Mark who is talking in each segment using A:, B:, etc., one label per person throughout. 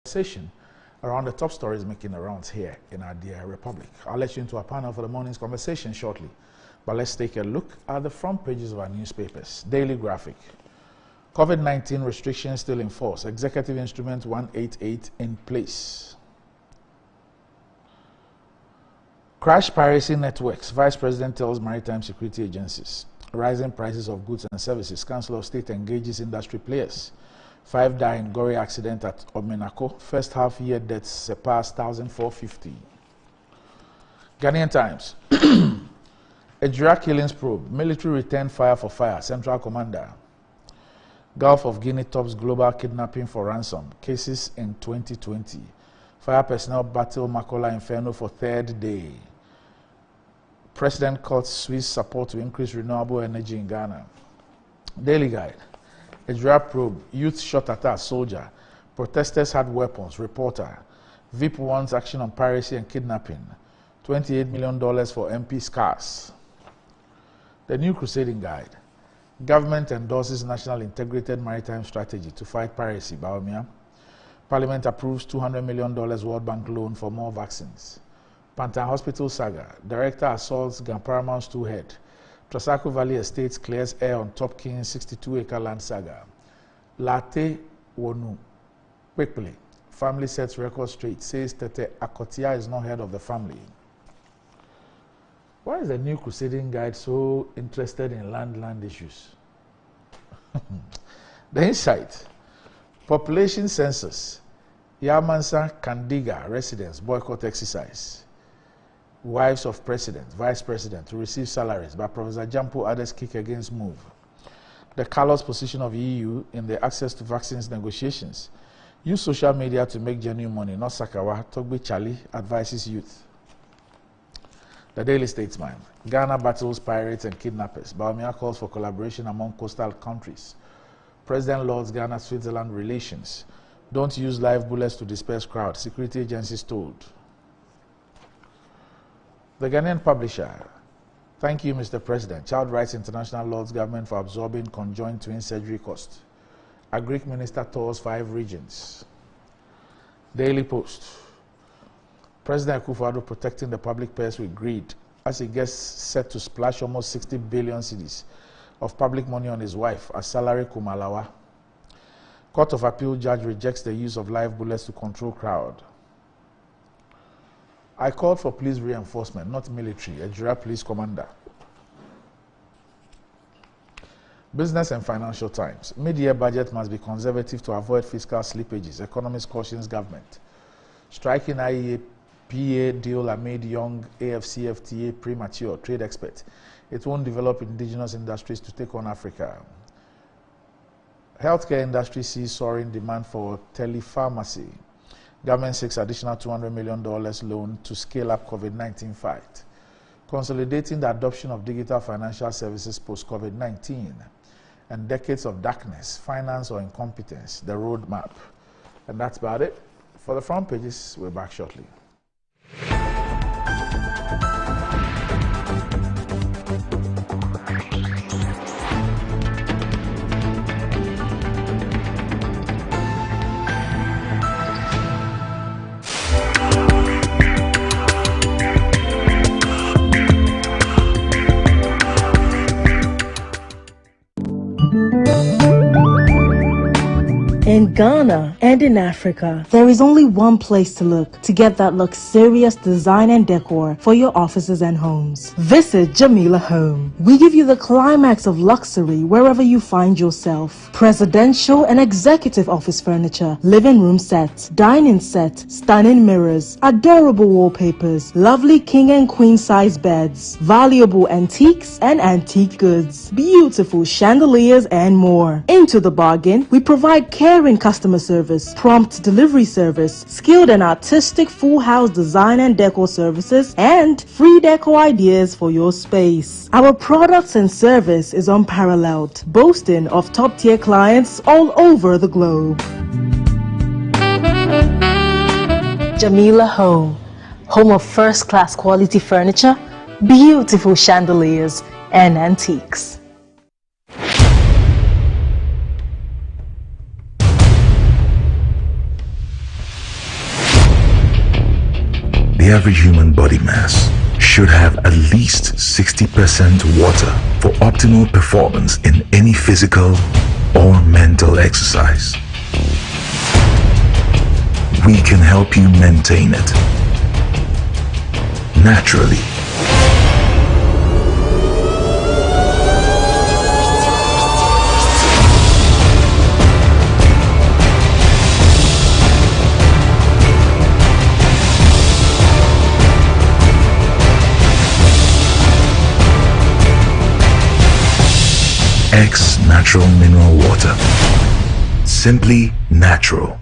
A: conversation around the top stories making the rounds here in our dear republic. I'll let you into our panel for the morning's conversation shortly, but let's take a look at the front pages of our newspapers. Daily Graphic. COVID-19 restrictions still in force. Executive Instrument 188 in place. Crash piracy networks. Vice President tells maritime security agencies. Rising prices of goods and services. Council of State engages industry players. 5 die in gory accident at Omenako. First half year deaths surpass 1,450. Ghanaian Times. Ejura killings probe. Military returned fire for fire. Central Commander. Gulf of Guinea tops global kidnapping for ransom. Cases in 2020. Fire personnel battle Makola Inferno for 3rd day. President calls Swiss support to increase renewable energy in Ghana. Daily Guide. Ejura probe. Youth shot at a soldier. Protesters had weapons. Reporter. VIP wants action on piracy and kidnapping. $28 million for MP scars. The New Crusading Guide. Government endorses National Integrated Maritime Strategy to fight piracy. Baumia. Parliament approves $200 million World Bank loan for more vaccines. Pantan Hospital saga. Director assaults Paramount's 2 head. Trasaco Valley Estates clears air on Top King's 62-acre land saga. Latte Wonu. Quickly. Family sets record straight. Says Tete Akotia is not head of the family. Why is the New Crusading Guide so interested in land issues? The Insight. Population census. Yamansa Kandiga residents boycott exercise. Wives of president, vice president to receive salaries, but Professor Jampo others kick against move. The callous position of EU in the access to vaccines negotiations. Use social media to make genuine money, not Sakawa. Togbe Charlie advises youth. The Daily Statesman. Ghana battles pirates and kidnappers. Baumia calls for collaboration among coastal countries. President lords Ghana-Switzerland relations. Don't use live bullets to disperse crowds. Security agencies told. The Ghanaian Publisher. Thank you, Mr. President. Child Rights International lauds government for absorbing conjoined twin surgery costs. Agric Minister tours 5 regions. Daily Post. President Akufo-Addo protecting the public purse with greed as he gets set to splash almost 60 billion cedis of public money on his wife as salary Kumalawa. Court of Appeal judge rejects the use of live bullets to control crowd. I called for police reinforcement, not military. Ejura police commander. Business and Financial Times. Mid-year budget must be conservative to avoid fiscal slippages. Economist cautions government. Striking IEA deal amid young AFCFTA premature. Trade expert. It won't develop indigenous industries to take on Africa. Healthcare industry sees soaring demand for telepharmacy. Government seeks additional $200 million loan to scale up COVID-19 fight. Consolidating the adoption of digital financial services post-COVID-19. And decades of darkness, finance or incompetence, the roadmap. And that's about it. For the front pages, we're back shortly.
B: In Ghana and in Africa, there is only one place to look to get that luxurious design and decor for your offices and homes. Visit Jamila Home. We give you the climax of luxury wherever you find yourself. Presidential and executive office furniture, living room sets, dining set, stunning mirrors, adorable wallpapers, lovely king and queen size beds, valuable antiques and antique goods, beautiful chandeliers and more. Into the bargain, we provide caring customer service, prompt delivery service, skilled and artistic full house design and decor services, and free decor ideas for your space. Our products and service is unparalleled, boasting of top-tier clients all over the globe. Jamila Home, home of first-class quality furniture, beautiful chandeliers, and antiques.
C: every human body mass should have at least 60% water for optimal performance in any physical or mental exercise. We can help you maintain it naturally. X Natural Mineral Water. Simply natural.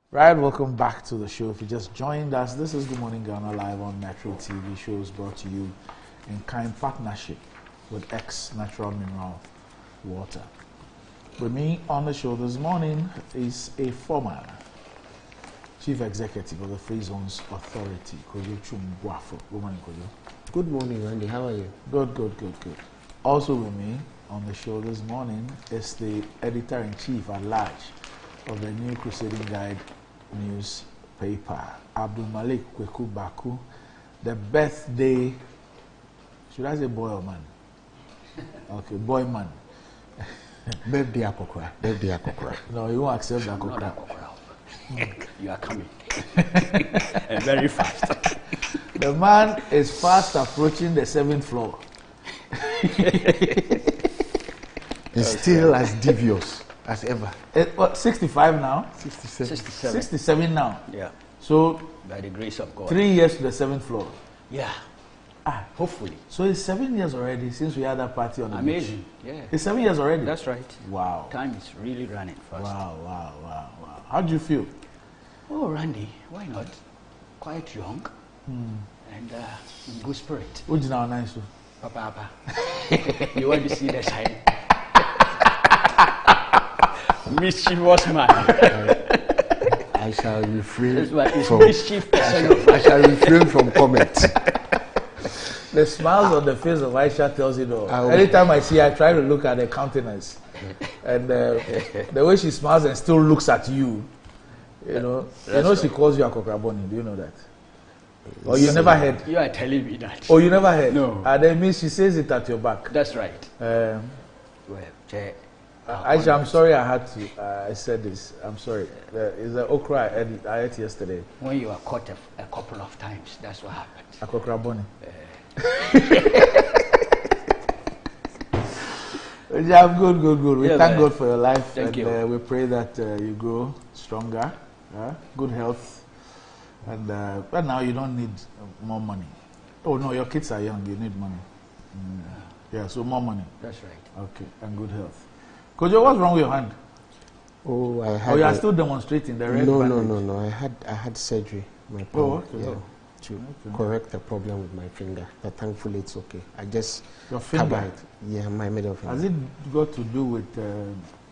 A: Right, welcome back to the show. If you just joined us, this is Good Morning Ghana live on Metro TV shows brought to you in kind partnership with X Natural Mineral Water. With me on the show this morning is a former Chief Executive of the Free Zones Authority, Kojo Chumbuafo. Good morning, Kojo.
D: Good morning, Randy. How are you?
A: Good. Also with me on the show this morning is the Editor-in-Chief at Large of the New Crusading Guide newspaper, Abdul Malik Kweku Baku, the birthday, should I say boy or man? Okay, boy man.
D: Birthday Akokra.
A: No, you won't accept that Akokra.
E: You are coming. And very fast.
A: The man is fast approaching the 7th floor.
D: He's still as devious as ever.
A: What, 65 now?
E: 67
A: now.
E: Yeah.
A: So,
E: by the grace of God.
A: 3 years to the 7th floor.
E: Yeah. Hopefully.
A: So it's 7 years already since we had that party on the
E: Amazing.
A: beach.
E: Yeah.
A: It's 7 years already.
E: That's right.
A: Wow.
E: Time is really running fast.
A: Wow. How do you feel?
E: Oh, Randy, why not? Quite young. And in good spirit.
A: What's now nice?
E: Papa. You want to see the sign? Mischievous man.
D: I shall refrain from comment.
A: The smiles on the face of Aisha tells you no. Anytime I see her, I try to look at her countenance. And the way she smiles and still looks at you, you know she calls you a Akokraboni. Do you know that? Or you never heard?
E: You are telling me that.
A: Oh, you never heard?
E: No.
A: That means she says it at your back.
E: That's right.
A: Aisha, I'm sorry I had to. I said this. I'm sorry. It's the okra I ate yesterday.
E: When you are caught a couple of times, that's what happens.
A: Akokraboni. Yeah, good. We thank God for your life.
E: Thank you.
A: We pray that you grow stronger, good health, and but now you don't need more money. Oh no, your kids are young. You need money. Yeah, so more money.
E: That's right.
A: Okay, and good health. Kojo, what's wrong with your hand?
D: Oh, I had.
A: You are still demonstrating the red bandage.
D: No. I had surgery. My palm, to correct a problem with my finger. But thankfully, it's okay. I just
A: your finger.
D: Yeah, my middle finger.
A: Has it got to do with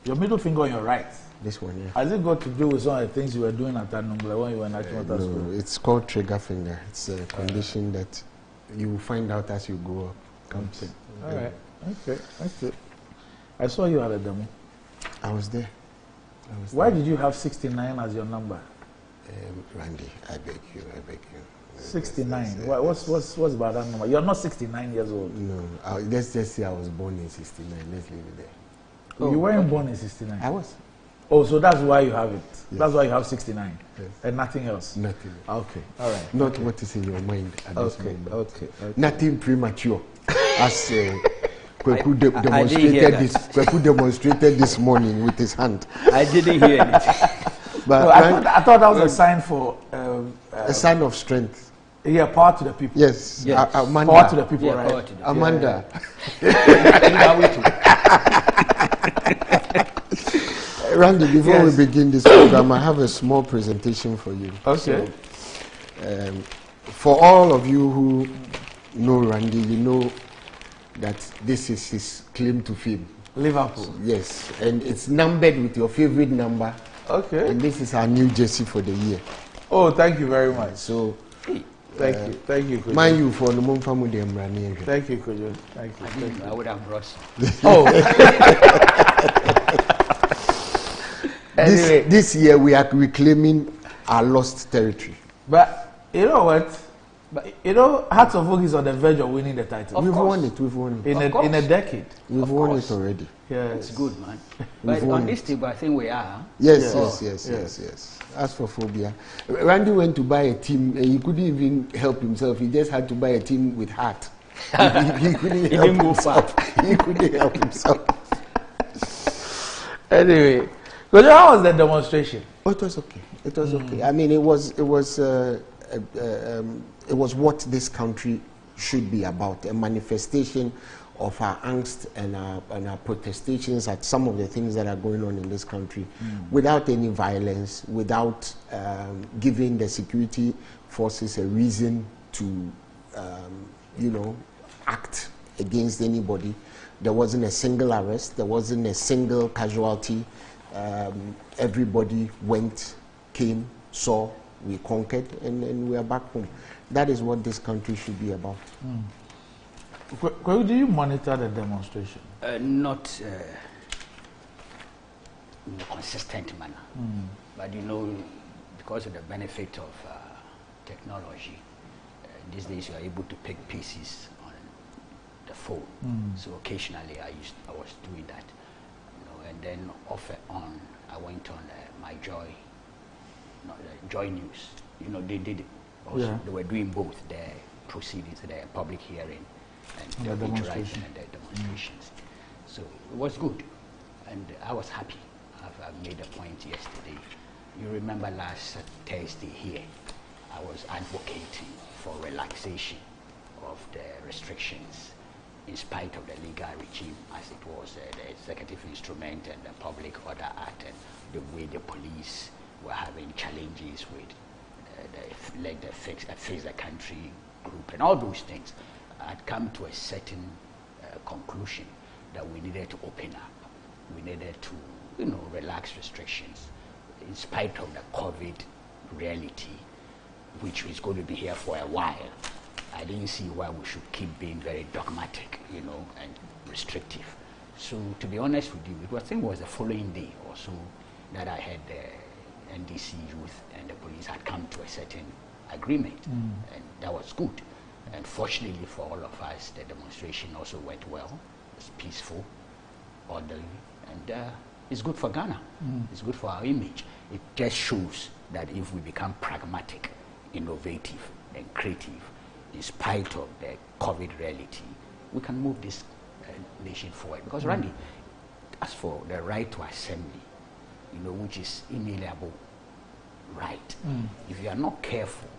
A: your middle finger on your right?
D: This one, yeah.
A: Has it got to do with some of the things you were doing at Tanumble when you were in National School?
D: No, it's called trigger finger. It's a condition that you will find out as you grow up.
A: Okay. All right. Okay. That's it. I saw you at a demo.
D: I was there.
A: Why did you have 69 as your number?
D: Randy, I beg you.
A: 69. What's about that number? You're not 69 years old.
D: No, let's just say I was born in 69. Let's leave it there.
A: Oh, you weren't born in 69?
D: I was.
A: Oh, so that's why you have it.
D: Yes.
A: That's why you have 69.
D: Yes.
A: And nothing else.
D: Nothing.
A: Okay. All right.
D: Not what is in your mind at this moment.
A: Okay.
D: Nothing premature. As Kweku demonstrated this morning with his hand.
E: I didn't hear anything.
A: But I thought that was a sign for
D: a sign of strength.
A: Yeah, power to the people.
D: Yes. Amanda.
A: Power to the people,
E: Yeah,
A: right?
E: power to the-
D: Amanda. Randy, before we begin this program, I have a small presentation for you.
A: Okay.
D: So, for all of you who know Randy, you know that this is his claim to fame.
A: Liverpool.
D: Yes, and it's numbered with your favorite number.
A: Okay.
D: And this is our new jersey for the year.
A: Oh, thank you very much.
D: So,
A: thank you, Kojo.
D: mind you for the Mumfamu de Mrani.
A: Thank you, Kojo. Thank you.
E: I would have brought some.
A: Oh. Anyway.
D: This year we are reclaiming our lost territory.
A: But you know what? Hearts of Oak is on the verge of winning the title.
D: We've won it.
A: In a decade.
D: We've won it already.
A: Yes.
E: It's good, man. But on this table, I think we are.
D: Yes. As for phobia, Randy went to buy a team and he couldn't even help himself. He just had to buy a team with heart. He couldn't help himself. He couldn't help himself.
A: Anyway, so how was the demonstration?
D: Oh, it was okay. It was okay. I mean, it was what this country should be about, a manifestation of our angst and our protestations at some of the things that are going on in this country without any violence, without giving the security forces a reason to, act against anybody. There wasn't a single arrest. There wasn't a single casualty. Everybody went, came, saw, we conquered, and we are back home. That is what this country should be about.
A: Do you monitor the demonstration?
E: Not in a consistent manner. But because of the benefit of technology, these days you are able to pick pieces on the phone. So occasionally I was doing that, and then off and on I went on my Joy News. They did also. Yeah. They were doing both the proceedings, the public hearing, and the demonstration and the demonstrations. So it was good, and I was happy. I've made a point yesterday. You remember last Thursday here, I was advocating for relaxation of the restrictions in spite of the legal regime as it was, the executive instrument and the Public Order Act, and the way the police were having challenges with the Fix the Country group and all those things. I'd come to a certain conclusion that we needed to open up. We needed to, relax restrictions in spite of the COVID reality, which is going to be here for a while. I didn't see why we should keep being very dogmatic, and restrictive. So to be honest with you, I think it was the following day or so that I had the NDC youth and the police had come to a certain agreement, and that was good. And fortunately for all of us, the demonstration also went well. It was peaceful, orderly, and it's good for Ghana. It's good for our image. It just shows that if we become pragmatic, innovative, and creative, in spite of the COVID reality, we can move this nation forward. Because Randy, as for the right to assembly, which is inalienable right, if you are not careful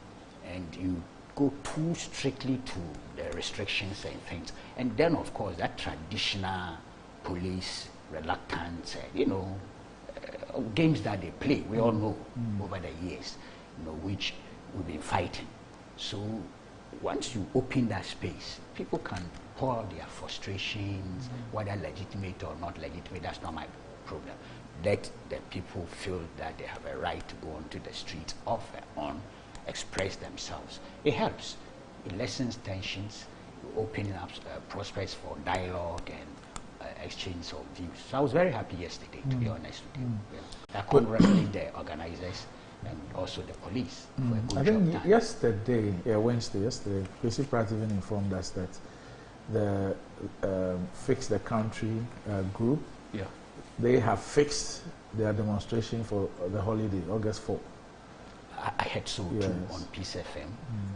E: and you go too strictly to the restrictions and things, and then of course that traditional police reluctance, games that they play, we all know over the years, which we've been fighting. So once you open that space, people can pour their frustrations, whether legitimate or not legitimate, that's not my problem. Let the people feel that they have a right to go onto the streets off and on, express themselves. It helps. It lessens tensions, opening up prospects for dialogue and exchange of views. So I was very happy yesterday, to be honest with you. I congratulate the organizers and also the police for a good
A: I
E: job
A: think
E: done.
A: yesterday, Chrissy Pratt even informed us that the Fix the Country group, they have fixed their demonstration for the holiday, August 4th.
E: I heard so too on Peace FM.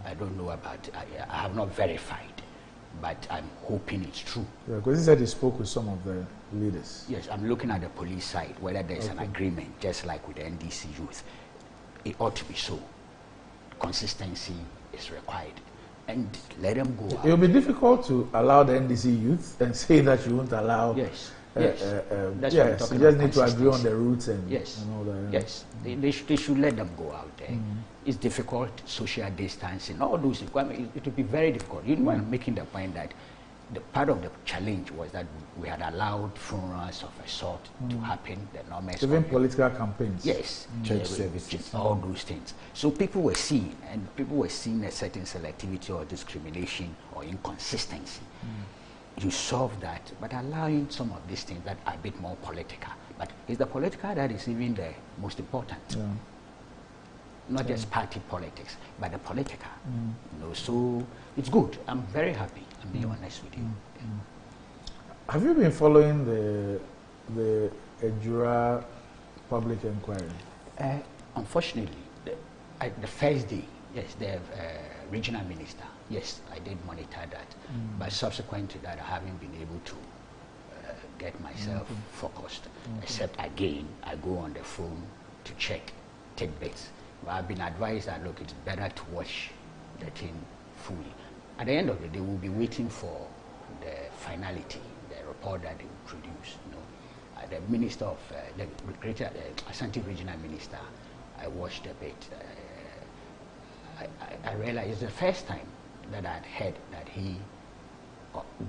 E: I don't know about it. I have not verified, but I'm hoping it's true.
A: Yeah, because he said he spoke with some of the leaders.
E: Yes, I'm looking at the police side, whether there's an agreement, just like with the NDC youth. It ought to be so. Consistency is required. And let them go out.
A: It will be difficult to allow the NDC youth and say that you won't allow.
E: Yes.
A: That's
E: what I'm talking
A: you just
E: about,
A: need to agree on the routes and, and all that.
E: Yes, they should let them go out there. It's difficult, social distancing, all those. It will be very difficult. I'm making the point that the part of the challenge was that we had allowed funerals of a sort to happen, the normal.
A: Even political campaigns.
E: Yes.
D: Church services.
E: All those things. So people were seeing a certain selectivity or discrimination or inconsistency. You solve that, but allowing some of these things that are a bit more political. But it's the political that is even the most important. Not just party politics, but the political. So it's good. I'm very happy, I'm being honest with you.
A: Have you been following the Ejura public inquiry?
E: Unfortunately, the first day, yes, the regional minister, yes, I did monitor that. But subsequent to that, I haven't been able to get myself focused, except again, I go on the phone to check tidbits. But I've been advised that, look, it's better to watch the thing fully. At the end of the day, we'll be waiting for the finality, the report that they would produce. The Minister of the Greater Ashanti Regional Minister, I watched a bit. I realized it's the first time that I'd heard that he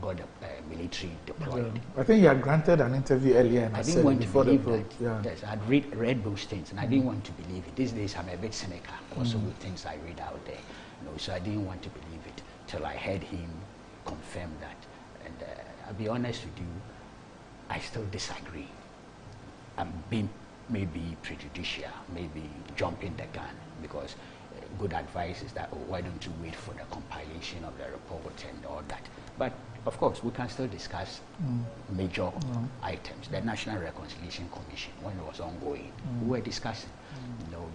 E: got a military deployed.
A: I think you had granted an interview earlier, and
E: I didn't want to believe that.
A: Yeah.
E: Yes, I'd read those things, and I didn't want to believe it. These days, I'm a bit cynical also with things I read out there. So I didn't want to believe it till I heard him confirm that. And I'll be honest with you, I still disagree. I'm being maybe prejudicial, maybe jumping the gun, because good advice is that, oh, why don't you wait for the compilation of the report and all that. But of course, we can still discuss major items. The National Reconciliation Commission, when it was ongoing, we were discussing.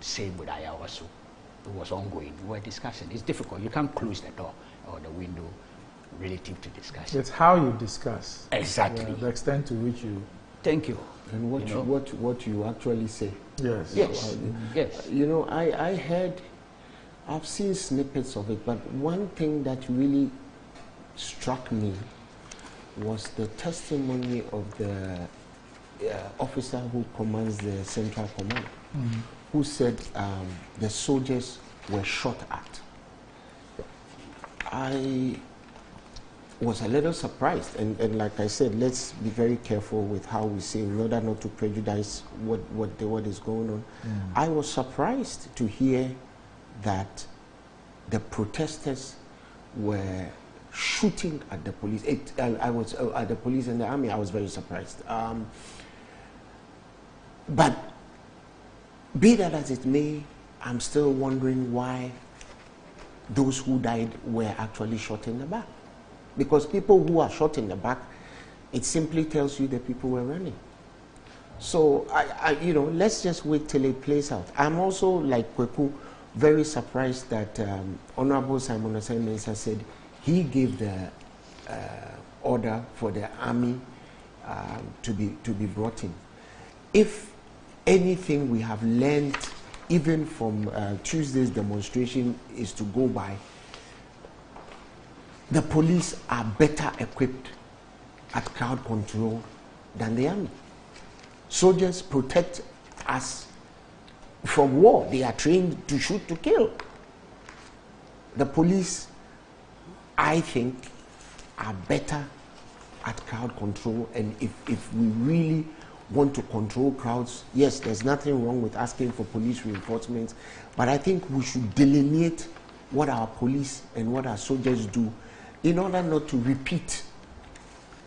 E: Same with IAWASU. It was ongoing. We were discussing. It's difficult. You can't close the door or the window relative to discussion.
A: It's how you discuss.
E: Exactly.
A: The extent to which you.
E: Thank you.
D: And what you actually say.
A: Yes.
E: Yes. Yes.
D: I've seen snippets of it, but one thing that really struck me was the testimony of the officer who commands the Central Command, who said the soldiers were shot at. I was a little surprised, and like I said, let's be very careful with how we say in order not to prejudice what is going on. I was surprised to hear that the protesters were shooting at the police. I was at the police and the army. I was very surprised. But be that as it may, I'm still wondering why those who died were actually shot in the back. Because people who are shot in the back, it simply tells you that people were running. So, let's just wait till it plays out. I'm also, like Kweku, very surprised that Honorable Simon Osei Mensah said he gave the order for the army to be brought in. If anything we have learned, even from Tuesday's demonstration, is to go by, the police are better equipped at crowd control than the army. Soldiers protect us from war. They are trained to shoot to kill. The police, I think, are better at crowd control, and if we really want to control crowds, yes, there's nothing wrong with asking for police reinforcements, but I think we should delineate what our police and what our soldiers do in order not to repeat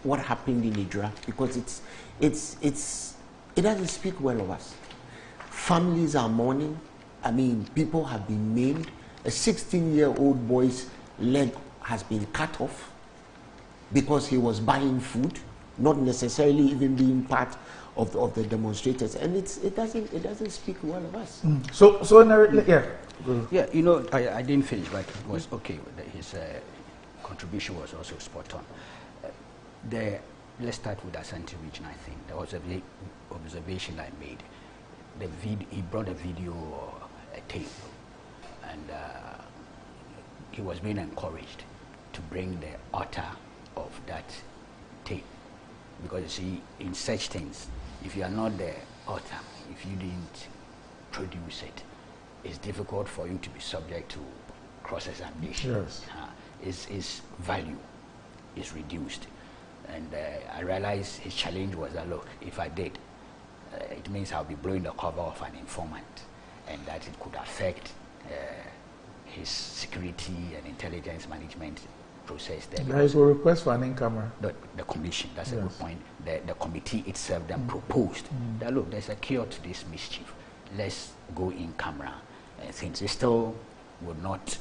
D: what happened in Idra, because it doesn't speak well of us. Families are mourning. I mean, people have been maimed. A 16-year-old boy's leg has been cut off because he was buying food, not necessarily even being part of the demonstrators, and it doesn't speak well of us.
E: I didn't finish, but it was okay. His contribution was also spot on. Let's start with Ashanti region. I think there was a observation I made. He brought a video or a tape, and he was being encouraged to bring the author of that tape, because you see, in such things, if you are not the author, if you didn't produce it, it's difficult for you to be subject to cross-examination. Yes. His value is reduced. And I realized his challenge was that, look, if I did, it means I'll be blowing the cover of an informant, and that it could affect his security and intelligence management process.
A: There is a request for an in-camera.
E: The commission, that's a good point. The committee itself then proposed that, look, there's a cure to this mischief. Let's go in camera. Things still would not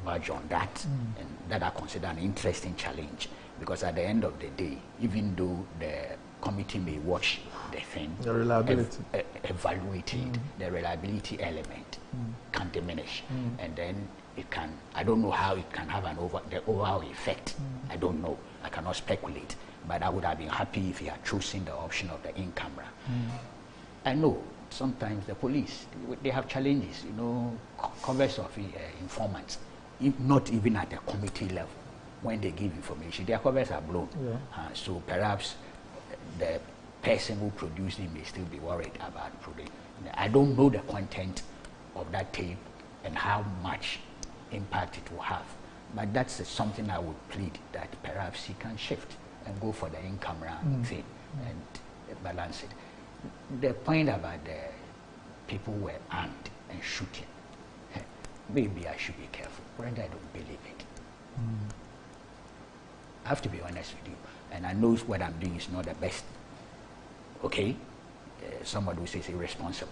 E: budge on that, and that I consider an interesting challenge, because at the end of the day, even though the committee may watch the thing,
A: the reliability,
E: evaluate it, the reliability element can diminish, and then it can, I don't know how it can have the overall effect. I don't know. I cannot speculate. But I would have been happy if he had chosen the option of the in-camera. I know sometimes the police, they have challenges, covers of informants, not even at the committee level. when they give information, their covers are blown. So perhaps the person who produced it may still be worried about producing. I don't know the content of that tape and how much impact it will have, but that's something I would plead, that perhaps he can shift and go for the in-camera thing and balance it. The point about the people were armed and shooting, maybe I should be careful, but I don't believe it. I have to be honest with you, and I know what I'm doing is not the best. Okay? Somebody will say it's irresponsible.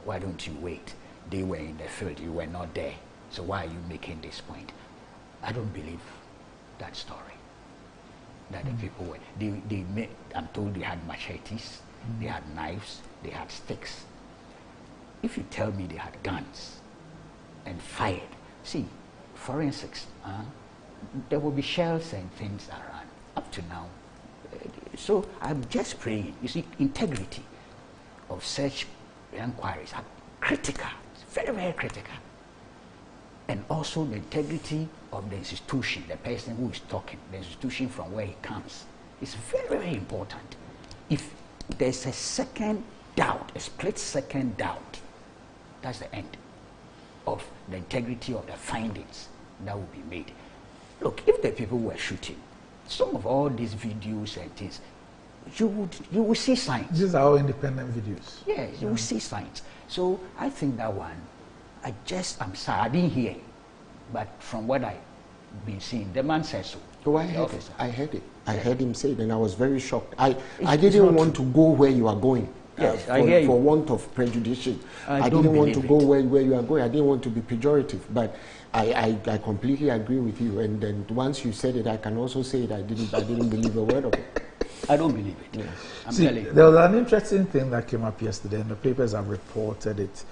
E: Why don't you wait? They were in the field, you were not there. So why are you making this point? I don't believe that story. That the people were, I'm told they had machetes, they had knives, they had sticks. If you tell me they had guns and fired, see, forensics, there will be shells and things around up to now. So I'm just praying. You see, integrity of such inquiries are critical, very, very critical. And also the integrity of the institution, the person who is talking, the institution from where he comes, is very, very important. If there's a second doubt, a split-second doubt, that's the end of the integrity of the findings that will be made. Look, if the people were shooting, some of all these videos and things, you will see signs.
A: These are all independent videos.
E: Yeah, you will see signs. So I think that one, I'm sorry, I didn't hear, but from what I've been seeing, the man says so.
D: Oh, I heard it. I heard him say it, and I was very shocked. I didn't want to go where you are going.
E: Yes, I hear you.
D: For want of prejudice. I didn't want to go where you are going. I didn't want to be pejorative, but I completely agree with you. And then once you said it, I can also say it. I didn't believe a word of it.
E: I don't believe it. Yeah. I'm telling you.
A: There was an interesting thing that came up yesterday, and the papers have reported it.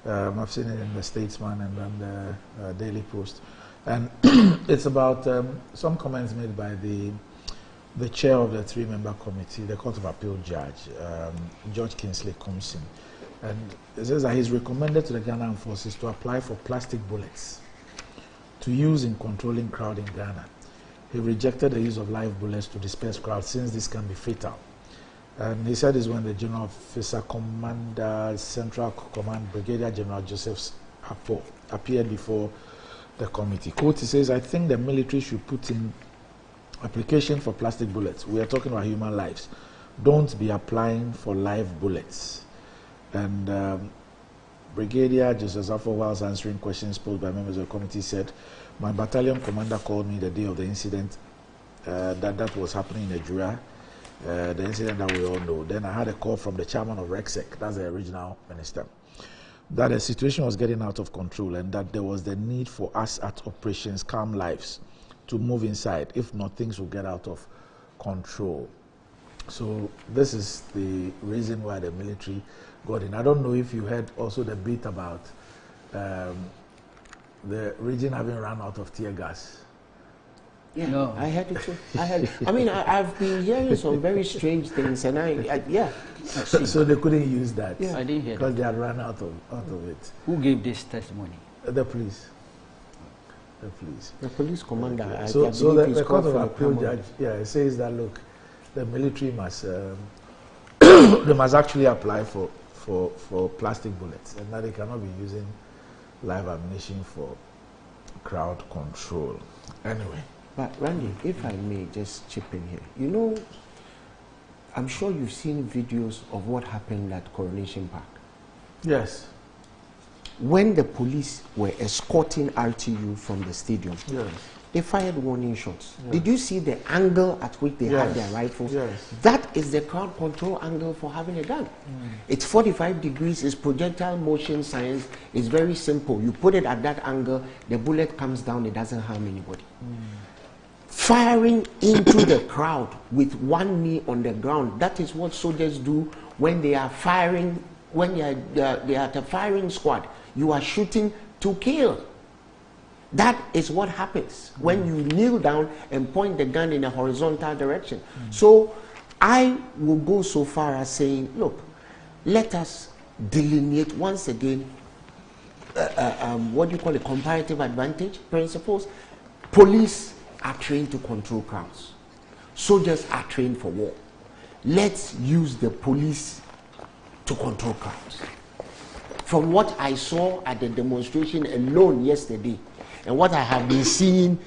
A: I've seen it in the Statesman and then the Daily Post. And it's about some comments made by the chair of the three-member committee, the Court of Appeal judge, Judge Kingsley Comson. And it says that he's recommended to the Ghana Armed Forces to apply for plastic bullets to use in controlling crowd in Ghana. He rejected the use of live bullets to disperse crowds since this can be fatal. And he said this when the General Officer Commander, Central Command, Brigadier General Joseph Apo appeared before the committee. Quote, he says, I think the military should put in application for plastic bullets. We are talking about human lives. Don't be applying for live bullets. And Brigadier Joseph Apo, whilst answering questions posed by members of the committee, said, my battalion commander called me the day of the incident that was happening in Nigeria. The incident that we all know. Then I had a call from the chairman of RECSEC, that's the regional minister, that the situation was getting out of control and that there was the need for us at Operations Calm Lives to move inside. If not, things will get out of control. So this is the reason why the military got in. I don't know if you heard also the bit about the region having run out of tear gas.
D: Yeah, no. I heard it too. I mean, I've been hearing some very strange things, and
A: So they couldn't use that.
E: Yeah. I didn't hear
A: because they had run out of it.
E: Who gave this testimony?
A: The police. The police
D: commander.
A: So the Court of Appeal judge, it says that look, the military must they must actually apply for plastic bullets, and that they cannot be using live ammunition for crowd control. Anyway.
D: But Randy, if I may just chip in here, you know, I'm sure you've seen videos of what happened at Coronation Park.
A: Yes.
D: When the police were escorting RTU from the stadium, they fired warning shots. Yes. Did you see the angle at which they had their rifles? Yes. That is the crowd control angle for having a gun. It's 45 degrees, it's projectile motion science, it's very simple. You put it at that angle, the bullet comes down, it doesn't harm anybody. Firing into the crowd with one knee on the ground, that is what soldiers do when they are firing, when they are at a firing squad. You are shooting to kill. That is what happens when you kneel down and point the gun in a horizontal direction. So I will go so far as saying, look, let us delineate once again what you call a comparative advantage principles. Police are trained to control crowds. Soldiers are trained for war. Let's use the police to control crowds. From what I saw at the demonstration alone yesterday, and what I have been seeing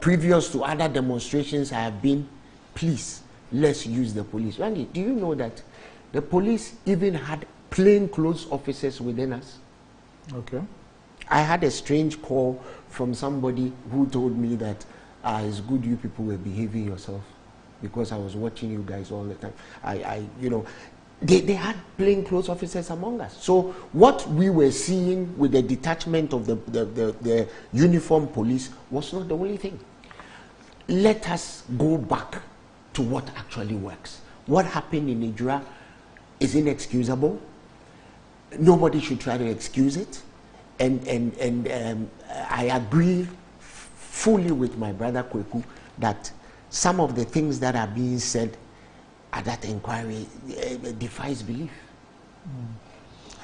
D: previous to other demonstrations, I have been, please, let's use the police. Randy, do you know that the police even had plainclothes officers within us?
A: Okay.
D: I had a strange call from somebody who told me that it's good you people were behaving yourself because I was watching you guys all the time. They had plainclothes officers among us. So what we were seeing with the detachment of the uniformed police was not the only thing. Let us go back to what actually works. What happened in Nigeria is inexcusable. Nobody should try to excuse it. And I agree fully with my brother Kweku that some of the things that are being said at that inquiry defies belief.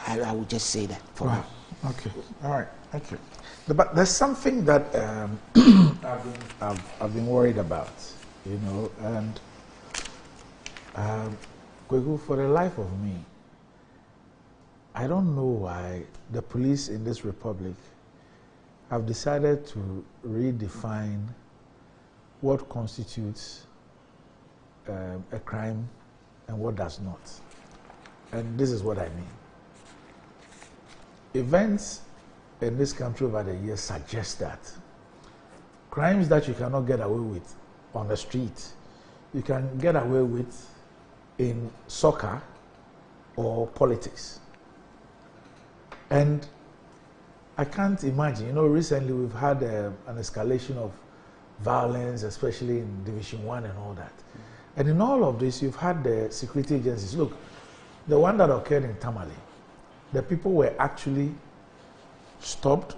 D: I would just say that for now.
A: Okay. All right. Okay. But there's something that I've been worried about, you know, and Kweku, for the life of me, I don't know why the police in this republic have decided to redefine what constitutes a crime and what does not. And this is what I mean. Events in this country over the years suggest that crimes that you cannot get away with on the street, you can get away with in soccer or politics. And I can't imagine, you know, recently we've had an escalation of violence, especially in Division 1 and all that. And in all of this, you've had the security agencies. Look, the one that occurred in Tamale, the people were actually stopped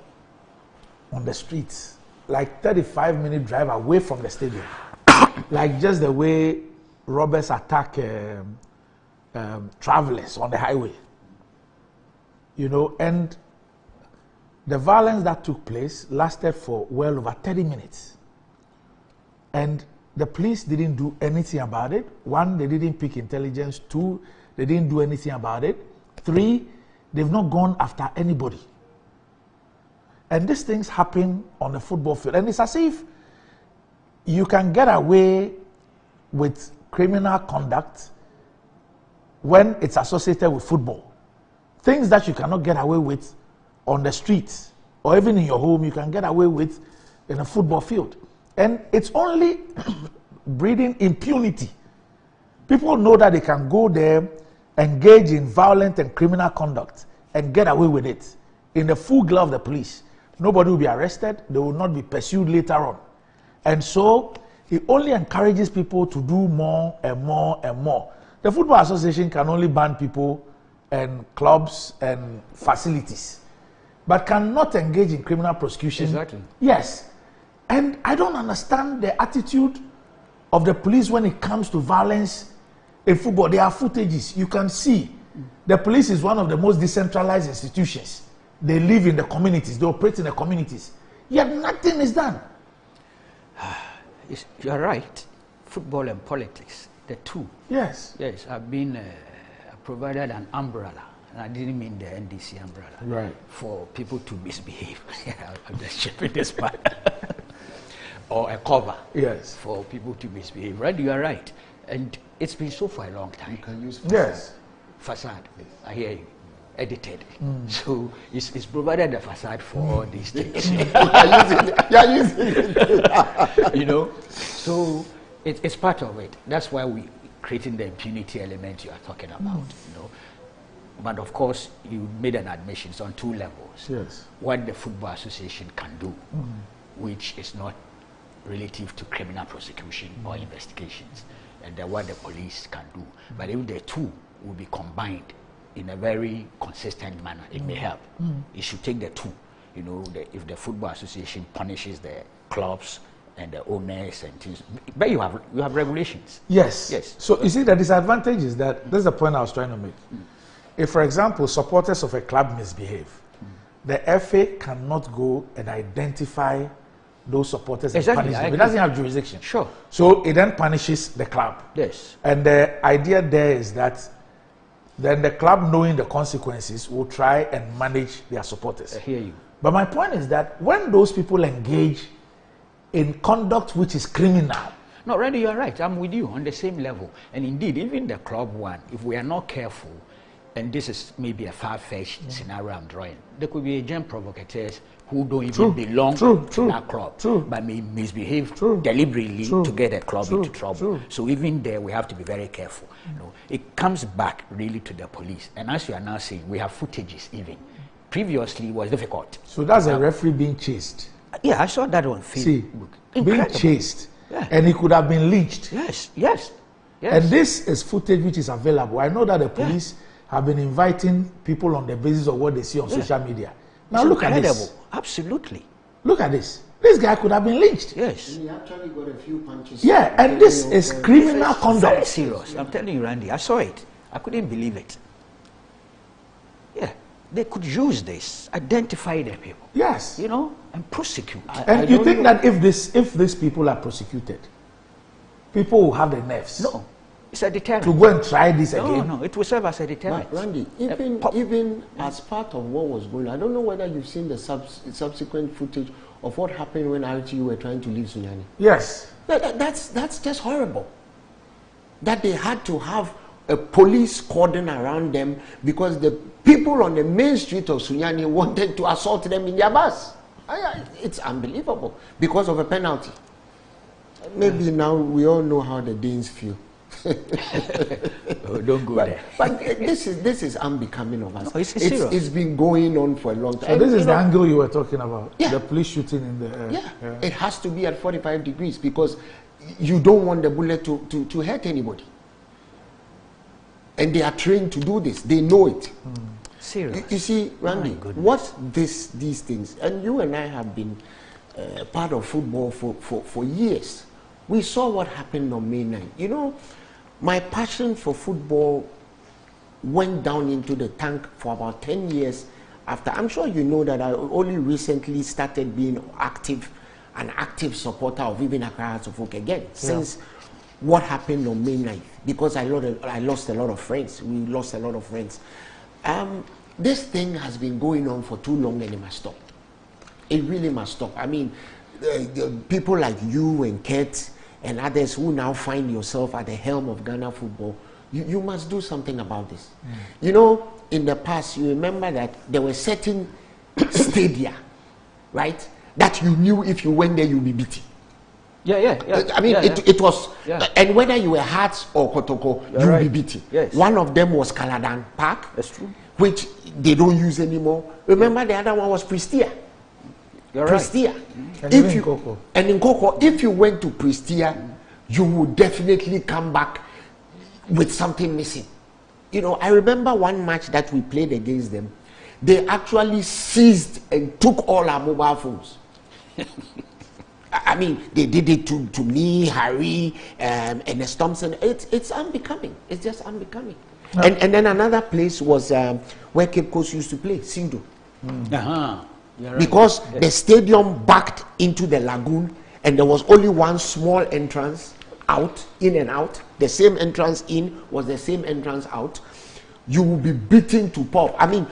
A: on the streets, like 35-minute drive away from the stadium. Like just the way robbers attack travelers on the highway. You know, and the violence that took place lasted for well over 30 minutes. And the police didn't do anything about it. One, they didn't pick intelligence. Two, they didn't do anything about it. Three, they've not gone after anybody. And these things happen on the football field. And it's as if you can get away with criminal conduct when it's associated with football. Things that you cannot get away with on the streets or even in your home, you can get away with in a football field. And it's only breeding impunity. People know that they can go there, engage in violent and criminal conduct, and get away with it in the full glove of the police. Nobody will be arrested. They will not be pursued later on. And so it only encourages people to do more and more and more. The Football Association can only ban people and clubs and facilities, but cannot engage in criminal prosecution.
E: Exactly.
A: Yes. And I don't understand the attitude of the police when it comes to violence in football. There are footages. You can see the police is one of the most decentralized institutions. They live in the communities. They operate in the communities. Yet nothing is done.
E: You're right. Football and politics, the two.
A: Yes.
E: Yes, I've been provided an umbrella, and I didn't mean the NDC umbrella,
A: right,
E: for people to misbehave. I'm just chipping this part. Or a cover,
A: yes,
E: for people to misbehave. Right, you are right. And it's been so for a long time.
D: You can use facade.
A: Yes.
E: Facade, yes. I hear you. Edited. So it's provided a facade for all these things.
D: You're using it.
E: You know? So it's part of it. That's why we're creating the impunity element you are talking about. You know? But of course, you made an admission on two levels.
A: Yes.
E: What the Football Association can do, which is not relative to criminal prosecution or investigations, and then what the police can do. But if the two will be combined in a very consistent manner, it may help. It should take the two. You know, if the Football Association punishes the clubs and the owners and things, but you have regulations.
A: Yes.
E: Yes.
A: So you see, the disadvantage is that this is the point I was trying to make. If, for example, supporters of a club misbehave, the FA cannot go and identify those supporters
E: Exactly,
A: and punish
E: I
A: them. It
E: agree.
A: doesn't have jurisdiction.
E: Sure.
A: So it then punishes the club.
E: Yes.
A: And the idea there is that then the club, knowing the consequences, will try and manage their supporters.
E: I hear you.
A: But my point is that when those people engage in conduct which is criminal.
E: No, Randy, you are right. I'm with you on the same level. And indeed, even the club one, if we are not careful, and this is maybe a far-fetched scenario I'm drawing, there could be agent provocateurs who don't even belong to that club, but may misbehave deliberately to get a club into trouble. So even there, we have to be very careful. You know, it comes back really to the police. And as you are now saying, we have footages even. Previously, it was difficult.
A: So that's a referee being chased.
E: Yeah, I saw that on Facebook.
A: See, being chased.
E: Yeah.
A: And he could have been lynched.
E: Yes, yes, yes.
A: And this is footage which is available. I know that the police have been inviting people on the basis of what they see on social media. Now
E: It's
A: look
E: incredible.
A: at this.
E: Absolutely.
A: Look at this. This guy could have been lynched.
E: Yes.
D: He actually got a few punches.
A: Yeah, and this is criminal
E: Very
A: conduct.
E: serious. I'm telling you, Randy, I saw it. I couldn't believe it. Yeah, they could use this, identify the people,
A: Yes.
E: you know, and prosecute.
A: And you think that if these people are prosecuted, people will have the nerves
E: No, it's a deterrent.
A: to go and try this again?
E: No, it will serve as a deterrent.
D: But Randy, even as part of what was going on, I don't know whether you've seen the subsequent footage of what happened when RTU were trying to leave Sunyani.
A: Yes.
D: That's just horrible. That they had to have a police cordon around them because the people on the main street of Sunyani wanted to assault them in their bus. It's unbelievable because of a penalty. Maybe now we all know how the Danes feel.
E: Oh, don't go there.
D: But this is unbecoming of us.
E: No, it's serious.
D: It's been going on for a long time.
A: So this is
D: You
A: the
D: know,
A: angle you were talking about.
D: Yeah.
A: The police shooting in the air.
D: Yeah, it has to be at 45 degrees because you don't want the bullet to hurt anybody. And they are trained to do this. They know it.
E: Serious.
D: You see, Randy, what these things, and you and I have been part of football for years. We saw what happened on May 9. You know, my passion for football went down into the tank for about 10 years after. I'm sure you know that I only recently started being an active supporter of even Accra Hearts of Oak again, since what happened on May 9th, because I lost a lot of friends. We lost a lot of friends. This thing has been going on for too long and it must stop. It really must stop. I mean, the people like you and Kurt and others who now find yourself at the helm of Ghana football, you must do something about this. You know, in the past, you remember that there were certain stadia, right, that you knew if you went there, you'd be beaten.
E: Yeah.
D: I mean, it was, and whether you were Hearts or Kotoko, you'd be beaten.
E: Yes.
D: One of them was Caladan Park,
E: That's true.
D: which they don't use anymore. Remember, the other one was Prestia.
E: You're
D: Prestia.
A: And even Nkoko.
D: And in Nkoko, if you went to Prestia, you would definitely come back with something missing. You know, I remember one match that we played against them. They actually seized and took all our mobile phones. I mean, they did it to me, Harry, and Thompson. It's unbecoming. It's just unbecoming. No. And then another place was where Cape Coast used to play, Sindo.
E: Right.
D: Because the stadium backed into the lagoon and there was only one small entrance out, in and out. The same entrance in was the same entrance out. You will be beaten to pulp. I mean,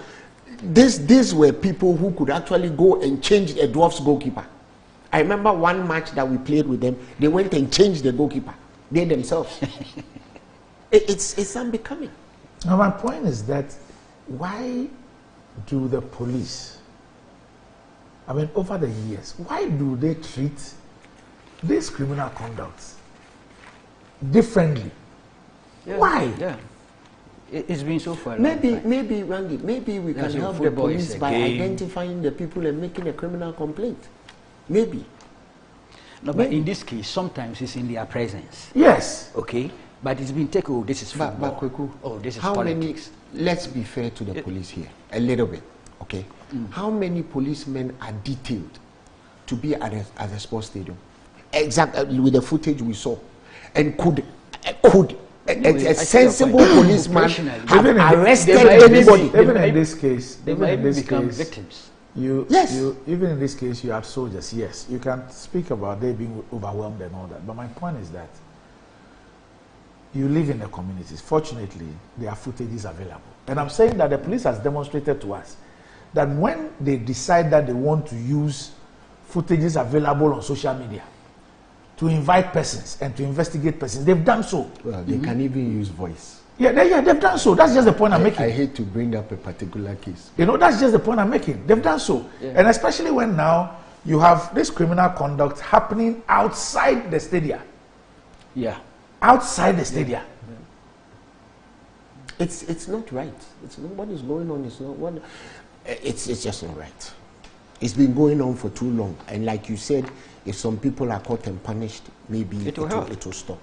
D: these were people who could actually go and change a Dwarfs goalkeeper. I remember one match that we played with them, they went and changed the goalkeeper. They themselves. It's unbecoming.
A: Now my point is that why do the police, I mean, over the years, why do they treat these criminal conducts differently?
E: Yeah,
A: Why?
E: Yeah. It's been so far.
D: Maybe, Randy, maybe we can help the
E: football
D: police
E: is a
D: by
E: game.
D: identifying the people and making a criminal complaint. Maybe.
E: No, but in this case, sometimes it's in their presence.
A: Yes.
E: Okay? But it's been taken, oh, this is football.
D: But Kweku,
E: oh, this is
D: how
E: politics.
D: let's be fair to the police here, a little bit, okay? How many policemen are detailed to be at a sports stadium? Exactly, with the footage we saw. And could a sensible policeman have arrested anybody?
A: Even in this case,
E: they might become victims.
D: Yes.
A: Even in this case, you have soldiers. Yes, you can speak about they being overwhelmed and all that. But my point is that you live in the communities. Fortunately, there are footages available. And I'm saying that the police has demonstrated to us that when they decide that they want to use footages available on social media to invite persons and to investigate persons, they've done so.
D: Well, they can even use voice.
A: Yeah, they've done so. That's just the point I'm making.
D: I hate to bring up a particular case.
A: That's just the point I'm making. They've done so. Yeah. And especially when now you have this criminal conduct happening outside the stadia.
E: Yeah.
A: Outside the stadia.
D: Yeah. It's not right. It's not what is going on. It's not what. It's just not right. It's been going on for too long. And like you said, if some people are caught and punished, maybe it will stop.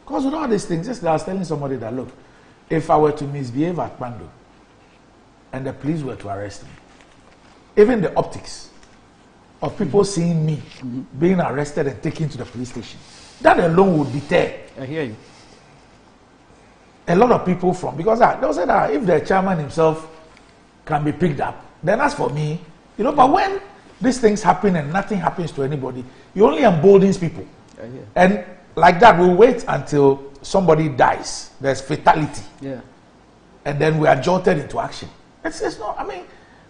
A: Because with all these things, just I was telling somebody that, look, if I were to misbehave at Pando and the police were to arrest me, even the optics of people seeing me being arrested and taken to the police station, that alone would deter.
E: I hear you.
A: A lot of people from, because they'll say that if the chairman himself can be picked up, then as for me, but when these things happen and nothing happens to anybody, it only emboldens people.
E: I hear.
A: And like that, we'll wait until somebody dies. There's fatality.
E: Yeah.
A: And then we are jolted into action. It's not,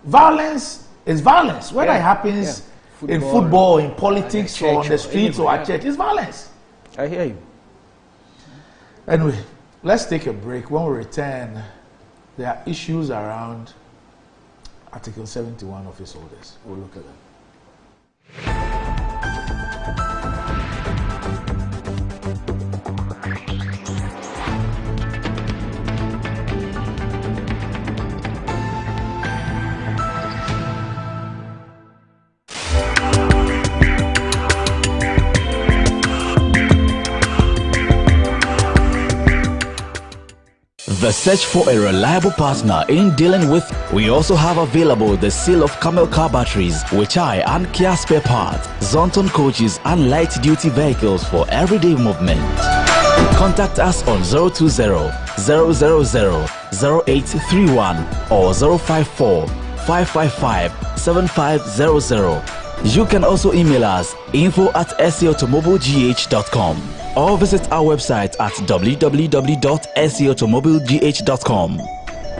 A: violence is violence. Whether it happens in football, in politics, or on the streets or at church, it's violence.
E: I hear you.
A: Anyway, let's take a break. When we return, there are issues around Article 71 office holders. We'll look at them.
F: The search for a reliable partner in dealing with. We also have available the sale of Camel car batteries, Weichai and Kia spare parts, Zonton coaches and light duty vehicles for everyday movement. Contact us on 020-000-0831 or 054-555-7500. You can also email us info@saautomobilegh.com or visit our website at www.saautomobilegh.com.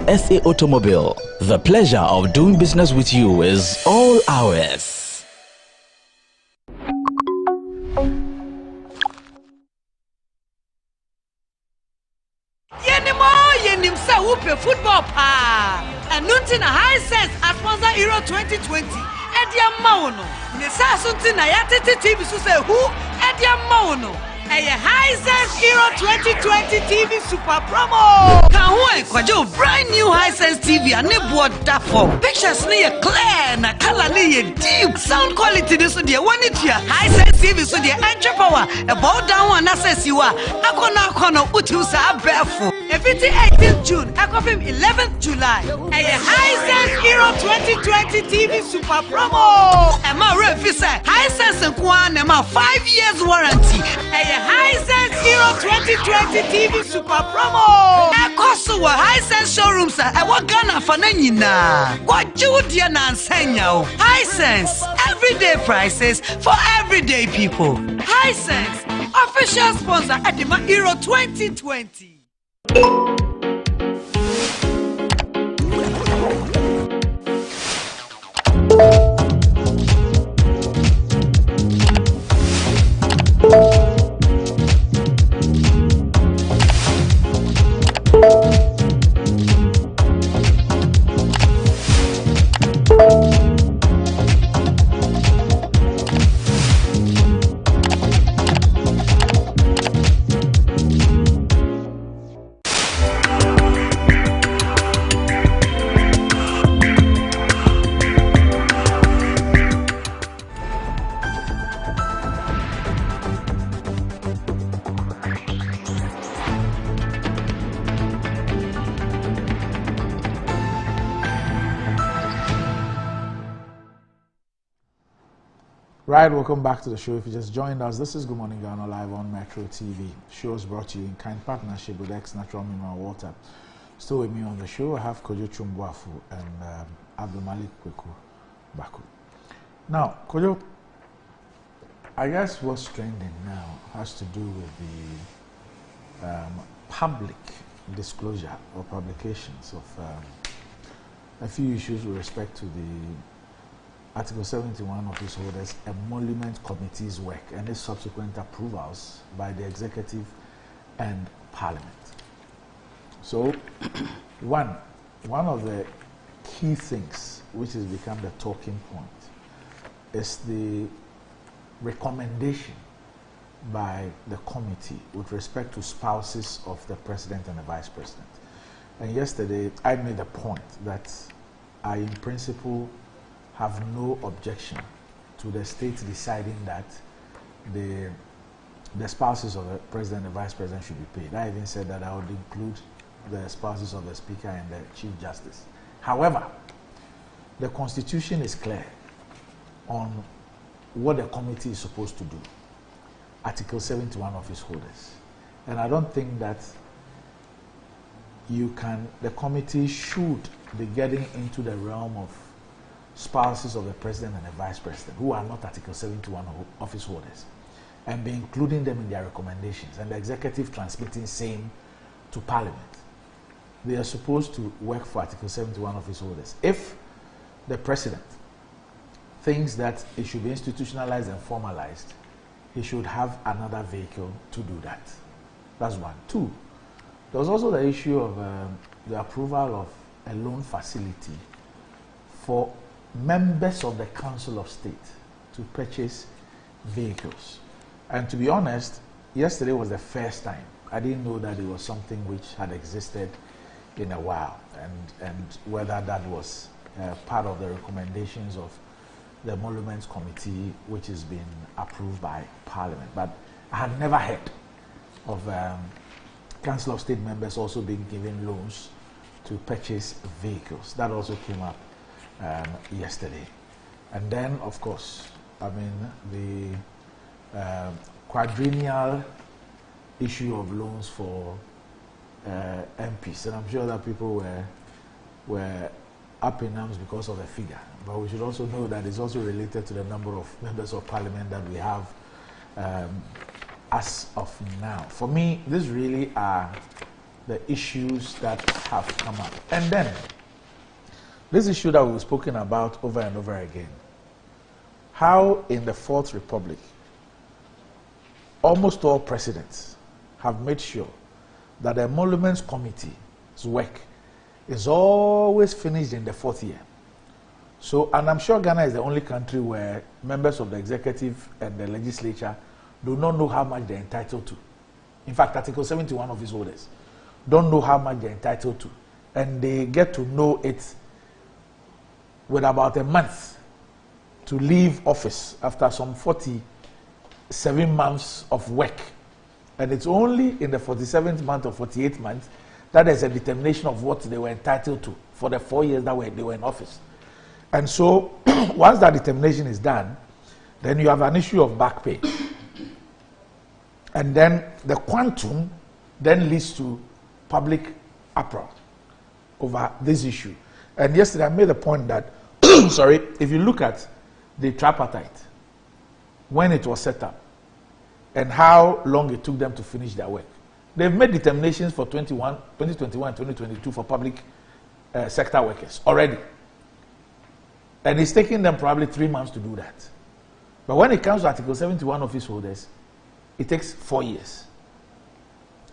F: SA Automobile, the pleasure of doing business with you is all ours.
G: Football pa and nothing a high sense at sponsor Euro 2020 Edia Maono ne sa sunti na ya TV so say who Edia Maono a high sense Euro 2020 TV super promo can who kwajo brand new high sense TV and ne board that for pictures ne clear na color ne deep sound quality this so there one it here high sense TV so there entry power about down one access you are akona utu sa brefo 18th June, I confirm 11th July. A Hisense Hero 2020 TV Super Promo. Emma Refisa, Hisense and Kwan, Emma 5 years warranty. A Hisense Hero 2020 TV Super Promo. I cost to a Hisense showrooms. I want Ghana for Nanina. What you dear Nansenya? Hisense, everyday prices for everyday people. Hisense, official sponsor at the Hero 2020.
A: Right, welcome back to the show. If you just joined us, this is Good Morning Ghana live on Metro TV. Shows brought to you in kind partnership with X Natural Mineral Water. Still with me on the show, I have Kojo Chumbuafu and Abdul Malik Kweku Baku. Now, Kojo, I guess what's trending now has to do with the public disclosure or publications of a few issues with respect to the Article 71 office holders emolument committee's work and its subsequent approvals by the executive and parliament. So, one of the key things which has become the talking point is the recommendation by the committee with respect to spouses of the president and the vice president. And yesterday, I made a point that I, in principle, have no objection to the state deciding that the spouses of the president and the vice president should be paid. I even said that I would include the spouses of the speaker and the chief justice. However, the constitution is clear on what the committee is supposed to do. Article 71 office holders. And I don't think that the committee should be getting into the realm of spouses of the president and the vice president who are not Article 71 office holders and be including them in their recommendations and the executive transmitting same to parliament. They are supposed to work for Article 71 office holders. If the president thinks that it should be institutionalized and formalized, he should have another vehicle to do that. That's one. Two, there was also the issue of the approval of a loan facility for members of the Council of State to purchase vehicles. And to be honest, yesterday was the first time. I didn't know that it was something which had existed in a while, and whether that was part of the recommendations of the emoluments committee, which has been approved by parliament. But I had never heard of Council of State members also being given loans to purchase vehicles. That also came up yesterday. And then, of course, I mean, the quadrennial issue of loans for MPs. And I'm sure that people were up in arms because of the figure. But we should also know that it's also related to the number of members of parliament that we have as of now. For me, these really are the issues that have come up. And then, this issue that we've spoken about over and over again, how in the Fourth Republic, almost all presidents have made sure that the Emoluments Committee's work is always finished in the fourth year. So, and I'm sure Ghana is the only country where members of the executive and the legislature do not know how much they're entitled to. In fact, Article 71 of his holders don't know how much they're entitled to. And they get to know it with about a month to leave office after some 47 months of work. And it's only in the 47th month or 48th month that there's a determination of what they were entitled to for the 4 years that they were in office. And so, once that determination is done, then you have an issue of back pay. And then the quantum then leads to public uproar over this issue. And yesterday I made the point that, sorry, if you look at the tripartite, when it was set up, and how long it took them to finish their work, they've made determinations for 2021 and 2022 for public sector workers already. And it's taking them probably 3 months to do that. But when it comes to Article 71 office holders, it takes 4 years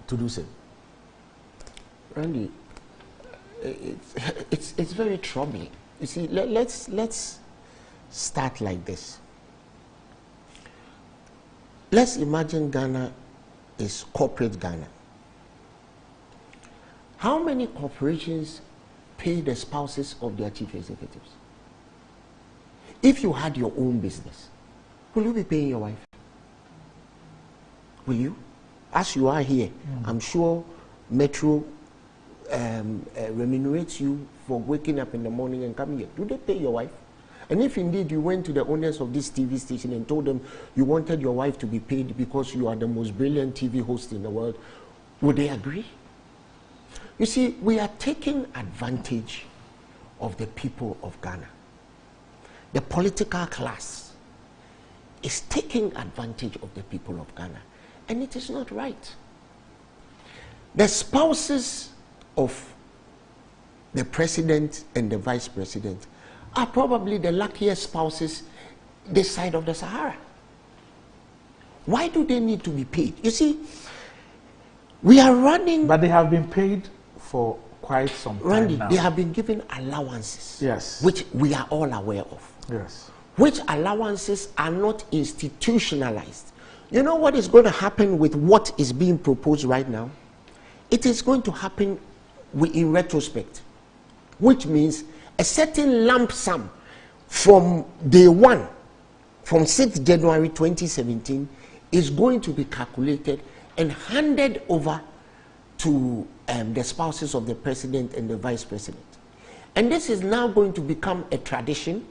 A: to do so.
D: Randy, it's very troubling. You see, let's start like this. Let's imagine Ghana is corporate Ghana. How many corporations pay the spouses of their chief executives? If you had your own business, will you be paying your wife? Will you? As you are here, I'm sure Metro remunerates you for waking up in the morning and coming here. Do they pay your wife? And if indeed you went to the owners of this TV station and told them you wanted your wife to be paid because you are the most brilliant TV host in the world, would they agree? You see, we are taking advantage of the people of Ghana. The political class is taking advantage of the people of Ghana, and it is not right. The spouses of the president and the vice president are probably the luckiest spouses this side of the Sahara. Why do they need to be paid? You see, we are running...
A: But they have been paid for quite some time now.
D: They have been given allowances.
A: Yes.
D: Which we are all aware of.
A: Yes.
D: Which allowances are not institutionalized. You know what is going to happen with what is being proposed right now? It is going to happen in retrospect, which means a certain lump sum from day one, from 6th January 2017, is going to be calculated and handed over to the spouses of the president and the vice president. And this is now going to become a tradition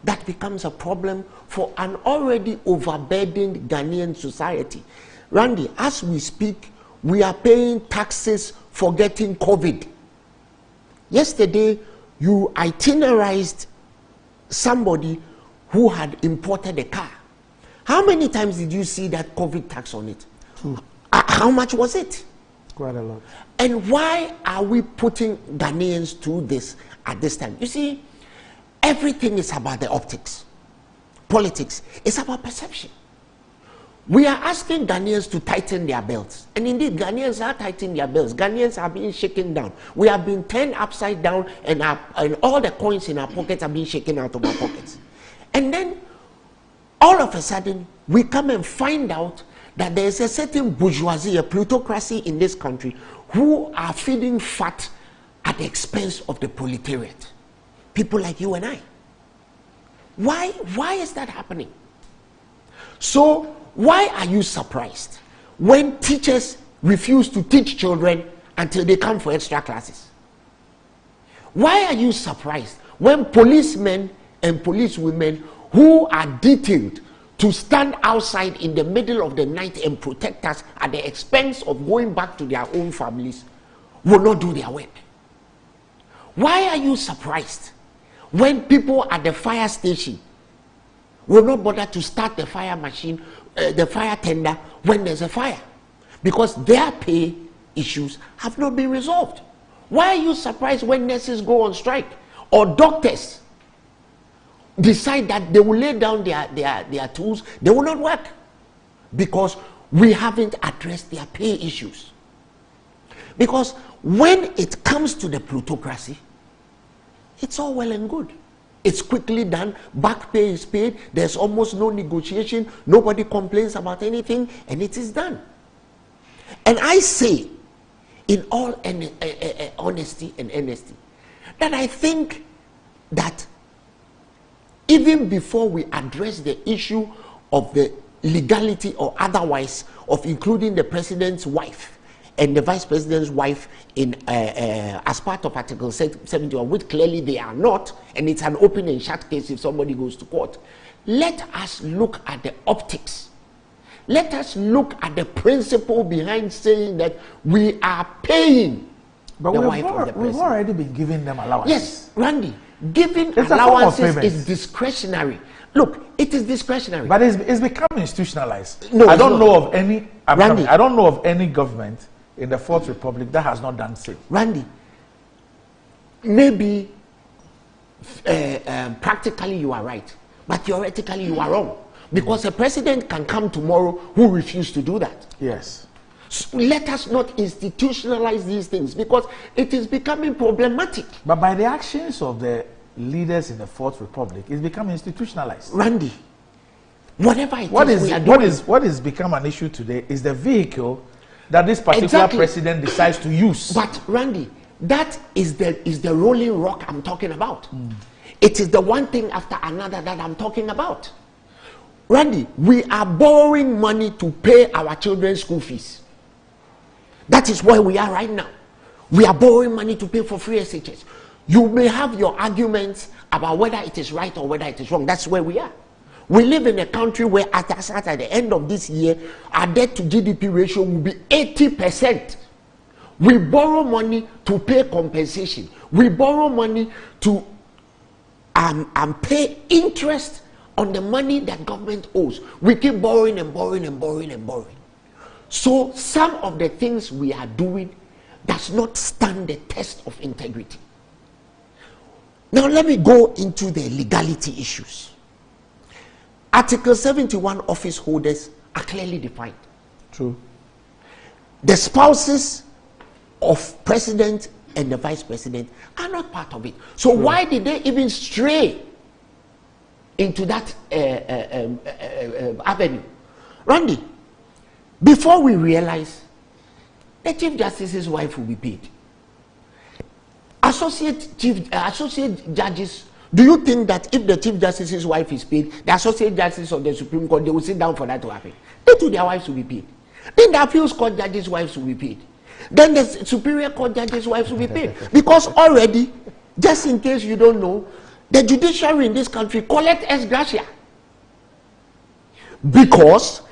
D: that becomes a problem for an already overburdened Ghanaian society. Randy, as we speak, we are paying taxes for getting COVID. Yesterday, you itinerized somebody who had imported a car. How many times did you see that COVID tax on it? How much was it?
A: Quite a lot.
D: And why are we putting Ghanaians through this at this time? You see, everything is about the optics. Politics is about perception. We are asking Ghanaians to tighten their belts. And indeed, Ghanaians are tightening their belts. Ghanaians are being shaken down. We have been turned upside down, and all the coins in our pockets are being shaken out of our pockets. And then, all of a sudden, we come and find out that there is a certain bourgeoisie, a plutocracy in this country, who are feeding fat at the expense of the proletariat. People like you and I. Why is that happening? So, why are you surprised when teachers refuse to teach children until they come for extra classes? Why are you surprised when policemen and policewomen who are detailed to stand outside in the middle of the night and protect us at the expense of going back to their own families will not do their work? Why are you surprised when people at the fire station will not bother to start the fire machine, the fire tender when there's a fire? Because their pay issues have not been resolved. Why are you surprised when nurses go on strike or doctors decide that they will lay down their tools, they will not work? Because we haven't addressed their pay issues. Because when it comes to the plutocracy, it's all well and good. It's quickly done. Back pay is paid. There's almost no negotiation. Nobody complains about anything, and it is done. And I say, in all honesty and earnesty, that I think that even before we address the issue of the legality or otherwise of including the president's wife and the vice president's wife in as part of Article 71, which clearly they are not, and it's an open and shut case if somebody goes to court, let us look at the optics. Let us look at the principle behind saying that we are paying the wife of the president.
A: We've already been giving them allowances.
D: Yes, Randy, giving allowances is discretionary. Look, it is discretionary.
A: But it's become institutionalized.
D: No,
A: I don't know of any government in the Fourth Republic that has not done so.
D: Randy, maybe practically you are right, but theoretically you are wrong. Because a president can come tomorrow who refuses to do that.
A: Yes.
D: So let us not institutionalize these things because it is becoming problematic.
A: But by the actions of the leaders in the Fourth Republic, it's become institutionalized.
D: Randy, whatever it
A: what
D: is
A: become an issue today is the vehicle that this particular president decides to use.
D: But Randy, that is the rolling rock I'm talking about. It is the one thing after another that I'm talking about. Randy, we are borrowing money to pay our children's school fees. That is where we are right now. We are borrowing money to pay for free SHS. You may have your arguments about whether it is right or whether it is wrong. That's where we are. We live in a country where at the end of this year, our debt to GDP ratio will be 80%. We borrow money to pay compensation. We borrow money to pay interest on the money that government owes. We keep borrowing and borrowing and borrowing and borrowing. So some of the things we are doing does not stand the test of integrity. Now let me go into the legality issues. Article 71 office holders are clearly defined.
A: True.
D: The spouses of president and the vice president are not part of it. So why did they even stray into that avenue? Randy, before we realize, the Chief Justice's wife will be paid. Associate judges, do you think that if the Chief Justice's wife is paid, the Associate Justice of the Supreme Court, they will sit down for that to happen? They too, their wives will be paid. Then the Appeals Court judges' wives will be paid. Then the Superior Court judges' wives will be paid. Because already, just in case you don't know, the judiciary in this country collect esgratia. Because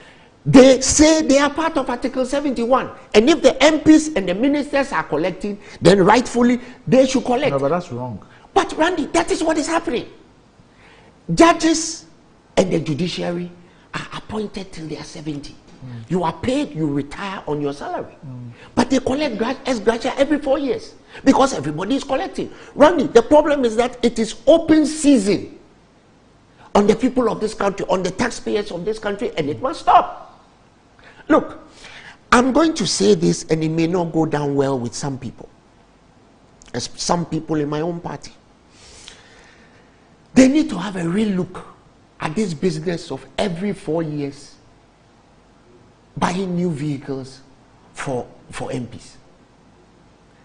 D: they say they are part of Article 71. And if the MPs and the ministers are collecting, then rightfully they should collect.
A: No, but that's wrong.
D: But Randy, that is what is happening. Judges and the judiciary are appointed till they are 70. You are paid, you retire on your salary. But they collect esgratia every 4 years because everybody is collecting. Randy, the problem is that it is open season on the people of this country, on the taxpayers of this country, and it must stop. Look, I'm going to say this and it may not go down well with some people. As some people in my own party. They need to have a real look at this business of every 4 years buying new vehicles for MPs.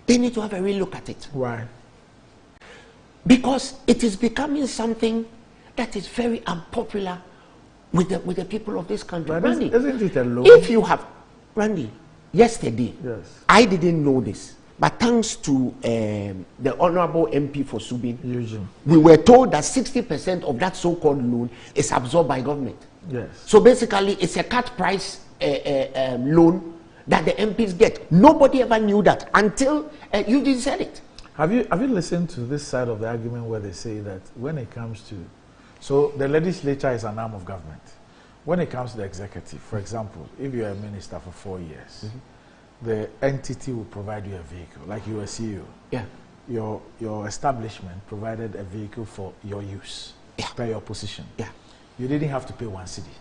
D: They need to have a real look at it.
A: Why?
D: Because it is becoming something that is very unpopular with the people of this country.
A: But
D: Randy,
A: isn't it a law?
D: if you have, Randy, yesterday,
A: yes,
D: I didn't know this, but thanks to the Honorable MP for Subin,
A: Eugene,
D: we were told that 60% of that so-called loan is absorbed by government.
A: yes.
D: So basically, it's a cut price loan that the MPs get. Nobody ever knew that until Eugene said it.
A: Have you listened to this side of the argument where they say that when it comes to, so the legislature is an arm of government. When it comes to the executive, for example, if you're a minister for 4 years, the entity will provide you a vehicle, like you were CEO.
D: Yeah.
A: Your establishment provided a vehicle for your use, per your position.
D: Yeah.
A: You didn't have to pay 1 cedi.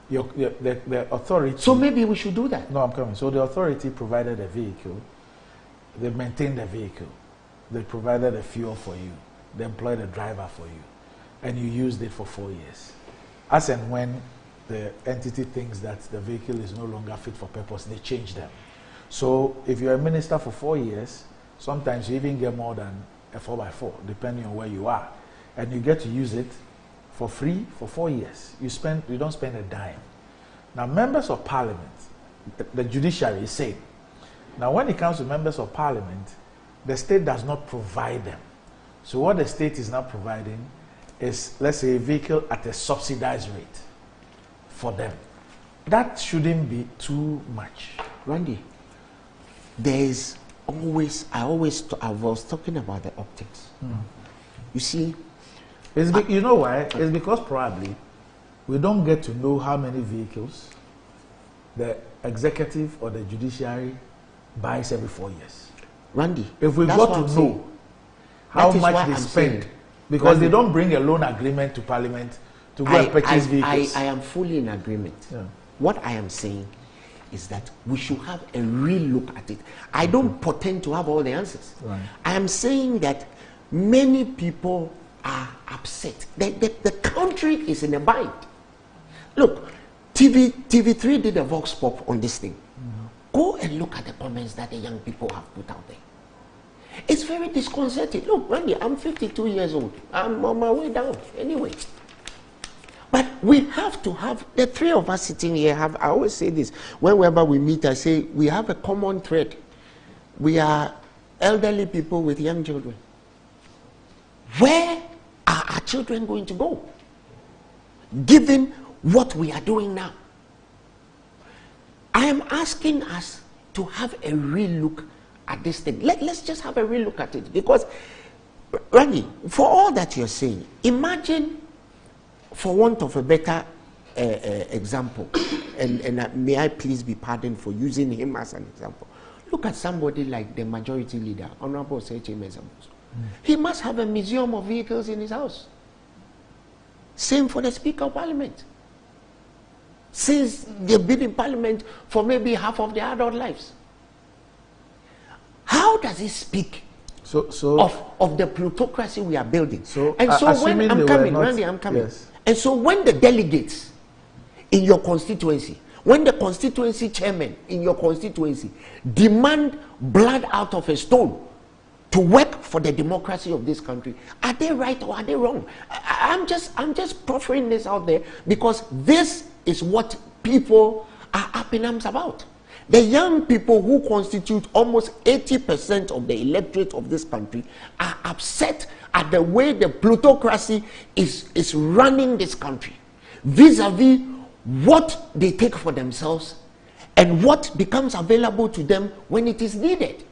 A: The authority.
D: So maybe we should do that.
A: No, I'm coming. So the authority provided a vehicle. They maintained the vehicle. They provided a fuel for you. They employed a driver for you. And you used it for 4 years. As and when the entity thinks that the vehicle is no longer fit for purpose, they change them. So if you're a minister for 4 years, sometimes you even get more than a 4x4, depending on where you are. And you get to use it for free for 4 years. You don't spend a dime. Now, members of parliament, the judiciary is saying, now when it comes to members of parliament, the state does not provide them. So what the state is not providing is, let's say, a vehicle at a subsidized rate for them. That shouldn't be too much.
D: Randy, there is always, I was talking about the optics. You see,
A: you know why? It's because probably we don't get to know how many vehicles the executive or the judiciary buys every 4 years.
D: Randy,
A: if we got to know how much they spend, because Randy, they don't bring a loan agreement to parliament to go and purchase vehicles.
D: I am fully in agreement. Yeah. What I am saying is that we should have a real look at it. I don't pretend to have all the answers. Right. I am saying that many people are upset. The country is in a bind. Look, TV3 did a vox pop on this thing. Go and look at the comments that the young people have put out there. It's very disconcerting. Look, Randy, I'm 52 years old. I'm on my way down anyway. But we have to have, the three of us sitting here have, I always say this, whenever we meet, I say, we have a common thread. We are elderly people with young children. Where are our children going to go? Given what we are doing now. I am asking us to have a real look at this thing. Let's just have a real look at it. Because, Randy, for all that you're saying, imagine, for want of a better example, and may I please be pardoned for using him as an example. Look at somebody like the majority leader, Honorable Seche Mezamos. He must have a museum of vehicles in his house. Same for the Speaker of Parliament. Since they've been in Parliament for maybe half of their adult lives. How does it speak of the plutocracy we are building? And so when I'm coming, Randy, I'm coming. Yes. And so when the delegates in your constituency, when the constituency chairman in your constituency demand blood out of a stone to work for the democracy of this country, are they right or are they wrong? I'm just proffering this out there because this is what people are up in arms about. The young people who constitute almost 80% of the electorate of this country are upset at the way the plutocracy is running this country, vis-a-vis what they take for themselves and what becomes available to them when it is needed.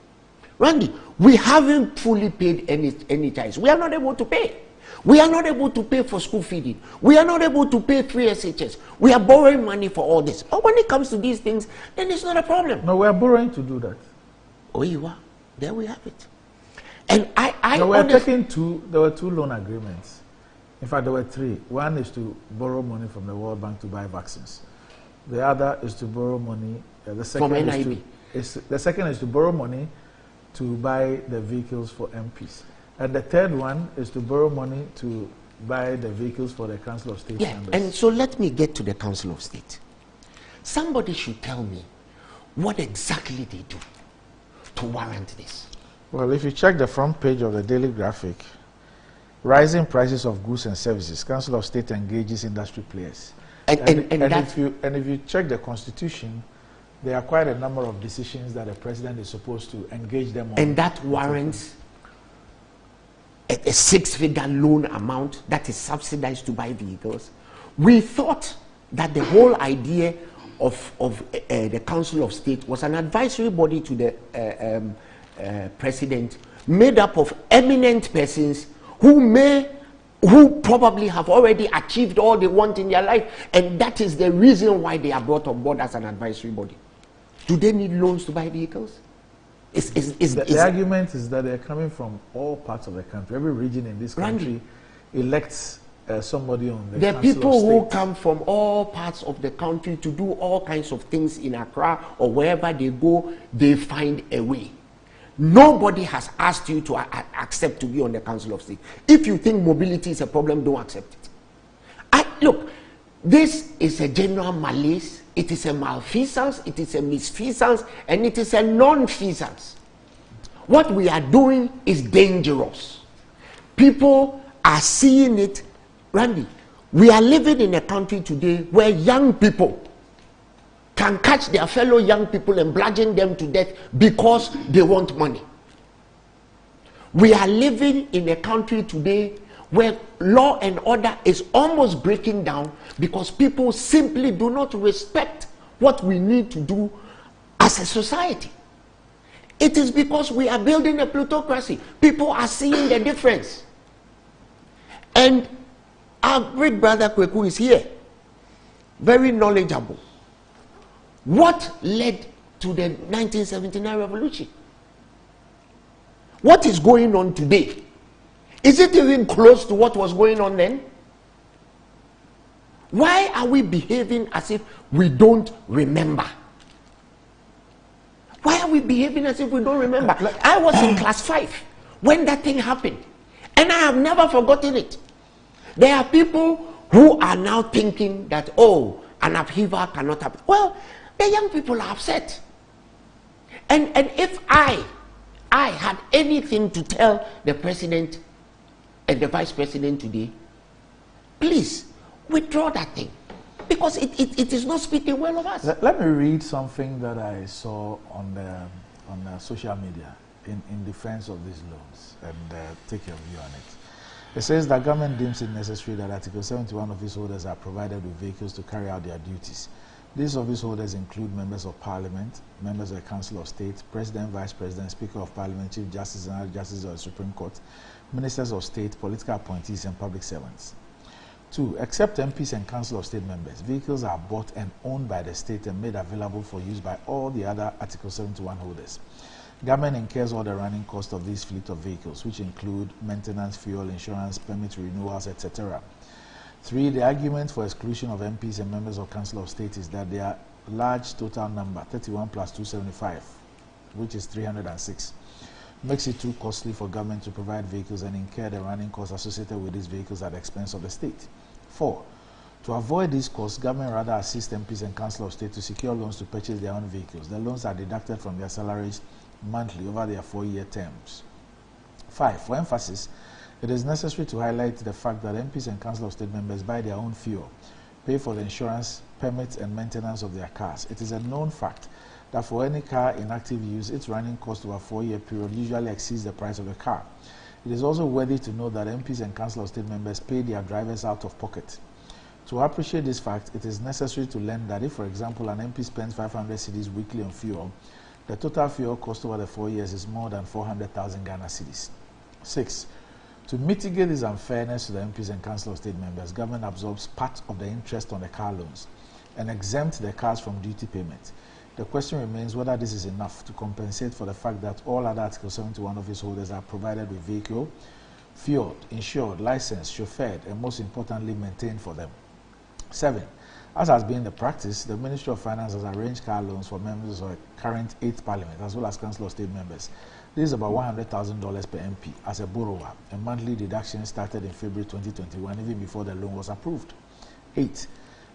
D: Randy, we haven't fully paid any tithes. We are not able to pay. We are not able to pay for school feeding. We are not able to pay 3 SHS. We are borrowing money for all this. But when it comes to these things, then it's not a problem.
A: No, we are borrowing to do that.
D: Oh, you are? There we have it. And
A: there were 2 loan agreements. In fact, there were 3. One is to borrow money from the World Bank to buy vaccines. The other is to borrow money. The second is to borrow money to buy the vehicles for MPs. And the third one is to borrow money to buy the vehicles for the Council of State members.
D: And so let me get to the Council of State. Somebody should tell me what exactly they do to warrant this.
A: Well, if you check the front page of the Daily Graphic, rising prices of goods and services, Council of State engages industry players. And if you check the Constitution, there are quite a number of decisions that the President is supposed to engage them on.
D: And that warrants a 6-figure loan amount that is subsidized to buy vehicles. We thought that the whole idea of the Council of State was an advisory body to the President, made up of eminent persons who probably have already achieved all they want in their life, and that is the reason why they are brought on board as an advisory body. Do they need loans to buy vehicles?
A: The argument is that they're coming from all parts of the country. Every region in this country elects somebody on the Council of State.
D: The people who come from all parts of the country to do all kinds of things in Accra or wherever they go, they find a way. Nobody has asked you to accept to be on the Council of State. If you think mobility is a problem, don't accept it. Look, this is a general malaise. It is a malfeasance, it is a misfeasance, and it is a non-feasance. What we are doing is dangerous. People are seeing it. Randy, we are living in a country today where young people can catch their fellow young people and bludgeon them to death because they want money. We are living in a country today where law and order is almost breaking down because people simply do not respect what we need to do as a society. It is because we are building a plutocracy. People are seeing the difference. And our great brother Kweku is here, very knowledgeable. What led to the 1979 revolution? What is going on today? Is it even close to what was going on then? Why are we behaving as if we don't remember? Why are we behaving as if we don't remember? I was in class 5 when that thing happened, and I have never forgotten it. There are people who are now thinking that, oh, an upheaval cannot happen. Well, the young people are upset. And if I had anything to tell the President and the Vice President today, please withdraw that thing, because it is not speaking well of us.
A: Let me read something that I saw on social media in defense of these loans and take your view on it. It says the government deems it necessary that Article 71 of its holders are provided with vehicles to carry out their duties. These office holders include members of Parliament, members of the Council of State, President, Vice President, Speaker of Parliament, Chief Justice and other Justices of the Supreme Court, Ministers of State, political appointees, and public servants. 2. Except MPs and Council of State members, vehicles are bought and owned by the state and made available for use by all the other Article 71 holders. Government incurs all the running costs of these fleet of vehicles, which include maintenance, fuel, insurance, permit renewals, etc. 3. The argument for exclusion of MPs and members of Council of State is that their large total number, 31 plus 275, which is 306, makes it too costly for government to provide vehicles and incur the running costs associated with these vehicles at the expense of the state. 4. To avoid these costs, government rather assists MPs and Council of State to secure loans to purchase their own vehicles. The loans are deducted from their salaries monthly over their 4-year terms. 5. For emphasis, it is necessary to highlight the fact that MPs and Council of State members buy their own fuel, pay for the insurance, permits, and maintenance of their cars. It is a known fact that for any car in active use, its running cost over a 4-year period usually exceeds the price of the car. It is also worthy to note that MPs and Council of State members pay their drivers out of pocket. To appreciate this fact, it is necessary to learn that if, for example, an MP spends 500 cedis weekly on fuel, the total fuel cost over the 4 years is more than 400,000 Ghana cedis. 6. To mitigate this unfairness to the MPs and Council of State members, government absorbs part of the interest on the car loans and exempts the cars from duty payment. The question remains whether this is enough to compensate for the fact that all other Article 71 office holders are provided with vehicle, fueled, insured, licensed, chauffeured, and most importantly, maintained for them. 7. As has been the practice, the Ministry of Finance has arranged car loans for members of the current 8th Parliament as well as Council of State members. This is about $100,000 per MP as a borrower, and monthly deduction started in February 2021, even before the loan was approved. 8.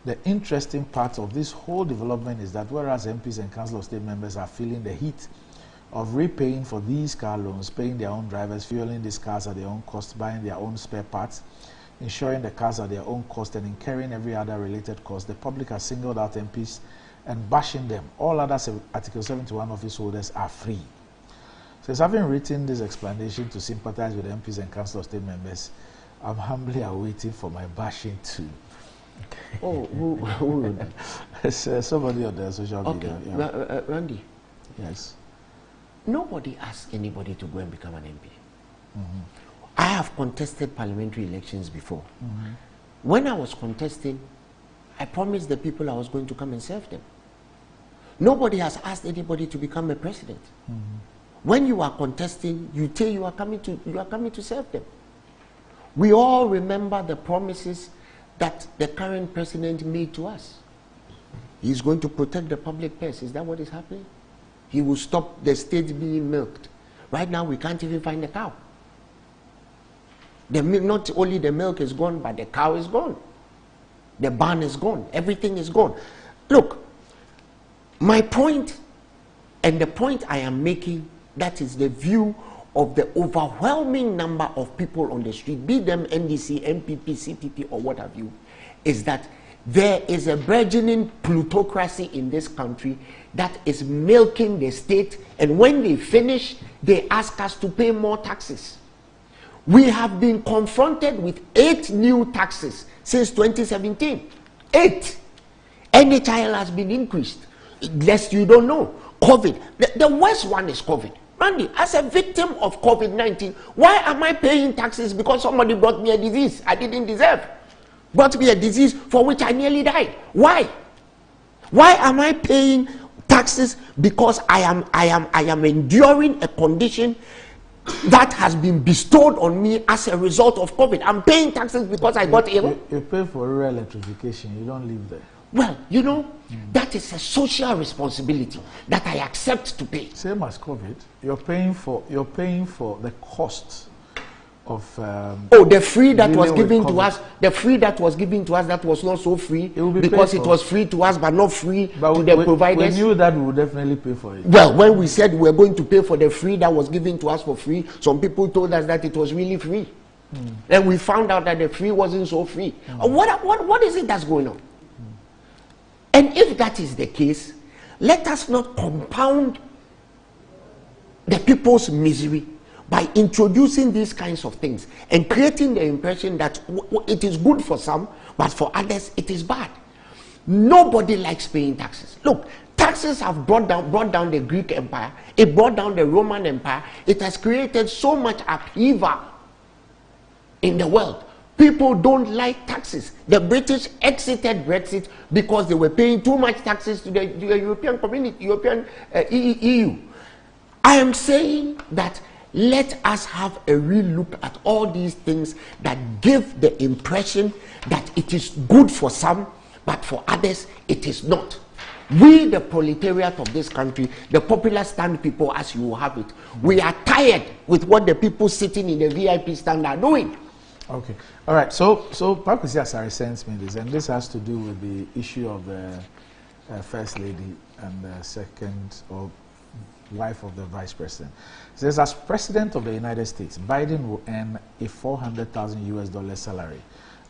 A: The interesting part of this whole development is that whereas MPs and Council of State members are feeling the heat of repaying for these car loans, paying their own drivers, fueling these cars at their own cost, buying their own spare parts, insuring the cars at their own cost, and incurring every other related cost, the public has singled out MPs and bashing them. All other Article 71 office holders are free. Since having written this explanation to sympathize with MPs and Council of State members, I'm humbly awaiting for my bashing too.
D: Oh, who?
A: It's somebody on the social media.
D: Yeah. Randy.
A: Yes.
D: Nobody asked anybody to go and become an MP. Mm-hmm. I have contested parliamentary elections before. Mm-hmm. When I was contesting, I promised the people I was going to come and serve them. Nobody has asked anybody to become a president. Mm-hmm. When you are contesting, you tell you are coming to serve them. We all remember the promises that the current president made to us. He's going to protect the public purse. Is that what is happening? He will stop the state being milked. Right now, we can't even find a cow. Not only the milk is gone, but the cow is gone. The barn is gone. Everything is gone. Look, my point, and the point I am making, that is the view of the overwhelming number of people on the street, be them NDC, MPP, CPP, or what have you, is that there is a burgeoning plutocracy in this country that is milking the state, and when they finish, they ask us to pay more taxes. We have been confronted with 8 new taxes since 2017. 8. NHIL has been increased. Lest you don't know, COVID. The worst one is COVID. Randy, as a victim of COVID-19, why am I paying taxes because somebody brought me a disease I didn't deserve? Brought me a disease for which I nearly died. Why? Why am I paying taxes because I am enduring a condition that has been bestowed on me as a result of COVID? I'm paying taxes because I got ill.
A: You pay for rural electrification, you don't live there.
D: Well, you know, that is a social responsibility that I accept to pay.
A: Same as COVID, you're paying for the cost of
D: the free that was given to us, the free that was given to us that was not so free because it was free to us but not free to the providers.
A: We knew that we would definitely pay for it.
D: Well, when we said we were going to pay for the free that was given to us for free, some people told us that it was really free. And we found out that the free wasn't so free. What is it that's going on? And if that is the case, let us not compound the people's misery by introducing these kinds of things and creating the impression that it is good for some, but for others it is bad. Nobody likes paying taxes. Look, taxes have brought down the Greek Empire. It brought down the Roman Empire. It has created so much upheaval in the world. People don't like taxes. The British exited Brexit because they were paying too much taxes to the European community, EU. I am saying that let us have a real look at all these things that give the impression that it is good for some, but for others it is not. We, the proletariat of this country, the popular stand people, as you have it, we are tired with what the people sitting in the VIP stand are doing.
A: Okay. All right. So Pakwesi Asare sends me this, and this has to do with the issue of the First Lady and the second or wife of the Vice President. It says, as President of the United States, Biden will earn a $400,000 salary,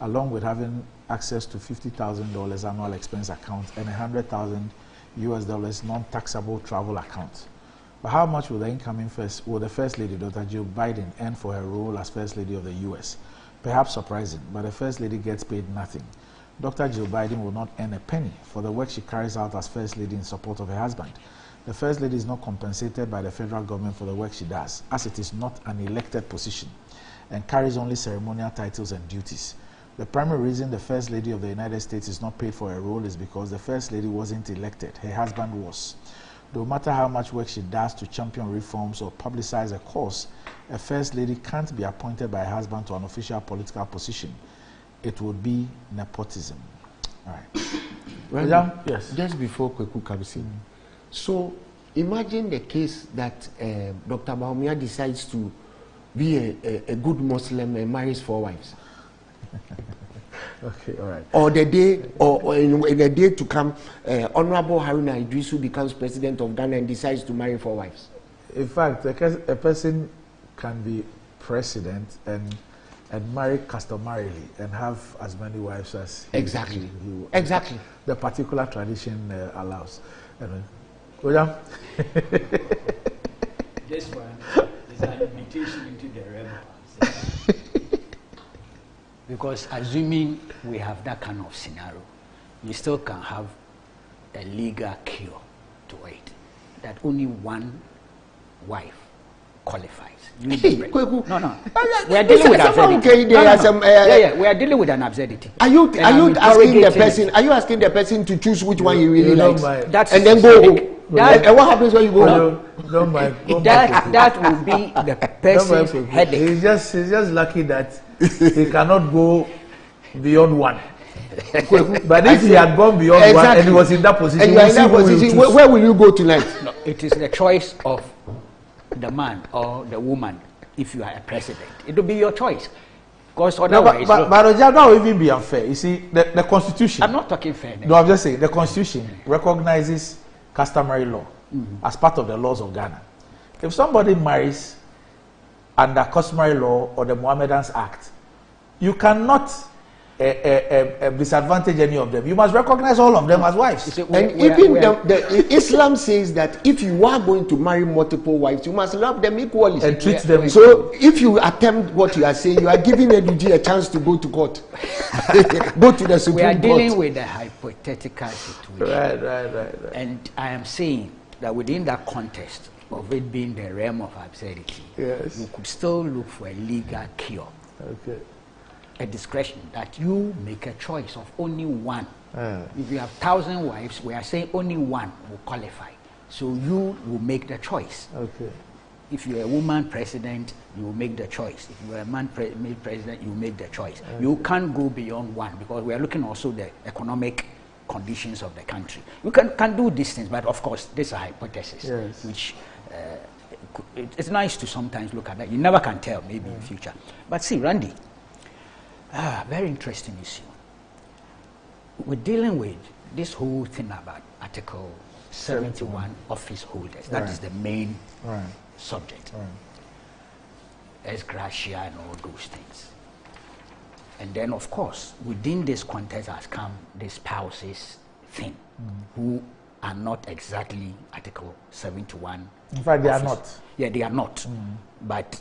A: along with having access to $50,000 annual expense account and $100,000 non-taxable travel account. But how much will the First Lady, Dr. Jill Biden, earn for her role as First Lady of the U.S.? Perhaps surprising, but the First Lady gets paid nothing. Dr. Jill Biden will not earn a penny for the work she carries out as First Lady in support of her husband. The First Lady is not compensated by the federal government for the work she does, as it is not an elected position and carries only ceremonial titles and duties. The primary reason the First Lady of the United States is not paid for her role is because the First Lady wasn't elected, her husband was. No matter how much work she does to champion reforms or publicize a cause, a First Lady can't be appointed by her husband to an official political position. It would be nepotism. All right.
D: Well,
A: yes.
D: Just before Kweku Kabisi. So imagine the case that Dr. Bawumia decides to be a good Muslim and marries 4 wives.
A: Okay, all right.
D: Or the day, or in the day to come, Honorable Haruna Idrisu becomes president of Ghana and decides to marry 4 wives.
A: In fact, a person can be president and marry customarily and have as many wives as
D: exactly.
A: Exactly. The particular tradition allows. William?
E: This one is an invitation into the realm. Because assuming we have that kind of scenario, you still can have a legal cure to it, that only one wife qualifies. No. We are dealing with absurdity. We are dealing with an absurdity.
D: Are you asking the person? Are you asking the person to choose which one he really likes, and then go home? And what happens when you go home?
E: That will be the person's headache.
A: He's just lucky that he cannot go beyond one. But if he had gone beyond one and he was in that position,
D: where will you go tonight?
E: No, it is the choice of the man or the woman. If you are a president, it will be your choice. Because otherwise,
A: but that will even be unfair. You see, the Constitution.
E: I'm not talking fairness.
A: No, I'm just saying the Constitution recognizes customary law as part of the laws of Ghana. If somebody marries under customary law or the Mohammedans Act, you cannot disadvantage any of them. You must recognize all of them as wives.
D: And even Islam says that if you are going to marry multiple wives, you must love them equally
A: and treat them.
D: So if you attempt what you are saying, you are giving Eduji a chance to go to court, go to the Supreme Court.
E: We are dealing with a hypothetical situation.
A: Right.
E: And I am saying that within that context of it being the realm of absurdity,
A: yes,
E: we could still look for a legal cure.
A: Okay.
E: A discretion that you make a choice of only one. If you have 1,000 wives, we are saying only one will qualify. So you will make the choice.
A: Okay.
E: If you're a woman president, you will make the choice. If you're a man male president, you make the choice. Okay. You can't go beyond one because we are looking also the economic conditions of the country. You can do these things, but of course, this is a hypothesis,
A: yes,
E: which it's nice to sometimes look at that. You never can tell, maybe in future. But see, Randy, very interesting issue. We're dealing with this whole thing about Article 71 office holders. That is the main subject. Esgratia and all those things. And then, of course, within this context has come the spouses thing, who are not exactly Article 71.
A: In fact, they are not.
E: Yeah, they are not. But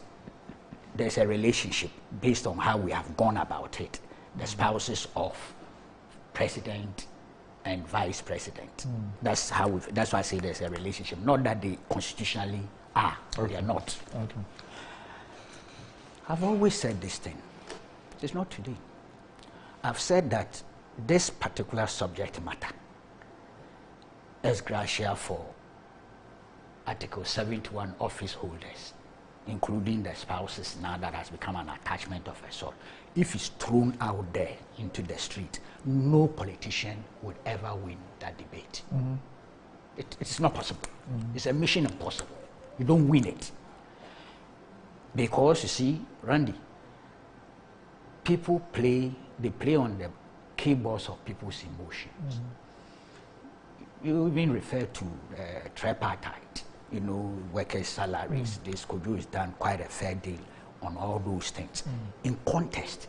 E: there's a relationship based on how we have gone about it. The spouses of President and vice president. That's how that's why I say there's a relationship. Not that they constitutionally are, they are not.
A: Okay.
E: I've always said this thing. It's not today. I've said that this particular subject matter, esgratia for Article 71 office holders, including the spouses now that has become an attachment of a sort, if it's thrown out there into the street, no politician would ever win that debate. It's not possible. It's a mission impossible. You don't win it. Because you see, Randy, people play on the keyboards of people's emotions. You even refer to tripartite, you know, workers' salaries. This Kojo has done quite a fair deal on all those things. In contest,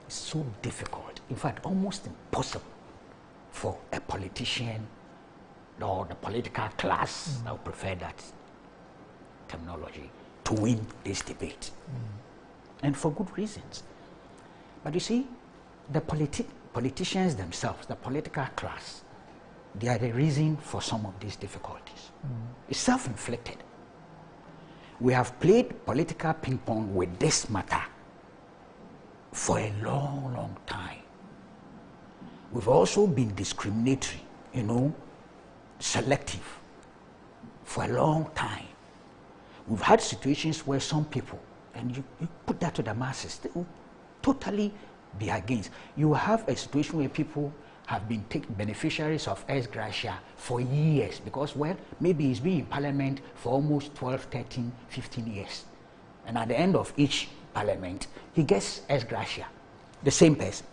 E: it's so difficult, in fact, almost impossible for a politician or the political class, I would prefer that terminology, to win this debate. And for good reasons. But you see, the politicians themselves, the political class, they are the reason for some of these difficulties. It's self-inflicted. We have played political ping pong with this matter for a long, long time. We've also been discriminatory, you know, selective for a long time. We've had situations where some people, and you put that to the masses, they will totally be against. You have a situation where people have been beneficiaries of esgratia for years because, well, maybe he's been in parliament for almost 12, 13, 15 years. And at the end of each parliament, he gets esgratia, the same person.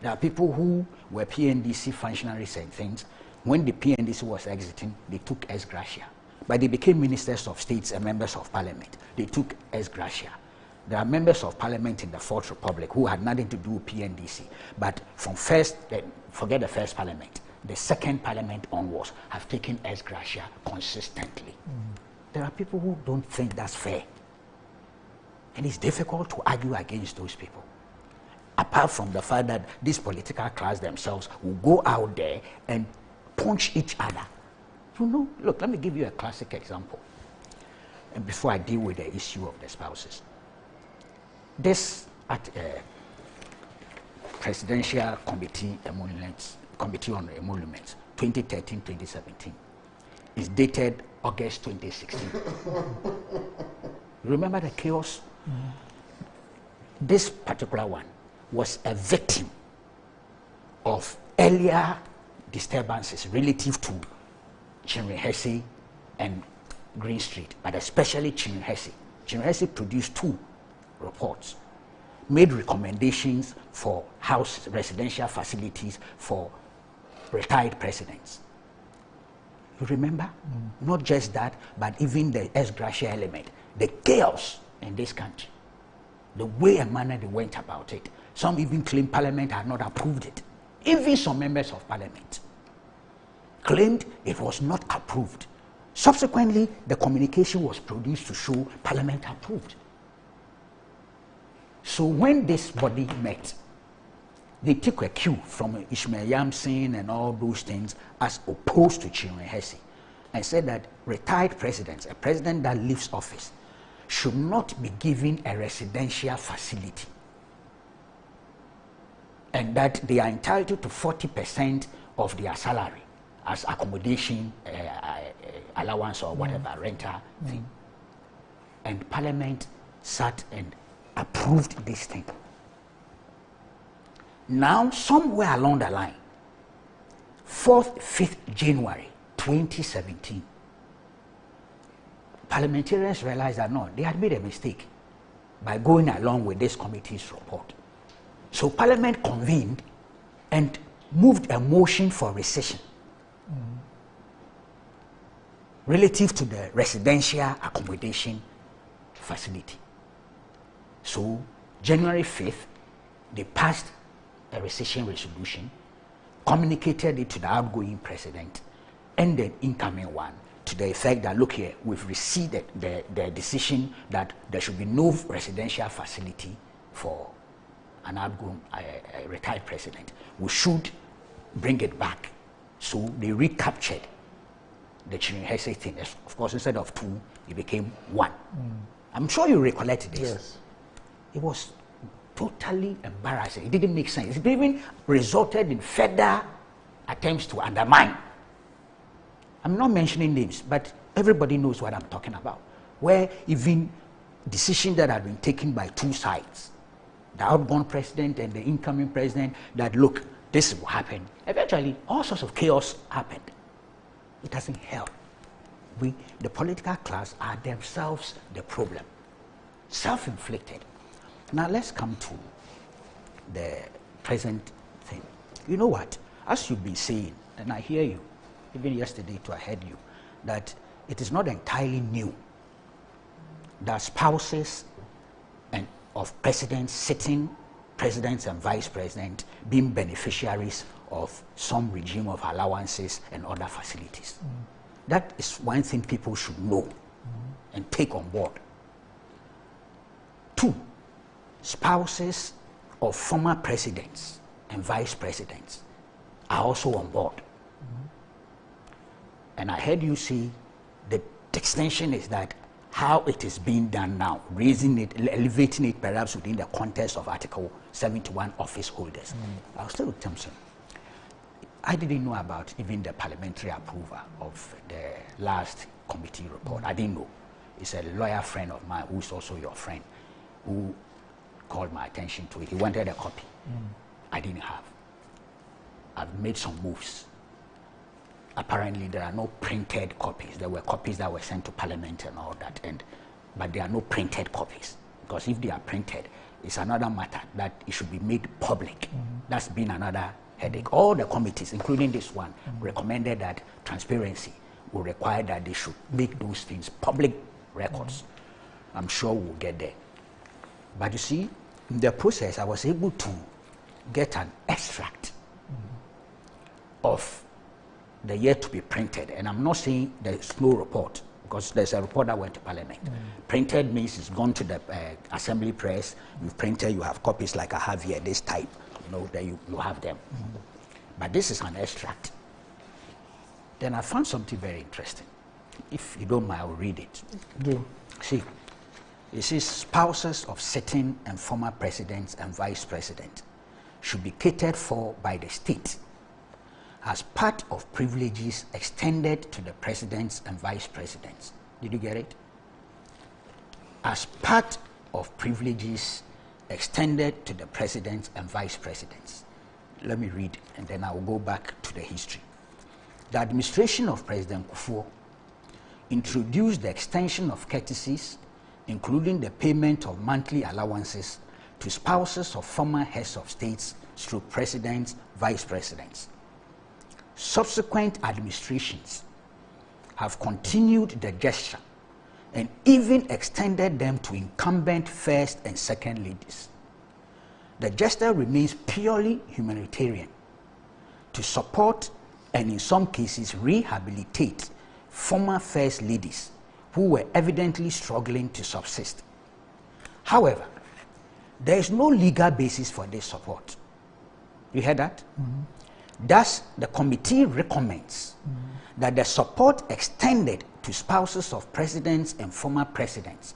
E: There are people who were PNDC functionaries and things. When the PNDC was exiting, they took esgratia. But they became ministers of states and members of parliament. They took esgratia. There are members of parliament in the Fourth Republic who had nothing to do with PNDC. But from forget the first parliament, the second parliament onwards have taken esgratia consistently. There are people who don't think that's fair. And it's difficult to argue against those people. Apart from the fact that this political class themselves will go out there and punch each other. You know, look, let me give you a classic example. And before I deal with the issue of the spouses. This Presidential Committee on Emoluments, 2013-2017, is dated August 2016. Remember the chaos? This particular one was a victim of earlier disturbances relative to Chinwe and Green Street, but especially Chinwe. Chinwe produced 2 reports, made recommendations for house residential facilities for retired presidents. You remember? Not just that, but even the esgratia element, the chaos in this country, the way and manner they went about it. Some even claim Parliament had not approved it. Even some members of Parliament claimed it was not approved. Subsequently, the communication was produced to show Parliament approved. So when this body met, they took a cue from Ishmael Yamson and all those things as opposed to Chinwe and said that retired presidents, a president that leaves office, should not be given a residential facility, and that they are entitled to 40% of their salary as accommodation, allowance or whatever, rental thing. And Parliament sat and approved this thing. Now, somewhere along the line, 4th, 5th January 2017, parliamentarians realized that no, they had made a mistake by going along with this committee's report. So Parliament convened and moved a motion for rescission relative to the residential accommodation facility. So January 5th, they passed a rescission resolution, communicated it to the outgoing president and the incoming one, to the effect that, look here, we've received the decision that there should be no residential facility for an outgoing retired president. We should bring it back. So they recaptured the Chinyere thing. Of course, instead of 2, it became 1. I'm sure you recollect this.
A: Yes.
E: It was totally embarrassing. It didn't make sense. It even resulted in further attempts to undermine. I'm not mentioning names, but everybody knows what I'm talking about. Where even decisions that have been taken by 2 sides, the outgone president and the incoming president, that look, this will happen. Eventually, all sorts of chaos happened. It doesn't help. The political class are themselves the problem. Self-inflicted. Now let's come to the present thing. You know what? As you've been saying, and I hear you, even yesterday too I heard you, that it is not entirely new that spouses of presidents, sitting presidents and vice presidents, being beneficiaries of some regime of allowances and other facilities. That is one thing people should know and take on board. 2, spouses of former presidents and vice presidents are also on board. And I heard you say the extension is that how it is being done now, raising it, elevating it perhaps within the context of Article 71 office holders. I was still with Thompson. I didn't know about even the parliamentary approval of the last committee report. I didn't know. It's a lawyer friend of mine who's also your friend who called my attention to it. He wanted a copy. I didn't have. I've made some moves. Apparently there are no printed copies. There were copies that were sent to Parliament and all that, but there are no printed copies, because if they are printed, it's another matter that it should be made public. That's been another headache. All the committees, including this one, recommended that transparency will require that they should make those things public records. I'm sure we'll get there. But you see, in the process, I was able to get an extract of the year to be printed. And I'm not saying there's no report, because there's a report that went to Parliament. Printed means it's gone to the Assembly Press, you've printed, you have copies like I have here, this type, that you have them. But this is an extract. Then I found something very interesting. If you don't mind, I'll read it.
A: Do.
E: See, it says spouses of sitting and former presidents and vice presidents should be catered for by the state as part of privileges extended to the presidents and vice presidents. Did you get it? As part of privileges extended to the presidents and vice presidents. Let me read, and then I will go back to the history. The administration of President Kufuor introduced the extension of courtesies, including the payment of monthly allowances to spouses of former heads of states through presidents, vice presidents. Subsequent administrations have continued the gesture and even extended them to incumbent first and second ladies. The gesture remains purely humanitarian to support and in some cases rehabilitate former first ladies who were evidently struggling to subsist. However, there is no legal basis for this support. You heard that? Thus, the committee recommends that the support extended to spouses of presidents and former presidents,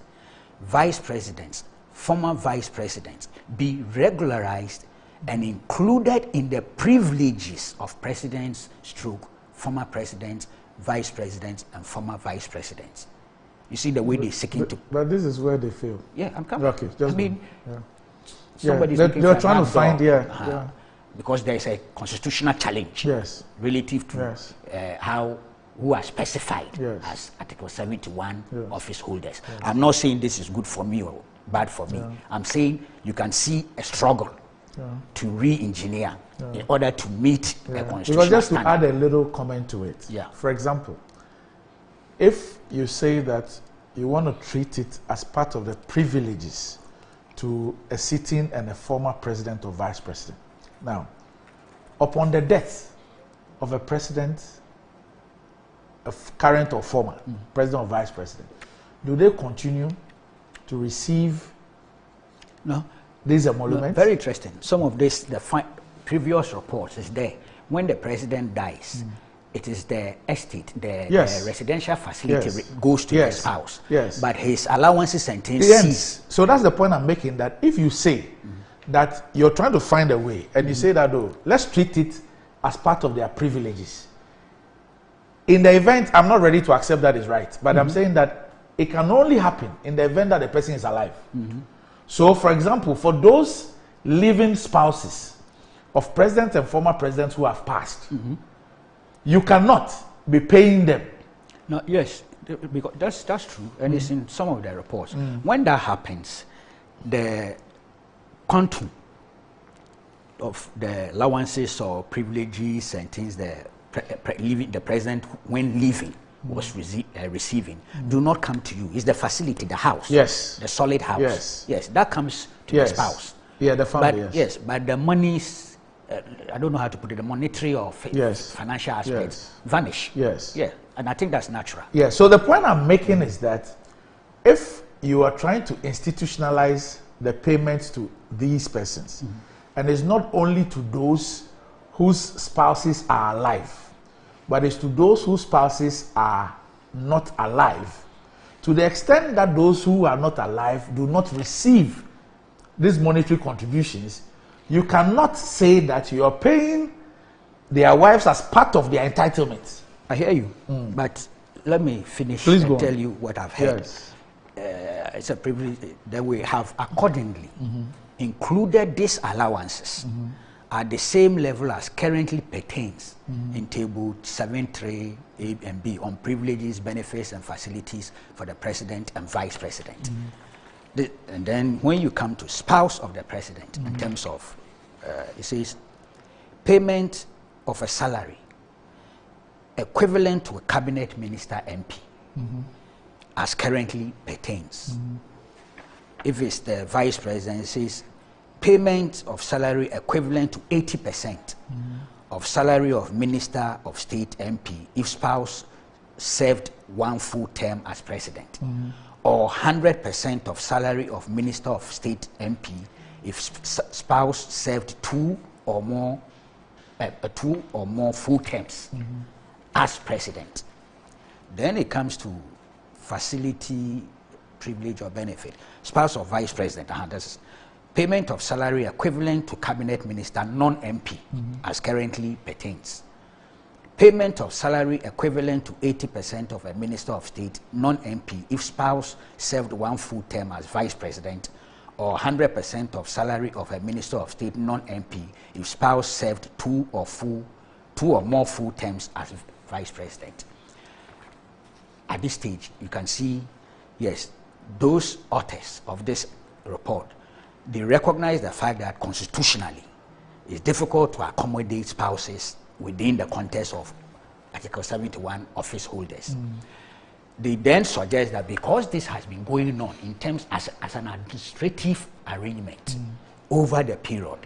E: vice presidents, former vice presidents be regularized and included in the privileges of presidents, former presidents, vice presidents, and former vice presidents. You see the way they're seeking to.
A: But this is where they fail.
E: Yeah, I'm coming.
A: Okay, just
E: somebody's
A: they're trying to find,
E: because there is a constitutional challenge relative to who are specified as Article 71 office holders. I'm not saying this is good for me or bad for me. I'm saying you can see a struggle to re-engineer in order to meet a constitutional
A: Because just
E: standard.
A: to add a little comment to it, for example, if you say that you want to treat it as part of the privileges to a sitting and a former president or vice president. Now, upon the death of a president, a current or former president or vice president, do they continue to receive these emoluments?
E: Very interesting. Some of this, the previous reports is there, when the president dies, it is the estate, the residential facility goes to the spouse.
A: Yes.
E: But his allowances and things cease.
A: So that's the point I'm making, that if you say that you're trying to find a way, and you say that, oh, let's treat it as part of their privileges. In the event, I'm not ready to accept that is right, but I'm saying that it can only happen in the event that the person is alive. So, for example, for those living spouses of presidents and former presidents who have passed, you cannot be paying them.
E: No, yes, because that's true, and it's in some of the reports. When that happens, the quantum of the allowances or privileges and things the president, when leaving, was receiving, do not come to you. It's the facility, the house, the solid house. Yes, that comes to the spouse.
A: Yeah, the family.
E: But but the monies, I don't know how to put it, the monetary or financial aspects vanish. Yeah, and I think that's natural.
A: Yeah. So the point I'm making is that if you are trying to institutionalize the payments to these persons, and it's not only to those whose spouses are alive, but it's to those whose spouses are not alive, to the extent that those who are not alive do not receive these monetary contributions, you cannot say that you are paying their wives as part of their entitlements.
E: I hear you, but let me finish and tell you what I've heard. It's a privilege that we have accordingly included these allowances at the same level as currently pertains in table 7.3 A and B on privileges, benefits and facilities for the president and vice president. And then when you come to spouse of the president, in terms of, it says payment of a salary equivalent to a cabinet minister MP as currently pertains. If it's the vice president, it says payment of salary equivalent to 80% of salary of minister of state MP if spouse served one full term as president, or 100% of salary of minister of state MP if spouse served two or more full terms as president. Then it comes to facility, privilege or benefit. Spouse of vice president, that's payment of salary equivalent to cabinet minister non-MP as currently pertains. Payment of salary equivalent to 80% of a minister of state non-MP if spouse served one full term as vice president, or 100% of salary of a minister of state non-MP if spouse served two or more full terms as vice president. At this stage, you can see, yes, those authors of this report, they recognize the fact that constitutionally it's difficult to accommodate spouses within the context of Article 71 office holders. They then suggest that because this has been going on in terms as an administrative arrangement over the period,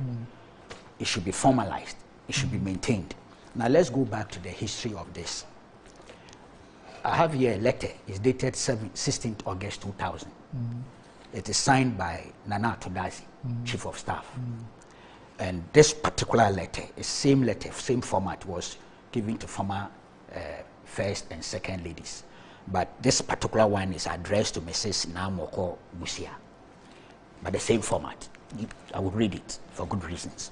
E: it should be formalized, it should be maintained. Now let's go back to the history of this. I have here a letter, it's dated 16th August 2000. It is signed by Nana Todazi, Chief of Staff. And this particular letter, the same letter, same format, was given to former first and second ladies. But this particular one is addressed to Mrs. Namoko Busia. But the same format. I will read it for good reasons.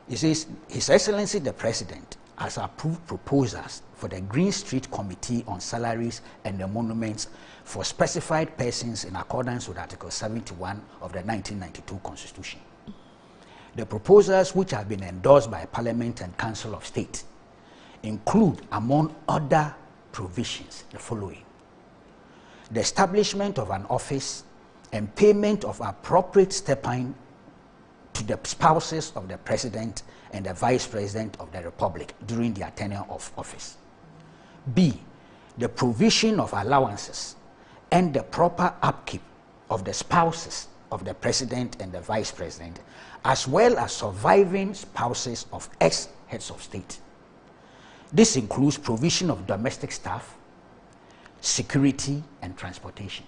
E: It says, His Excellency the President has approved proposals for the Green Street Committee on Salaries and Emoluments for specified persons in accordance with Article 71 of the 1992 Constitution. The proposals, which have been endorsed by Parliament and Council of State, include, among other provisions, the following: the establishment of an office and payment of appropriate stipend to the spouses of the President and the Vice President of the Republic during their tenure of office. B, the provision of allowances and the proper upkeep of the spouses of the President and the Vice President, as well as surviving spouses of ex-heads of state. This includes provision of domestic staff, security, and transportation.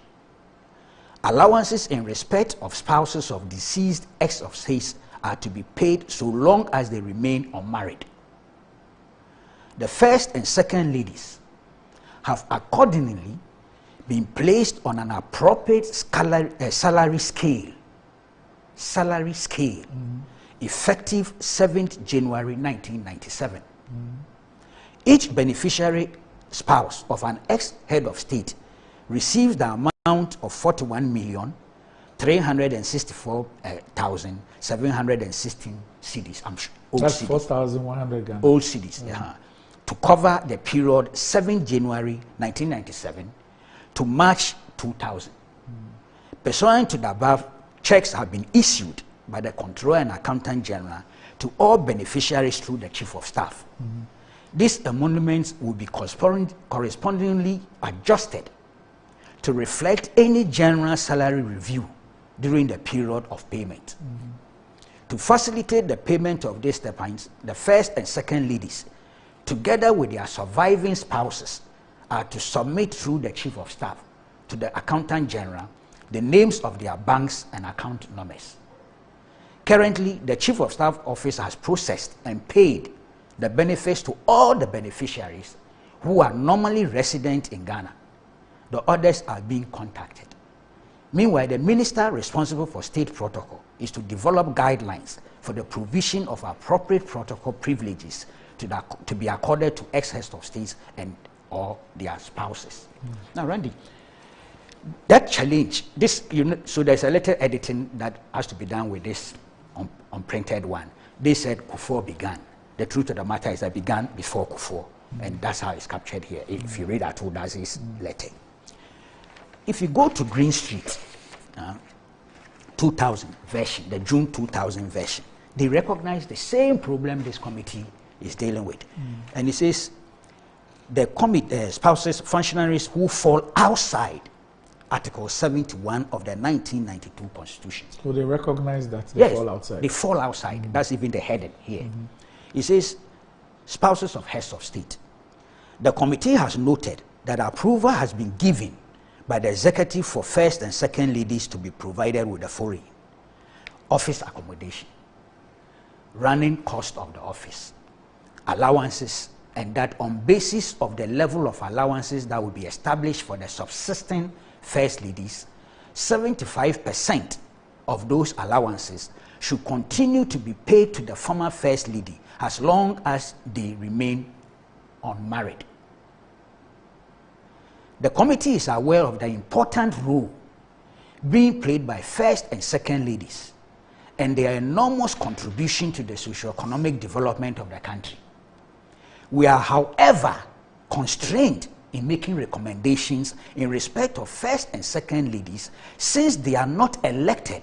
E: Allowances in respect of spouses of deceased ex of states are to be paid so long as they remain unmarried. the first and second ladies have accordingly been placed on an appropriate salary scale, effective 7th January 1997. Each beneficiary spouse of an ex-head of state receives the amount of 41,364,716 cedis.
A: That's 4,100 Ghana.
E: Old cedis, to cover the period 7 January 1997 to March 2000. Pursuant to the above, checks have been issued by the Controller and Accountant General to all beneficiaries through the Chief of Staff. These emoluments will be correspondingly adjusted to reflect any general salary review during the period of payment. To facilitate the payment of these stipends, the first and second ladies, together with their surviving spouses, are to submit through the Chief of Staff to the Accountant General the names of their banks and account numbers. Currently, the Chief of Staff Office has processed and paid the benefits to all the beneficiaries who are normally resident in Ghana. The others are being contacted. Meanwhile, the minister responsible for state protocol is to develop guidelines for the provision of appropriate protocol privileges to be accorded to ex-heads of states and or their spouses. Now, Randy, that challenge, so there's a little editing that has to be done with this unprinted one. They said Kufuor began. The truth of the matter is that began before Kufuor, and that's how it's captured here. If you read Atuldazi's letter. If you go to Green Street, 2000 version, the June 2000 version, they recognize the same problem this committee is dealing with. And it says the spouses, functionaries who fall outside Article 71 of the 1992 Constitution.
A: So they recognize that they fall outside.
E: They fall outside. That's even the heading here. It says spouses of heads of state. The committee has noted that approval has been given by the executive for first and second ladies to be provided with the following: office accommodation, running cost of the office, allowances, and that on basis of the level of allowances that will be established for the subsisting first ladies, 75% of those allowances should continue to be paid to the former first lady as long as they remain unmarried. The committee is aware of the important role being played by first and second ladies and their enormous contribution to the socio-economic development of the country. We are, however, constrained in making recommendations in respect of first and second ladies since they are not elected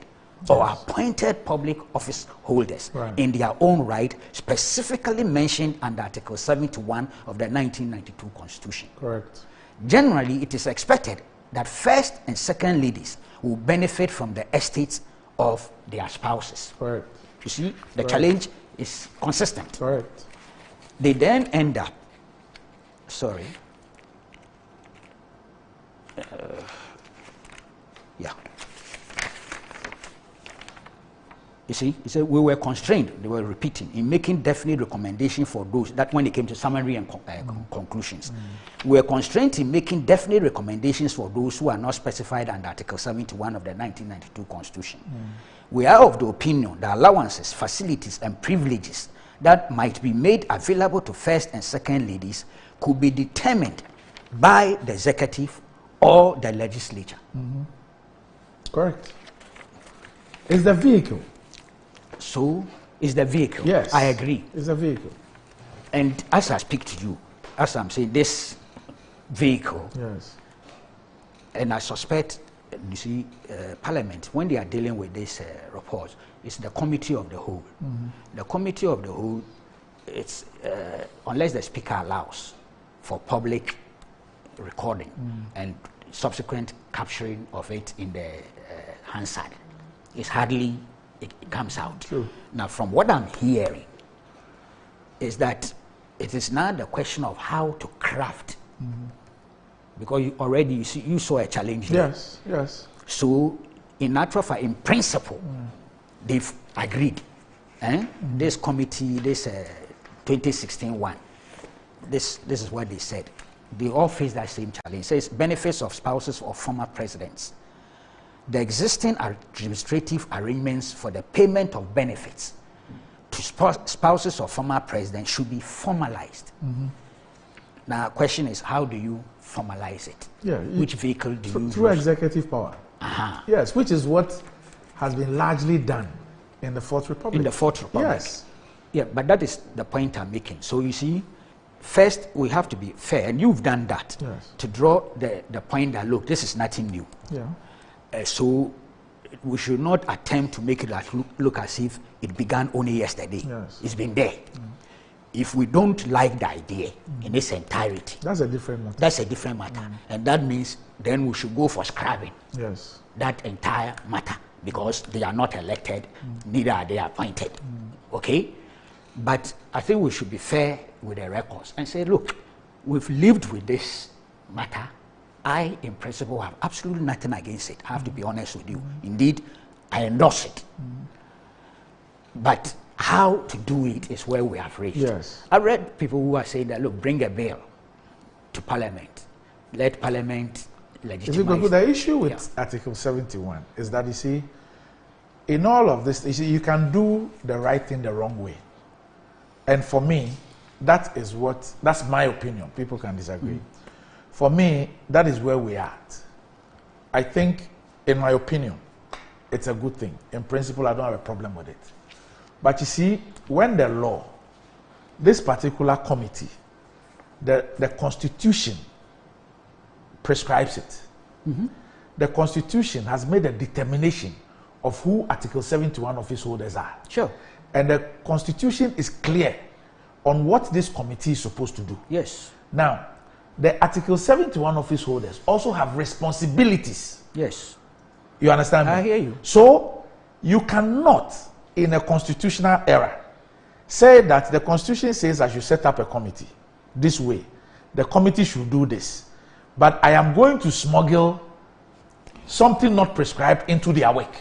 E: or appointed public office holders in their own right, specifically mentioned under Article 71 of the 1992 Constitution.
A: Correct.
E: Generally, it is expected that first and second ladies will benefit from the estates of their spouses.
A: Correct.
E: You see, the challenge is consistent.
A: Correct.
E: They then end up, You see, he said we were constrained, they were repeating, in making definite recommendations for those, that when it came to summary and conclusions. We were constrained in making definite recommendations for those who are not specified under Article 71 of the 1992 Constitution. We are of the opinion that allowances, facilities, and privileges that might be made available to first and second ladies could be determined by the executive or the legislature.
A: Correct. It's the vehicle.
E: So, is the vehicle.
A: Yes.
E: I agree.
A: It's a vehicle.
E: And as I speak to you, as I'm saying, this vehicle,
A: Yes.
E: and I suspect, you see, Parliament, when they are dealing with this report, it's the committee of the whole. The committee of the whole, it's, unless the Speaker allows for public recording and subsequent capturing of it in the Hansard, it's hardly, it comes out.
A: True.
E: Now, from what I'm hearing, is that it is now the question of how to craft, because you already you saw a challenge here.
A: Yes, yes.
E: So, in natural fact, in principle, they've agreed. This committee, this 2016 one, this is what they said. They all face that same challenge. It says benefits of spouses of former presidents. The existing administrative arrangements for the payment of benefits to spouses of former presidents should be formalized. Now, the question is, how do you formalize it?
A: Yeah,
E: which vehicle do you use?
A: Through executive power. Yes, which is what has been largely done in the Fourth Republic.
E: In the Fourth Republic.
A: Yes.
E: Yeah, but that is the point I'm making. So you see, first we have to be fair, and you've done that, to draw the point that, look, this is nothing new.
A: Yeah.
E: So we should not attempt to make it look as if it began only yesterday.
A: Yes.
E: It's been there. If we don't like the idea in its entirety,
A: that's a different matter.
E: That's a different matter. And that means then we should go for scrapping that entire matter, because they are not elected, neither are they appointed. Okay? But I think we should be fair with the records and say, look, we've lived with this matter. I, in principle, have absolutely nothing against it. I have to be honest with you. Indeed, I endorse it. But how to do it is where we have reached.
A: Yes.
E: I read people who are saying that, look, bring a bill to Parliament. Let Parliament legitimize.
A: The issue with Article 71 is that, you see, in all of this, you see, you can do the right thing the wrong way. And for me, that's my opinion. People can disagree. For me, that is where we are at. I think, in my opinion, it's a good thing. In principle, I don't have a problem with it. But you see, when the law, this particular committee, the Constitution prescribes it. The Constitution has made a determination of who Article 71 office holders are.
E: Sure.
A: And the Constitution is clear on what this committee is supposed to do.
E: Yes.
A: Now, the Article 71 office holders also have responsibilities.
E: Yes.
A: You understand me?
E: I hear you.
A: So, you cannot, in a constitutional era, say that the Constitution says I should set up a committee this way. The committee should do this. But I am going to smuggle something not prescribed into their work.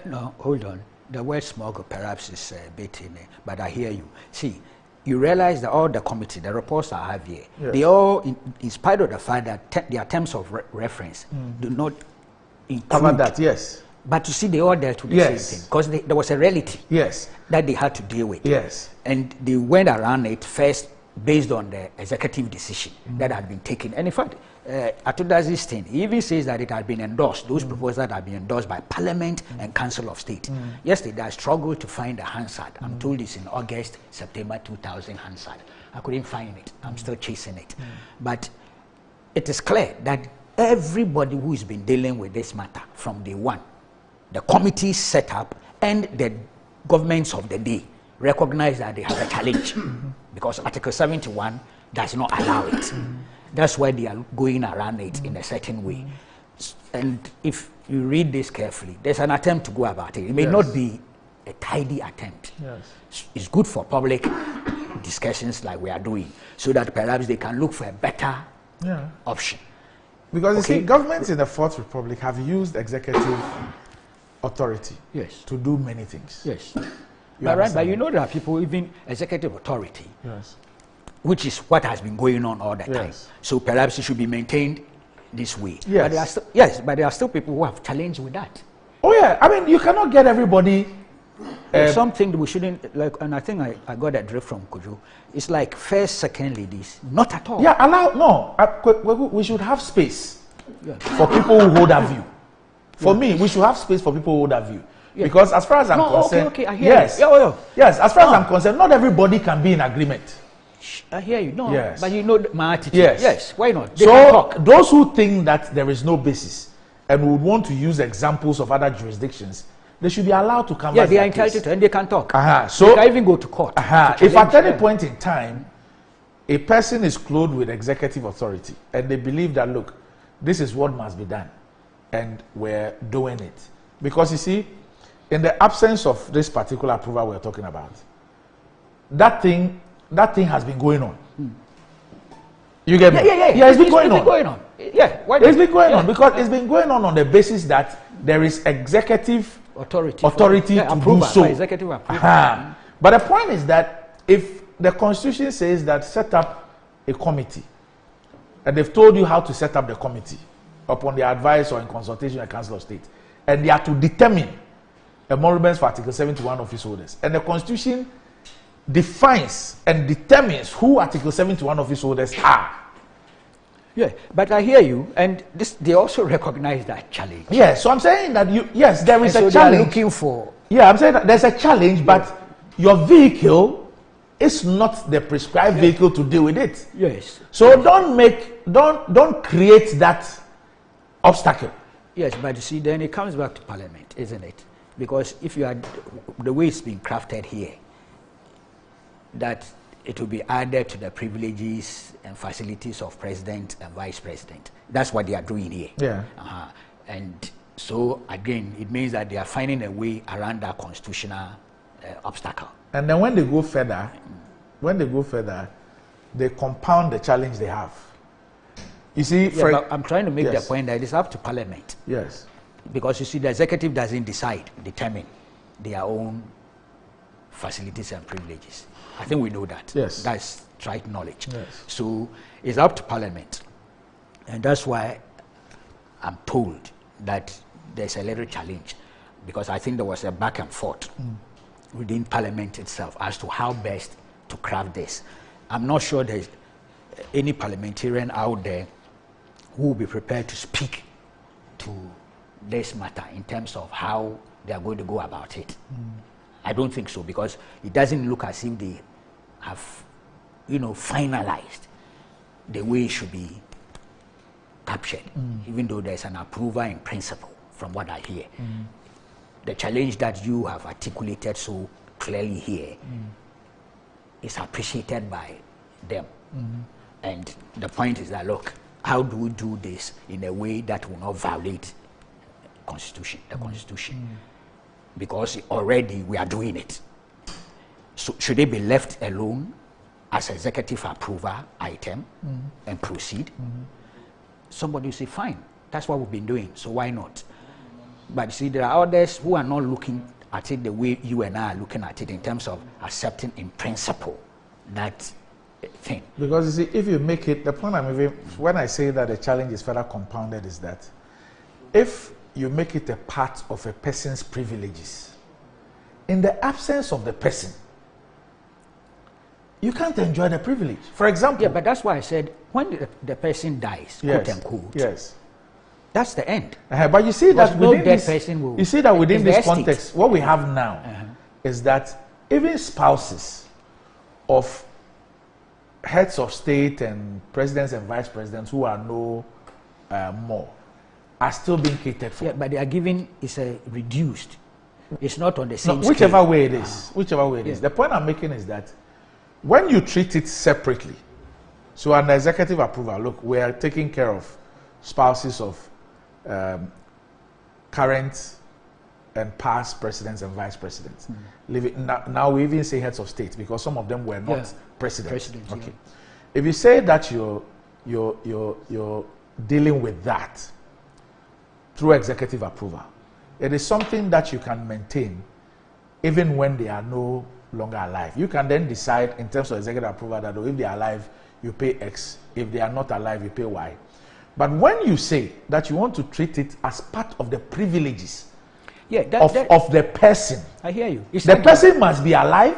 E: No, hold on. The word smuggle perhaps is a bit in it, but I hear you. See, you realize that all the committee, the reports I have here, they all, in spite of the fact that their terms of reference do not include
A: that, yes.
E: But you see, they all dealt with the same thing, because there was a reality that they had to deal with.
A: Yes.
E: And they went around it first based on the executive decision that had been taken. And in fact, Atudazi's thing, he even says that it had been endorsed, those proposals that had been endorsed by Parliament and Council of State. Yesterday, I struggled to find a Hansard. I'm told it's in August, September 2000 Hansard. I couldn't find it. I'm still chasing it. But it is clear that everybody who has been dealing with this matter from day one, the committees set up and the governments of the day recognize that they have a challenge because Article 71 does not allow it. That's why they are going around it in a certain way. And if you read this carefully, there's an attempt to go about it. It may not be a tidy attempt. It's good for public discussions like we are doing, so that perhaps they can look for a better option.
A: Because you see, governments in the Fourth Republic have used executive authority to do many things.
E: But you know there are people, even executive authority, which is what has been going on all the time. So perhaps it should be maintained this way. But there are still people who have challenged with that.
A: Oh yeah, I mean, you cannot get everybody.
E: Something that we shouldn't, like, and I think I got that drift from Kujo. It's like first, second ladies, not at all.
A: We should have space for people who hold that view. For me, we should have space for people who hold that view. Because as far as I'm concerned,
E: I hear you.
A: Yes, as far as I'm concerned, not everybody can be in agreement.
E: I hear you. But you know my attitude.
A: Yes,
E: why not?
A: So those who think that there is no basis and would want to use examples of other jurisdictions, they should be allowed to come.
E: They are entitled to, and they can talk.
A: So
E: they can even go to court.
A: If at any point in time a person is clothed with executive authority and they believe that, look, this is what must be done, and we're doing it, because you see, in the absence of this particular approval we're talking about, that thing has been going on. You get me? It's been going on. It's been going on because it's been going on the basis that there is executive authority to do so.
E: Executive approval.
A: But the point is that if the Constitution says that set up a committee, and they've told you how to set up the committee upon the advice or in consultation with the Council of State, and they are to determine emoluments for Article 71 office holders, and the Constitution defines and determines who Article 71 office holders are.
E: Yeah, but I hear you, and they also recognize that challenge.
A: Yeah, so I'm saying that yes, there is
E: and
A: a
E: so
A: challenge.
E: They are looking for.
A: Yeah, I'm saying that there's a challenge, but your vehicle is not the prescribed vehicle to deal with it.
E: Yes.
A: So don't create that obstacle.
E: Yes, but you see, then it comes back to Parliament, isn't it? Because if you are the way it's been crafted here, that it will be added to the privileges and facilities of president and vice president. That's what they are doing here.
A: Yeah.
E: And so again, it means that they are finding a way around that constitutional obstacle.
A: And then when they go further, they compound the challenge they have. You see,
E: but I'm trying to make
A: yes.
E: the point that it's up to Parliament.
A: Yes.
E: Because you see, the executive doesn't determine their own facilities and privileges. I think we know that.
A: Yes.
E: That's right knowledge.
A: Yes.
E: So it's up to Parliament. And that's why I'm told that there's a little challenge, because I think there was a back and forth within Parliament itself as to how best to craft this. I'm not sure there's any parliamentarian out there who will be prepared to speak to this matter in terms of how they are going to go about it. I don't think so, because it doesn't look as if they have, finalized the way it should be captured, even though there's an approval in principle from what I hear. The challenge that you have articulated so clearly here is appreciated by them. And the point is that, look, how do we do this in a way that will not violate the Constitution? Because already we are doing it. So should it be left alone as executive approval item and proceed? Somebody will say, fine, that's what we've been doing, so why not? But you see, there are others who are not looking at it the way you and I are looking at it, in terms of accepting in principle that thing.
A: Because you see, if you make it, the point I'm making, when I say that the challenge is further compounded, is that if you make it a part of a person's privileges, in the absence of the person, you can't enjoy the privilege. For example,
E: yeah, but that's why I said when the person dies,
A: yes,
E: quote unquote,
A: yes,
E: that's the end.
A: But you see that
E: no
A: within
E: dead
A: this,
E: person will,
A: you see that within this
E: estate.
A: context, what we have now is that even spouses of heads of state and presidents and vice presidents who are no more are still being catered for.
E: Yeah, but they are given is reduced. It's not on the same
A: whichever
E: scale.
A: way it is. Whichever way it is. The point I'm making is that when you treat it separately, so an executive approval, look, we are taking care of spouses of current and past presidents and vice presidents. Now we even say heads of state, because some of them were not presidents. Okay. Yeah. If you say that you're dealing with that through executive approval, it is something that you can maintain even when they are no longer alive. You can then decide in terms of executive approval that if they are alive, you pay X. If they are not alive, you pay Y. But when you say that you want to treat it as part of the privileges of the person,
E: I hear you.
A: The person must be alive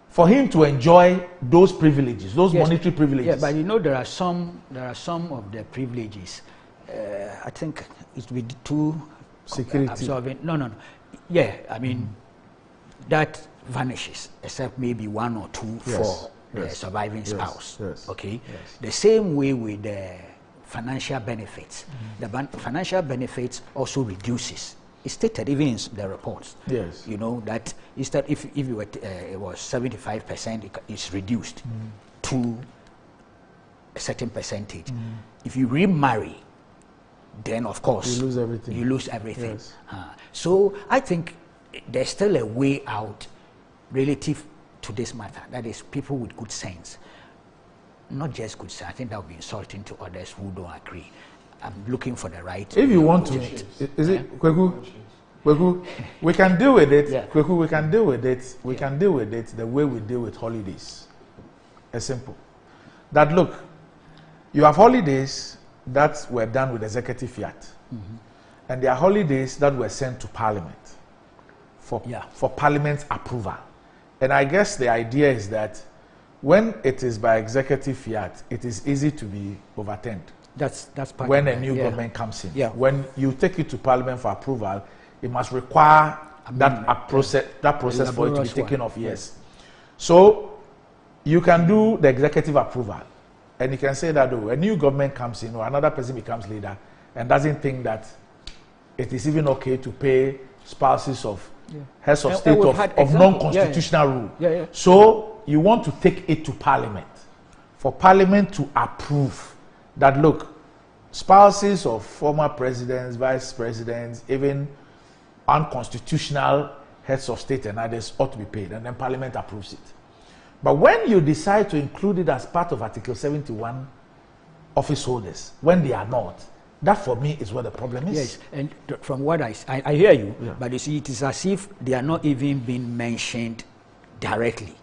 A: for him to enjoy those privileges, those monetary privileges.
E: Yeah, but there are some of the privileges. I think it will be too
A: security
E: absorbing. No. Yeah, I mean that vanishes, except maybe one or two for the surviving spouse. Okay. Yes. The same way with the financial benefits. The financial benefits also reduces. It's stated even in the reports.
A: Yes.
E: That instead, if you were it was 75%, it's reduced to a certain percentage. If you remarry, then of course
A: you lose everything.
E: Yes. So I think there's still a way out relative to this matter. That is, people with good sense, not just good sense. I think that would be insulting to others who don't agree. I'm looking for the right.
A: If you want to, is it Kweku? We can deal with it.
E: Yeah.
A: Kweku, we can deal with it. We can deal with it the way we deal with holidays. It's simple. that look, you have holidays that were done with executive fiat, and there are holidays that were sent to Parliament for Parliament's approval. And I guess the idea is that when it is by executive fiat, it is easy to be overturned.
E: That's part
A: when
E: of
A: a new
E: yeah.
A: government comes in.
E: Yeah.
A: When you take it to Parliament for approval, it must require that process for it to be taken off. Yes. So you can do the executive approval, and you can say that a new government comes in or another person becomes leader and doesn't think that it is even okay to pay spouses of heads of state of non-constitutional rule.
E: Yeah.
A: So you want to take it to Parliament for Parliament to approve that, look, spouses of former presidents, vice presidents, even unconstitutional heads of state and others ought to be paid, and then Parliament approves it. But when you decide to include it as part of Article 71 office holders, when they are not, that for me is where the problem is.
E: Yes, and from what I hear you, but you see, it is as if they are not even being mentioned directly.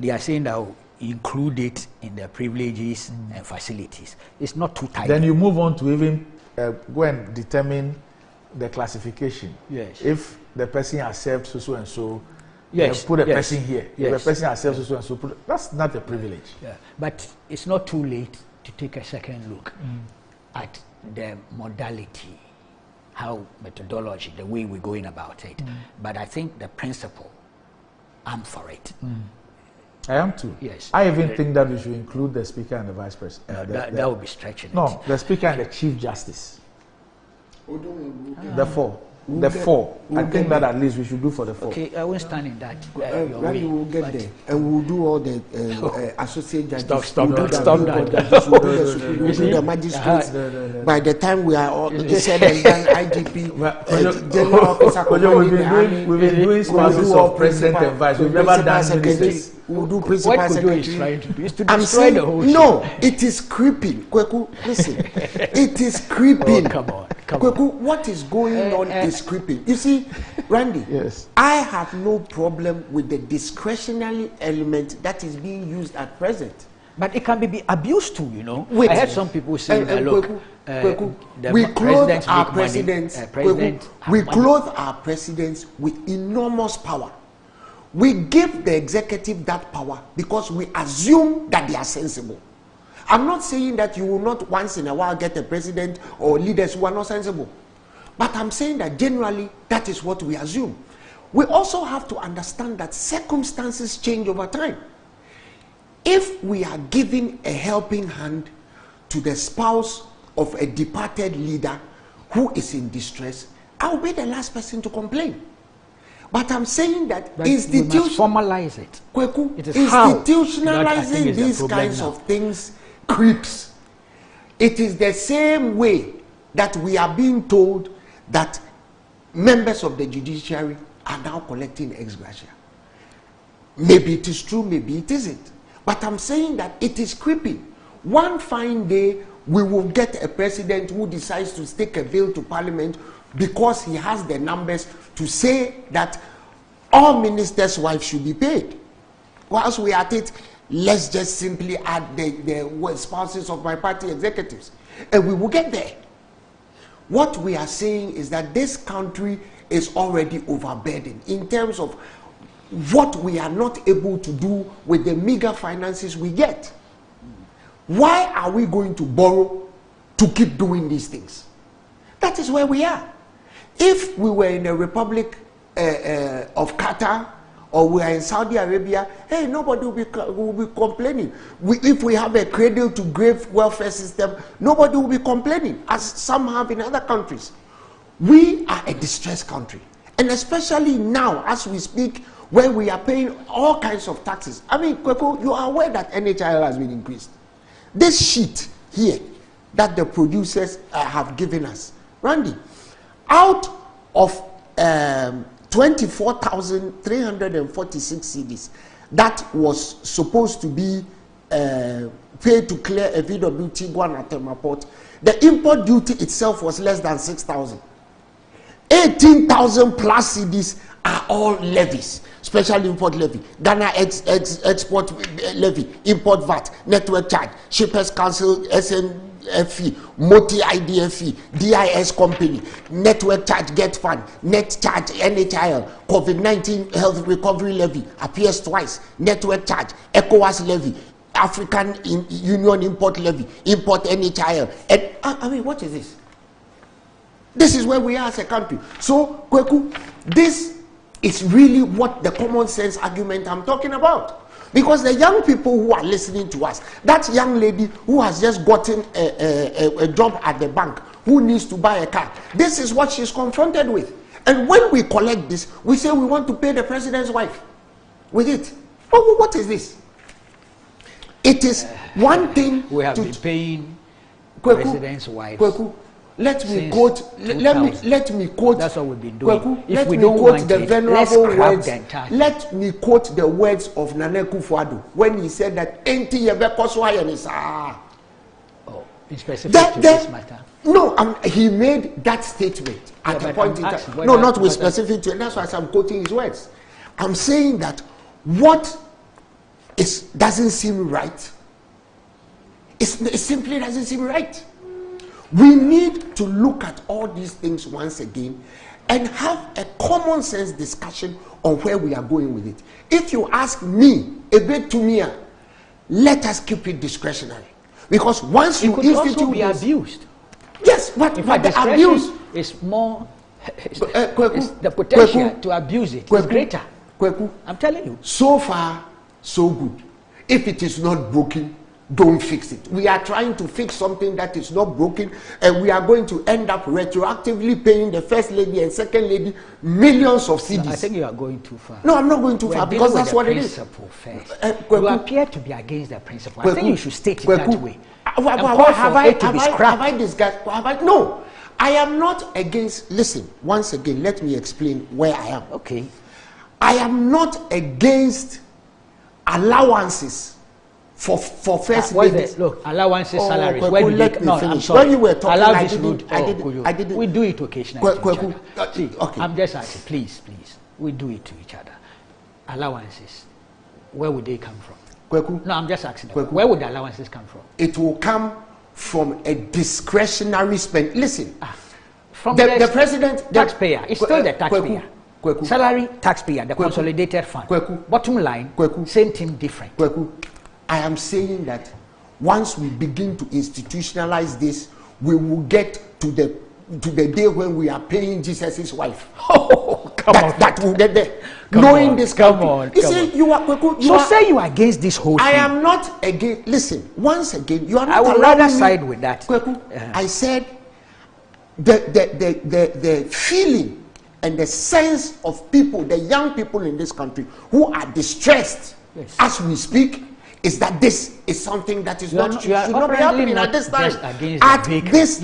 E: They are saying that include it in the privileges and facilities. It's not too tight.
A: Then you move on to even go and determine the classification.
E: Yes.
A: If the person has served so and so,
E: yes,
A: put a person here.
E: Yes.
A: If the person has served so and so, that's not a privilege.
E: Yeah. But it's not too late to take a second look at the modality, how methodology, the way we're going about it. But I think the principle, I'm for it.
A: I am too.
E: Yes.
A: I even think that we should include the Speaker and the Vice President.
E: That would be stretching it.
A: No, the Speaker and the Chief Justice. The four. The four. I think that at least we should do for the four.
E: Okay, I won't stand in that.
D: We'll get there, and we'll do all the associate judges.
E: Stop
D: we'll
E: that.
D: We'll do the magistrates. By the time we are all said and done, IGP, general officer,
A: we've been doing spouses of president and vice. We've never done ministers.
D: We'll do principal
E: what
D: secretary.
E: Is trying to do is to destroy the whole
D: no, it is creeping. Kweku, listen, it is creeping.
E: Oh, come on.
D: Kweku, what is going on is creeping. You see, Randy,
A: yes.
D: I have no problem with the discretionary element that is being used at present.
E: But it can be abused too, you know.
D: Wait.
E: I heard some people say, look,
D: we clothe our presidents. We clothe our presidents with enormous power. We give the executive that power because we assume that they are sensible. I'm not saying that you will not once in a while get a president or leaders who are not sensible. But I'm saying that generally that is what we assume. We also have to understand that circumstances change over time. If we are giving a helping hand to the spouse of a departed leader who is in distress, I'll be the last person to complain. But I'm saying that
E: formalize it.
D: Kweku,
E: it is
D: institutionalizing these kinds of things creeps. It is the same way that we are being told that members of the judiciary are now collecting esgratia. Maybe it is true, maybe it isn't. But I'm saying that it is creeping. One fine day, we will get a president who decides to stick a bill to Parliament because he has the numbers to say that all ministers' wives should be paid. Whilst we are at it, let's just simply add the spouses of my party executives. And we will get there. What we are saying is that this country is already overburdened in terms of what we are not able to do with the meager finances we get. Why are we going to borrow to keep doing these things? That is where we are. If we were in a republic of Qatar, or we are in Saudi Arabia, hey, nobody will be complaining. If we have a cradle-to-grave welfare system, nobody will be complaining, as some have in other countries. We are a distressed country. And especially now, as we speak, where we are paying all kinds of taxes. I mean, Kweku, you are aware that NHIL has been increased. This sheet here that the producers have given us, Randy, out of 24,346 cedis that was supposed to be paid to clear a VWT Guan at Tema Port, the import duty itself was less than 6,000. 18,000 plus cedis are all levies. Special import levy, Ghana export levy, import VAT, network charge, shippers council SNF fee, multi IDF fee, DIS company, network charge get fund, net charge NHIL, COVID-19 health recovery levy appears twice, network charge, ECOWAS levy, African Union import levy, import NHIL. And I mean, what is this? This is where we are as a country. So, Kweku, this is really what the common sense argument I'm talking about. Because the young people who are listening to us, that young lady who has just gotten a job at the bank, who needs to buy a car, this is what she's confronted with. And when we collect this, we say we want to pay the president's wife with it. Oh, what is this? It is one thing
E: we have been paying
D: Kweku,
E: president's wife.
D: Kweku, let me quote. Let me quote.
E: That's what we've been doing.
D: Kweku,
E: if we don't want the venerable words,
D: let me quote the words of Nana Akufo-Addo when he said that "Enti yebe
E: in specific to this matter.
D: No, he made that statement at a point in time. No, not with specific to it. That's why I'm quoting his words. I'm saying that what doesn't seem right. It simply doesn't seem right. We need to look at all these things once again and have a common sense discussion on where we are going with it. If you ask me, a bit to me, let us keep it discretionary. Because once you
E: institute, it could also be abused.
D: Yes, but the abuse
E: is more. The potential to abuse it is greater. I'm telling you.
D: So far, so good. If it is not broken, don't fix it. We are trying to fix something that is not broken, and we are going to end up retroactively paying the first lady and second lady millions of cedis.
E: No, I think you are going too far.
D: No, I'm not going too far because that's what it is.
E: You appear to be against the principle. I think you should state it that way.
D: Have I discussed? No, I am not against. Listen, once again, let me explain where I am.
E: Okay.
D: I am not against allowances for first ladies.
E: Look, allowances, salaries.
D: Let me finish. When you were talking, I didn't.
E: We do it occasionally to each other. See, okay. I'm just asking, please, we do it to each other. Allowances, where would they come from? No, I'm just asking. Where would the allowances come from?
D: It will come from a discretionary spend. Listen,
E: from the president, taxpayer. It's still the taxpayer. Salary, taxpayer, the consolidated fund. Bottom line, same thing, different.
D: I am saying that once we begin to institutionalize this, we will get to the day when we are paying Jesus' wife.
E: Oh, come on.
D: That will get there. Knowing this country.
E: Say you are against this whole thing.
D: I am not against. Listen, once again, you are not.
E: I would rather side with that.
D: I said the feeling and the sense of people, the young people in this country who are distressed as we speak, is that this is something that is should not be happening at this time.
E: You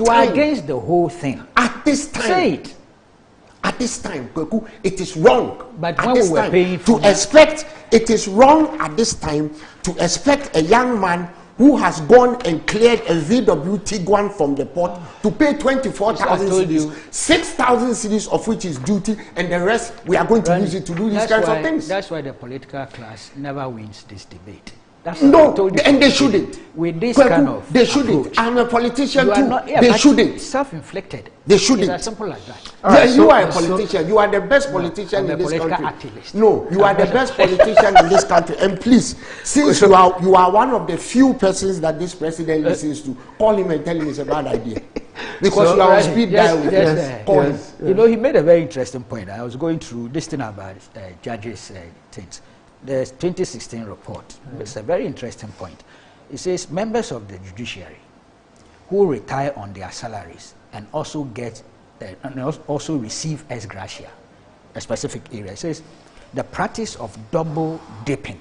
E: are against the whole thing.
D: At this time.
E: Say it.
D: At this time, Kweku, it is wrong.
E: But
D: at
E: when
D: this
E: we were
D: time,
E: paying
D: to expect, it is wrong at this time to expect a young man who has gone and cleared a VW Tiguan from the port to pay 24,000 cedis, 6,000 cedis of which is duty, and the rest we are going to use it to do these kinds of things.
E: That's why the political class never wins this debate.
D: No, and they shouldn't.
E: With this kind of
D: they shouldn't.
E: Approach.
D: I'm a politician too. They shouldn't.
E: Self-inflicted.
D: They shouldn't.
E: It's as simple as that.
D: Yeah, you are a politician. You are the best politician in this country.
E: Activist.
D: No, you are the best politician in this country. And please, since you are one of the few persons that this president listens to, call him and tell him it's a bad idea. Because you are on speed dial with him. Call him.
E: You know, he made a very interesting point. I was going through this thing about judges' things. The 2016 report. It's a very interesting point. It says members of the judiciary who retire on their salaries and also get and also receive esgratia, a specific area. It says the practice of double dipping,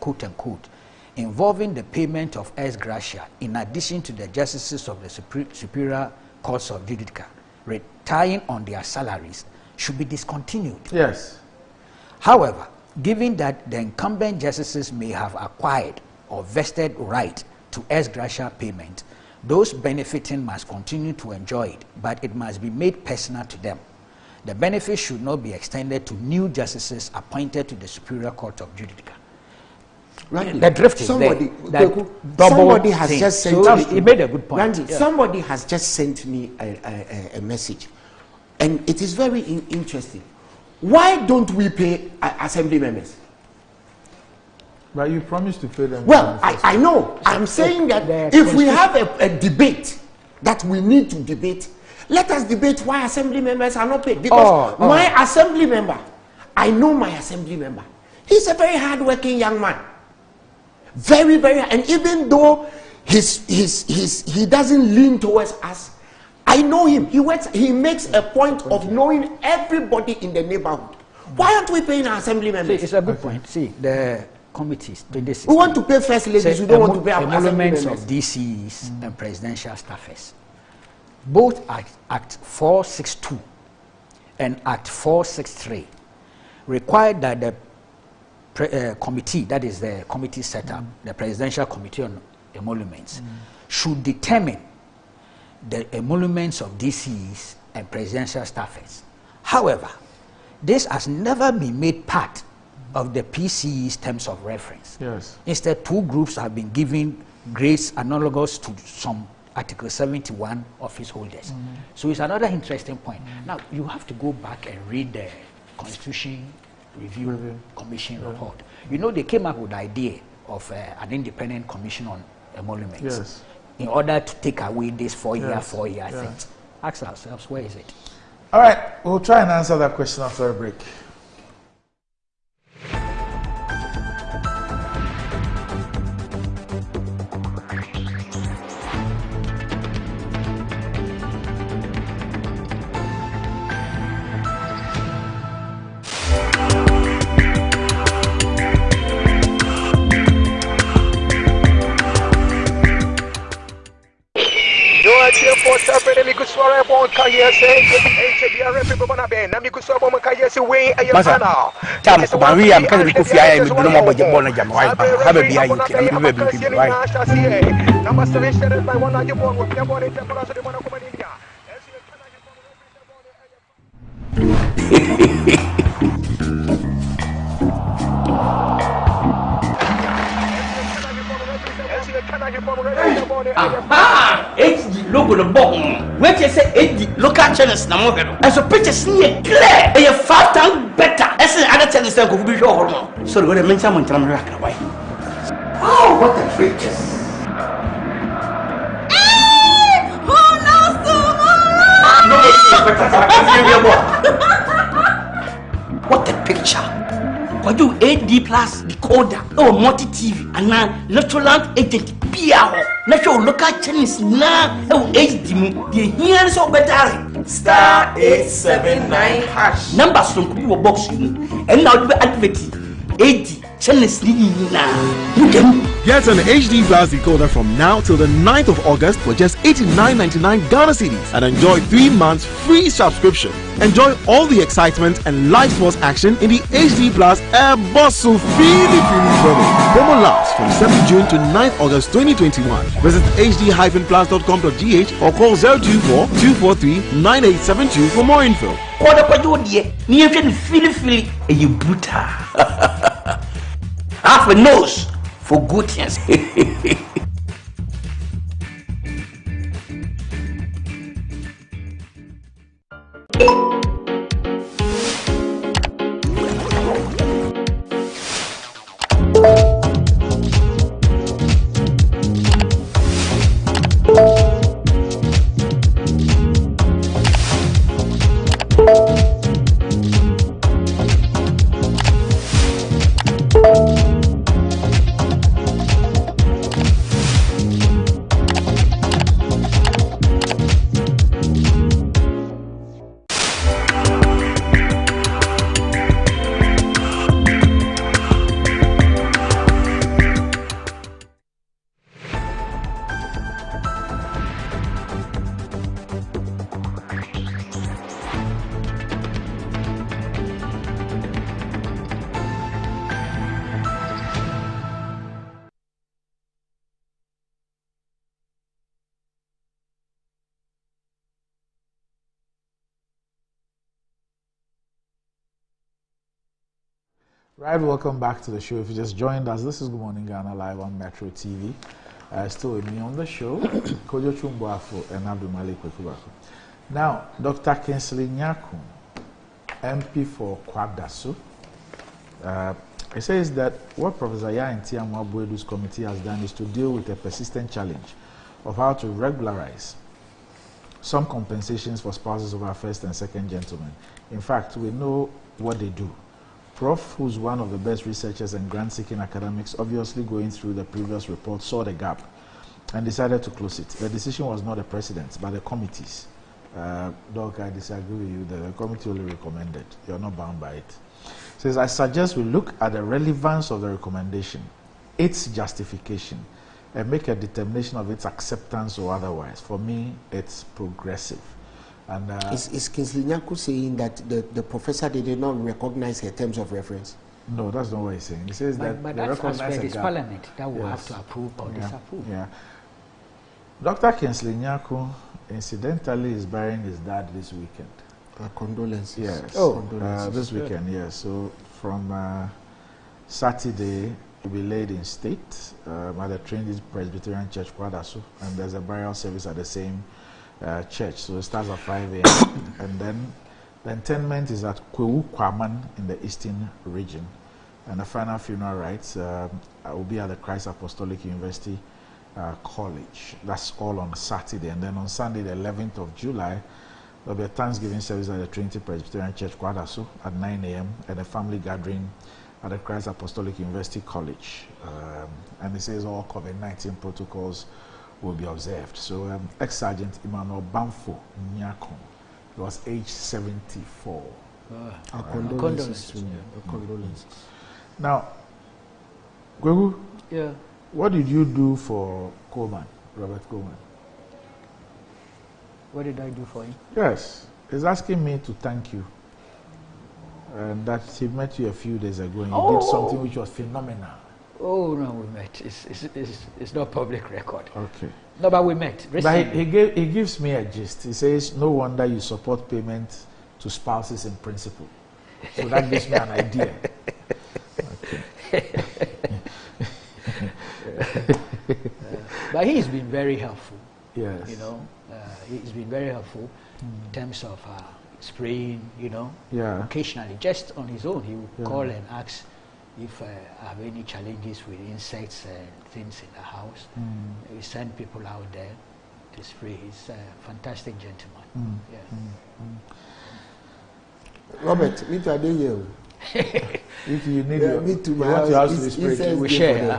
E: quote unquote, involving the payment of esgratia in addition to the justices of the superior courts of judicature retiring on their salaries should be discontinued.
A: Yes.
E: However, given that the incumbent justices may have acquired or vested right to esgratia payment, those benefiting must continue to enjoy it, but it must be made personal to them. the benefit should not be extended to new justices appointed to the Superior Court of Judicature.
D: Randy,
E: the drift is
D: somebody,
E: there.
D: somebody has just sent
E: so
D: me.
E: He made a good point.
D: Randy, somebody has just sent me a message, and it is very interesting. Why don't we pay assembly members?
A: But you promised to pay them.
D: Well, I know. I'm saying that if we have a debate that we need to debate, let us debate why assembly members are not paid. Because my assembly member, I know my assembly member. He's a very hard-working young man. Very, very, and even though he doesn't lean towards us, I know him. He works. He makes a point of knowing everybody in the neighborhood. Why aren't we paying our assembly members?
E: See, it's a good point. See, the committees.
D: We want to pay first ladies. We don't want to pay our
E: emoluments of DCs and presidential staffers. Both Act 462 and Act 463 require that the committee, that is the committee set up, the Presidential Committee on Emoluments, should determine the emoluments of DCs and presidential staffers. However, this has never been made part of the PCE's terms of reference.
A: Yes.
E: Instead, two groups have been given grades analogous to some Article 71 office holders. So it's another interesting point. Now, you have to go back and read the Constitution Review Commission report. You know, they came up with the idea of an independent commission on emoluments.
A: Yes.
E: In order to take away this 4-year
A: Yeah.
E: thing. Ask ourselves, where is it?
A: All right, we'll try and answer that question after a break.
H: Logo the bottom. Wait, you say 80 local channels na mo hero. And so pictures here clear. E 5 times better. As other channels that go be show hormone. So when I mention mon tram rock why. Oh, what the pictures.
G: Who knows tomorrow?
H: What a picture. What do AD plus decoder or multi TV and now natural agent PR natural local channels now HD the here so better
I: star 879 hash
H: numbers from people box and now the advert AD channels now you can
J: get an HD Plus decoder from now till the 9th of August for just $89.99 Ghana cedis and enjoy 3 months free subscription. Enjoy all the excitement and live sports action in the HD Plus Air Bustle Feely promo. Promo lasts from 7th June to 9th August 2021. Visit hd-plus.com.gh or call 024-243-9872 for more info.
H: Half a nose for good things.
A: Right, welcome back to the show. If you just joined us, this is Good Morning Ghana live on Metro TV. Still with me on the show, Kojo Chumboafo and Abdul Malik Kwekubako. Now, Dr. Kingsley Nyakun, MP for Kwadaso, he says that what Professor Yainti Amwabuedu's committee has done is to deal with a persistent challenge of how to regularize some compensations for spouses of our first and second gentlemen. In fact, we know what they do. Prof, who's one of the best researchers and grant-seeking academics, obviously going through the previous report, saw the gap and decided to close it. The decision was not the president, but the committees. Doc, I disagree with you. The committee only recommended. You're not bound by it. Says, I suggest we look at the relevance of the recommendation, its justification, and make a determination of its acceptance or otherwise. For me, it's progressive. And
D: is Kingsley Nyakun saying that the professor did not recognize her terms of reference?
A: No, that's not what he's saying. He says that
E: but
A: they
E: that's
A: recognize
E: it's Parliament that will have to approve or disapprove.
A: Yeah. Dr. Kingsley Nyakun, incidentally, is burying his dad this weekend.
D: Condolences.
A: Yes.
D: Condolences.
A: This weekend, yes. So from Saturday, will be laid in state at the Trinity Presbyterian Church, Kwadaso, and there's a burial service at the same church. So it starts at 5 a.m. and then the interment is at Kwewu Kwaman in the Eastern region. And the final funeral rites will be at the Christ Apostolic University College. That's all on Saturday. And then on Sunday, the 11th of July, there'll be a Thanksgiving service at the Trinity Presbyterian Church, Kwadaso, at 9 a.m. and a family gathering at the Christ Apostolic University College. And it says all COVID-19 protocols will be observed. So ex-sergeant Emmanuel Bamfo Nyakun, he was age 74.
D: Condolences.
A: Condolences. Now, Gwegu, what did you do for Coleman, Robert Coleman?
E: What did I do for him?
A: Yes, he's asking me to thank you. And that he met you a few days ago and you did something which was phenomenal.
E: Oh, no, we met. It's not public record.
A: Okay.
E: No, but we met.
A: But he gives me a gist. He says, no wonder you support payment to spouses in principle. So that gives me an idea. Okay.
E: But he's been very helpful.
A: Yes.
E: You know, he's been very helpful in terms of spraying, you know.
A: Yeah.
E: Occasionally, just on his own, he would call and ask if I have any challenges with insects and things in the house. We send people out there to spray. He's a fantastic gentleman.
D: Robert, me too, I didn't hear.
A: If you need
D: me too,
A: my house, to be sprayed,
E: we share.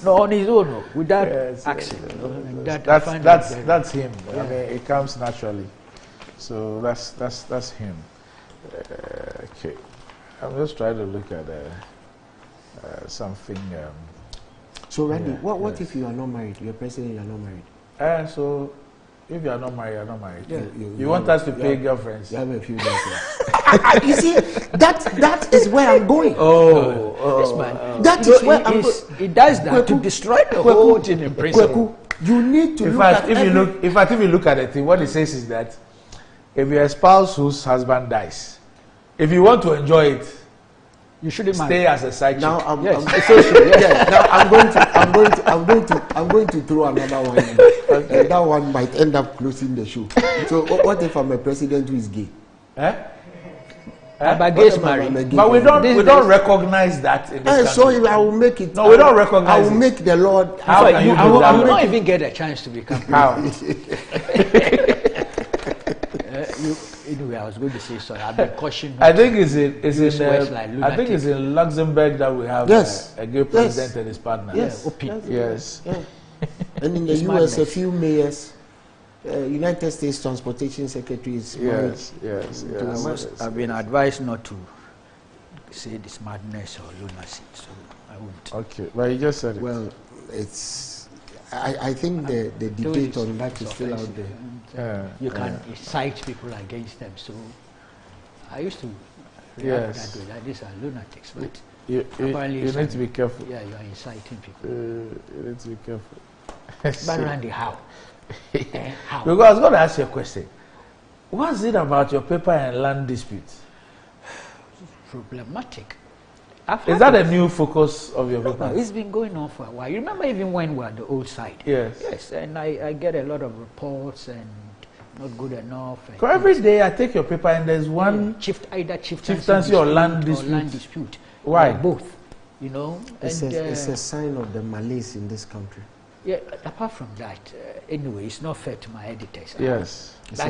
E: No, on his own, no, with that accent.
A: That's him. I mean, it comes naturally. So that's him. Okay, I'm just trying to look at something.
D: So, Randy, what if you are not married? You're president, you are not married.
A: So, if you are not married, you are not married.
D: Yeah,
A: you want us to pay girlfriends?
D: You have a few girlfriends. You see, that is where I'm going.
E: This man.
D: That is where I'm going.
E: He does that to destroy the whole thing in principle.
D: You need to
A: if you look at the thing, what it says is that if you're a spouse whose husband dies, if you want to enjoy it, you shouldn't stay as a side chick.
D: Now I'm going to throw another one in. Okay. That one might end up closing the show. So what if I'm a president who is gay?
E: But gays marry.
A: But we don't recognize that in this country.
D: So I will make it.
A: No, we don't recognize
D: I will make the Lord.
A: How can you do that?
E: You will not even get a chance to become.
A: How?
E: Anyway, I was going to say sorry. I've been cautioned.
A: I think it's in Luxembourg that we have a gay president and his partner.
D: Yes. And in the US, a few mayors, United States Transportation Secretaries.
A: Yes.
E: I've been advised not to say this madness or lunacy, so I won't.
A: Okay, well, you just said it.
D: Well, it's. I think the debate on that is still out there.
E: You can cite people against them. So I used to react that way, that these are lunatics, but
A: you need to be careful.
E: Yeah, you are inciting people.
A: You need to be careful.
E: But Randy, how?
A: How? Because I was going to ask you a question. What's it about your paper and land disputes?
E: Problematic.
A: Is that a new focus of your paper?
E: No, it's been going on for a while. You remember even when we were on the old side?
A: Yes.
E: Yes, and I get a lot of reports and not good enough.
A: So every day I take your paper and there's one chieftaincy or land dispute. Why?
E: Both, you know.
D: It's a sign of the malaise in this country.
E: Yeah, apart from that, anyway, it's not fair to my editors.
A: Yes.
E: But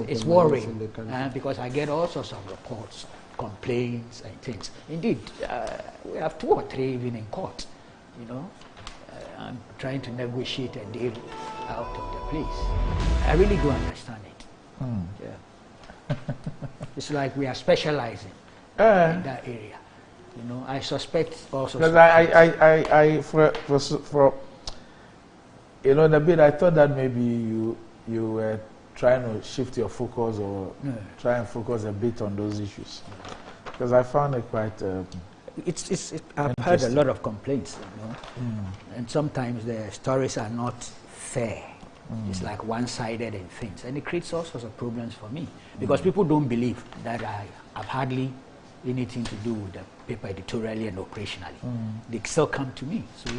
E: it's worrying because I get all sorts of reports, complaints and things. Indeed, we have 2 or 3 even in court, you know. I'm trying to negotiate a deal out of the place. I really do understand it. Yeah. It's like we are specializing in that area. You know, I suspect also.
A: Because for you know, in a bit I thought that maybe you were trying to shift your focus or try and focus a bit on those issues. Because I found it quite.
E: I've heard a lot of complaints, you know, and sometimes the stories are not fair. It's like one-sided and things, and it creates all sorts of problems for me because people don't believe that I have hardly anything to do with the paper editorially and operationally. They still come to me, so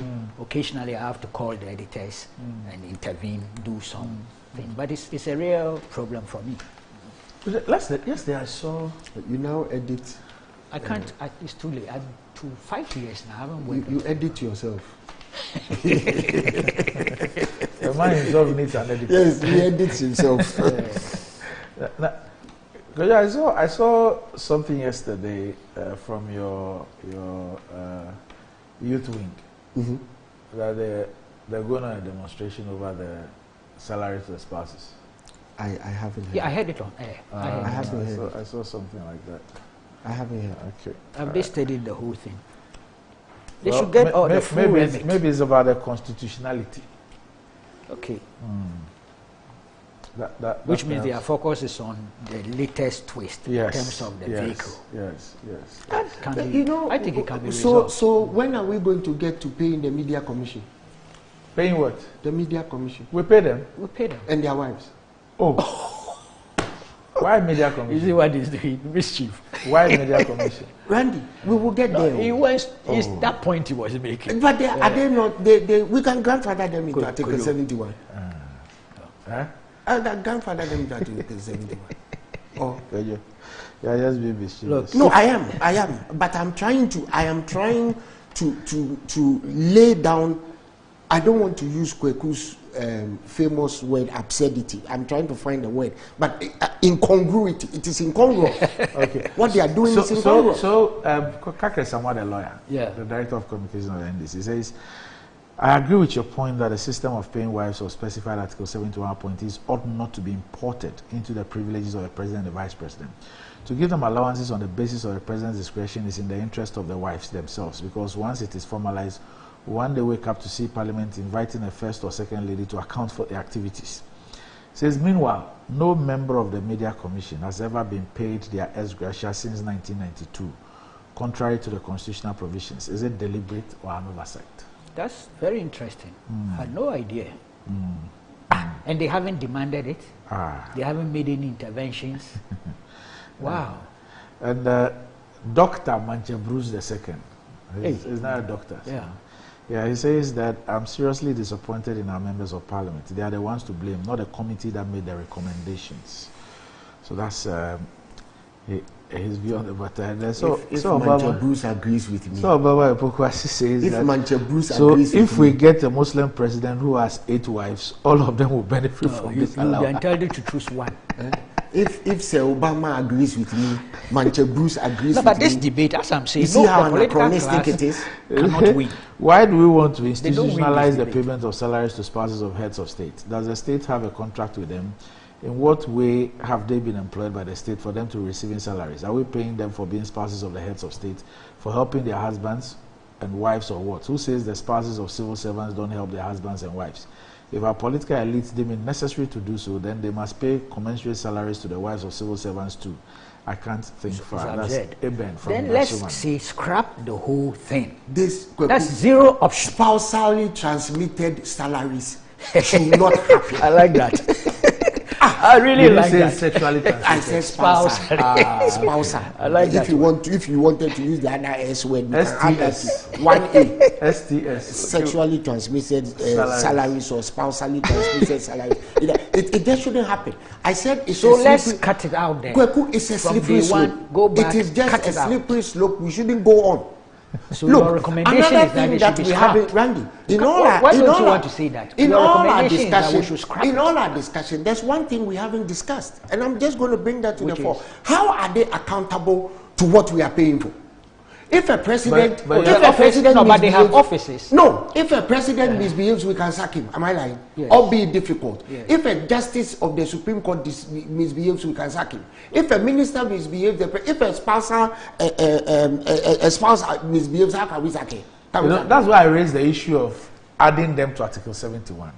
E: occasionally I have to call the editors and intervene, do some thing. But it's a real problem for me.
A: Yesterday I saw
D: you now edit.
E: I can't. It's too late. I'm 5 years now. I haven't worked.
D: You edit yourself.
A: The man himself needs an editor.
D: Yes, he edits himself.
A: I saw something yesterday from your youth wing that they're going on a demonstration over the salary to the spouses.
D: I haven't heard.
E: Yeah, I heard it on air.
A: I saw something like that.
D: I haven't heard.
A: Okay.
E: Have they studied the whole thing? They should get all the full remit.
A: Maybe it's about the constitutionality.
E: Okay.
A: Which
E: means their focus is on the latest twist in terms of the vehicle.
A: Yes.
D: You know,
E: I think it can be resolved.
D: So when are we going to get to pay in the media commission?
A: Paying what?
D: The media commission.
A: We pay them?
E: We pay them.
D: And their wives.
A: Oh. Why media commission?
E: You see what is the mischief?
A: Why media commission?
D: Randy, we will get there.
E: It's that point he was making.
D: But are they not? We can grandfather them into Article 71. Grandfather them into Article 71. Oh,
A: yeah, just be mischievous.
D: No, I am. But I am trying to lay down. I don't want to use Kweku's famous word absurdity. I'm trying to find a word, but incongruity. It is incongruous. Okay. What they are doing is incongruous.
A: So Kakre Samwa, the lawyer, the director of communication of the NDC, says, I agree with your point that a system of paying wives of specified Article 71 appointees ought not to be imported into the privileges of the president and the vice president. To give them allowances on the basis of the president's discretion is in the interest of the wives themselves, because once it is formalized, one they wake up to see Parliament inviting a first or second lady to account for the activities. It says, meanwhile, no member of the Media Commission has ever been paid their esgratia since 1992, contrary to the constitutional provisions. Is it deliberate or an oversight?
E: That's very interesting. I had no idea. And they haven't demanded it. They haven't made any interventions. Wow.
A: And Dr. Manche Bruce II, he's not a doctor. So. Yeah, he says that I'm seriously disappointed in our members of parliament. They are the ones to blame, not the committee that made the recommendations. So that's his view on the matter. And if
D: Manche Bruce agrees with me.
A: So Baba Epokwasi says
D: if
A: that
D: Manche Bruce
A: so
D: agrees
A: if
D: with
A: we
D: me,
A: get a Muslim president who has 8 wives, all of them will benefit from this allowance.
E: You're entitled to choose one.
D: If Sir Obama agrees with me, Manche Bruce agrees with me.
E: But this debate, as I'm saying,
D: you see how anachronistic it is?
E: Cannot win.
A: Why do we want to institutionalize the payment of salaries to spouses of heads of state? Does the state have a contract with them? In what way have they been employed by the state for them to receiving salaries? Are we paying them for being spouses of the heads of state, for helping their husbands and wives, or what? Who says the spouses of civil servants don't help their husbands and wives? If our political elites deem it necessary to do so, then they must pay commensurate salaries to the wives of civil servants too. I can't think far. That's Eben from
E: Then let's say scrap the whole thing.
D: That's
E: zero option.
D: Spousally transmitted salaries should not happen.
E: I like that. I really like that.
A: Sexually
D: I said spousal. Spousal.
E: I like that.
D: If you wanted to use the other S word, you can add that to 1A.
A: STS.
D: Sexually transmitted salaries or spousally transmitted salaries. It just shouldn't happen. I said it's
E: so.
D: A
E: Let's cut it out there.
D: Kweku, it's a slippery slope.
E: Go back.
D: It is just a slippery slope. We shouldn't go on.
E: So your recommendation
D: another
E: is
D: thing
E: that
D: we have, Randy,
E: why don't you want to say that?
D: In
E: your
D: all our
E: discussion,
D: there's one thing we haven't discussed, and I'm just going to bring that to the fore. How are they accountable to what we are paying for? If a president,
E: but they have offices.
D: No, if a president misbehaves, we can sack him. Am I lying?
E: Yes.
D: Or be difficult.
E: Yes.
D: If a justice of the Supreme Court misbehaves, we can sack him. If a minister misbehaves, if a spouse misbehaves, how can we sack him?
A: That's why I raised the issue of adding them to Article 71.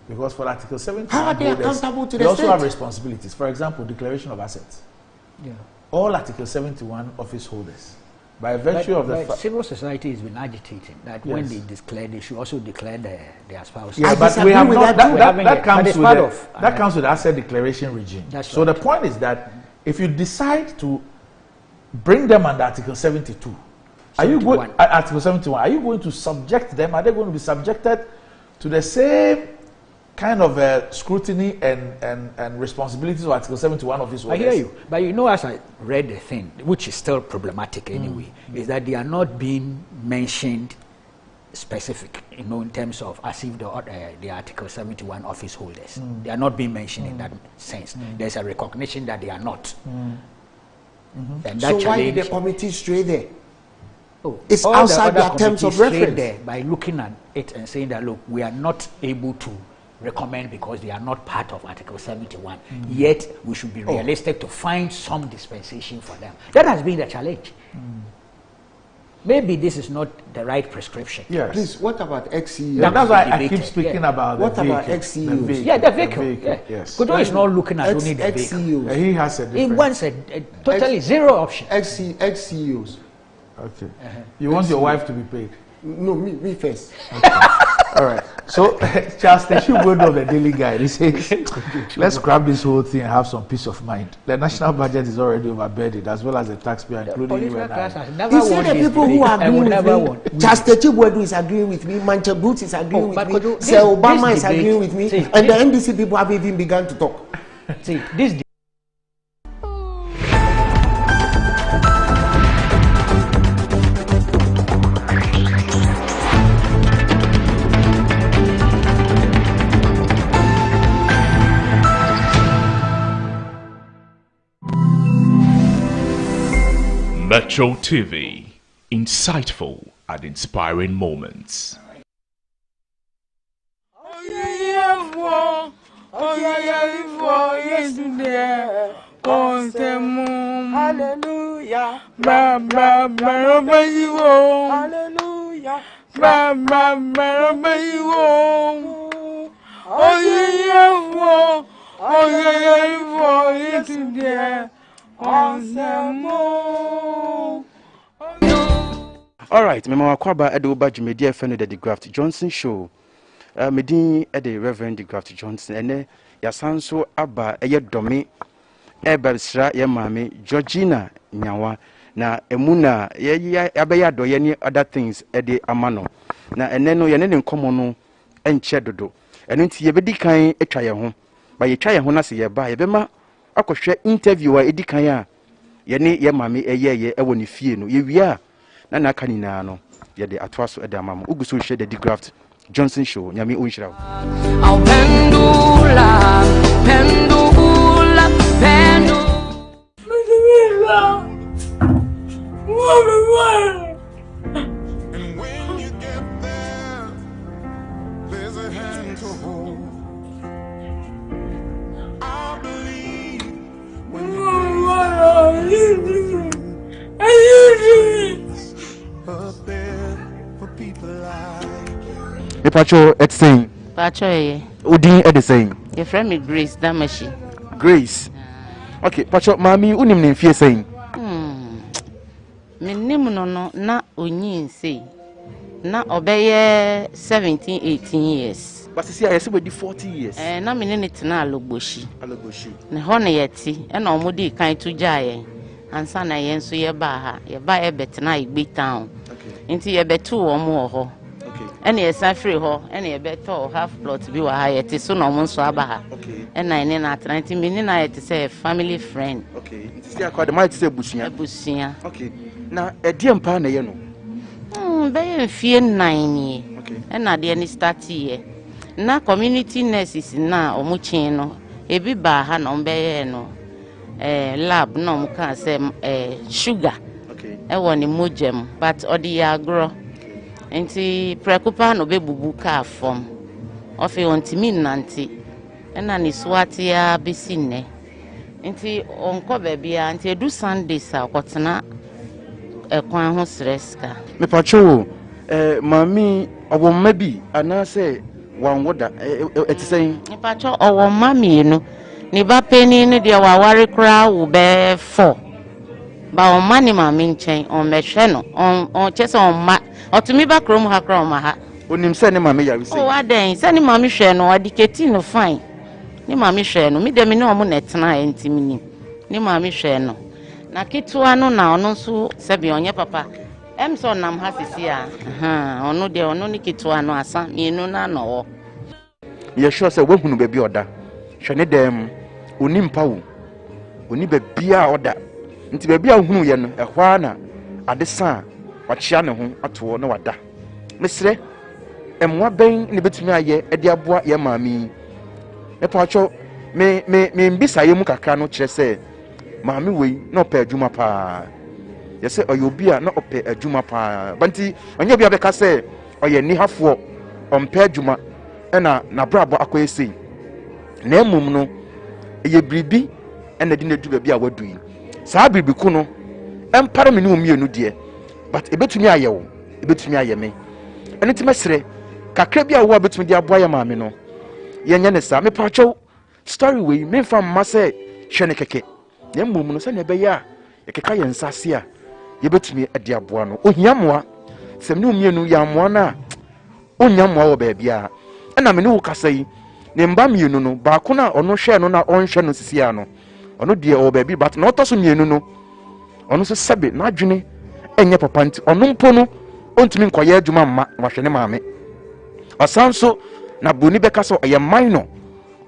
A: Because for Article 71,
D: how are they accountable to the
A: state? They also have
D: state?
A: responsibilities. For example, declaration of assets.
E: Yeah.
A: All Article 71 office holders, by virtue of the
E: civil society has been agitating that when they declare, they should also declare their spouse.
A: Yeah, but we have not. That comes with the asset declaration regime. So the point is that if you decide to bring them under Article 72, Article 71, are you going to subject them? Are they going to be subjected to the same kind of scrutiny and responsibilities of Article 71 of this?
E: I hear you, but as I read the thing, which is still problematic anyway, is that they are not being mentioned specific, in terms of as if the Article 71 office holders. They are not being mentioned in that sense. There's a recognition that they are not. And that
D: so why did the committee stray there? It's
E: all
D: outside
E: the
D: their terms of reference.
E: There by looking at it and saying that, look, we are not able to recommend because they are not part of Article 71. Yet we should be realistic to find some dispensation for them. That has been the challenge. Maybe this is not the right prescription.
D: Yes. Please, what about ex-CEOs?
A: That's why I keep speaking about
D: what
A: the
D: about ex-CEOs?
E: The vehicle.
A: Yes.
E: Kudo is not looking at only the vehicle.
A: He has a different.
E: He wants a totally zero option.
D: Ex-CEOs.
A: Okay. You want your wife to be paid?
D: No, me first.
A: Okay. All right. So, Charles, the should go of the Daily Guide. He says, let's grab this whole thing and have some peace of mind. The national budget is already overburdened, as well as the taxpayer, including you and I.
D: You see the people who are agreeing with me. Charles Techibuedu is agreeing with me. Mancha Boots is agreeing with me. Sir Obama is agreeing with me. And the NDC people have even begun to talk.
E: See, this
K: Metro TV, insightful and inspiring moments.
L: Hallelujah. Hallelujah.
M: All right, Mama Kwaba Edo Bajumedi Fenu the Graft Johnson show. Medin Ede Reverend the Graft Johnson and Yasanso Abba Eye Domi Ebabsra Yamami Georgina Nyawa na emuna abeya do ye ni other things Ede Amano na ene no ye ne nkomo no enche dodo eno nti ye bedi kan etwa ye ho ba ye twa ye ho na se ye ba ye bema akohwe interview a edi kan a ye ne ye mame eye ewo ne fie no ye wia na na aka nyina no ye de atoa so ede amamo uguso hwe the Graft Johnson show nyame onhira wo
L: And when you get there, there's a hand to hold. I believe when you up there for people like
M: e pacho et saying
N: Pacho ye
M: udin e de saying
N: your friend me Grace Damashi
M: Grace okay pacho mami unim ne fie saying
N: me nim no na onyin say na obeye 17-18 years
M: But see, I said, 40 years.
N: And I'm in it now, Loboshi.
M: Alogoshi.
N: The honeyeti, and almost kind to Jay, and son, I answer your bar, your buy a bet night be town.
M: Okay.
N: Into your bet 2 or more.
M: Okay.
N: Any a free ho, any a bet or half plot to be a high at soon almost swabba.
M: Okay.
N: And I in at 90 minutes, I to say a family friend.
M: Okay. See, I quite might say Bushia.
N: Bushia.
M: Okay. Now, a dear pan, you know.
N: Bay fear 9 years.
M: Okay.
N: And I didn't start here. Na community nurses na omuchi no ebi ba ha no be no lab no mo kan say sugar
M: okay
N: wo ni mojem but odi agro enti prekupa no be bubu ka form ofi ontimi nanti na ni swati ya besine enti onko ba bia enti edu Sunday sa kwotena ekwan ho stress ka
M: me pacho mami obomma bi anase one water it's saying
N: Pacho or mammy, no, Niba penny in the Wawari crowd will bear 4. But on money, mammy chain on my channel on chess on mat or to me back room her chroma.
M: When him sending mammy, I
N: Oh, I dang, sending mammy share no, I dictate no fine. Ni mammy share no, me dem no monet tonight and timini. Ni mammy share no. Na kituano now, no so sebi on your papa. Emson nam hasisia. Ono de ono ni kituano asa, me no na no.
M: You sure say we hunu baby order. Hwene dem oni mpa wo. Oni babia order. Nti babia hunu ye no ehwa na adesa wachia ne ho ato na wada. Mesre emwa ben ne betumi aye ede aboa ye maami. E pacho me mbisa ye mu kakra no kire say maami wei na opa adwuma pa. Ye say oyobia na opa adwuma pa. Banti onye bia beka say oye ni hafo ompa adwuma na brabo akoyesi na emum no eye bribi na di na du bia wadu yi saa bribi ku no empare me ne omienu de but ebetumi ayewo ebetumi ayeme ene ti mesre kakra bia wo betumi de aboa ya maame no yenye ne saa me pacho story we me fam ma se hwene keke na emum no se na be ya ekeka ye nsase a ye betumi de aboa no ohia moa sem ne omienu ya moa na onya moa wo ba bia na me ne wo kasai ne mba mienu no ba ko na ono hwe no na onhwe no sisia no ono de o ba bi but na otoso mienu no ono so sebe na adwene enye papa nti ono mpo no ontumi nkoye adwuma mma wahwe ne maame osanso na boni be kaso oye minor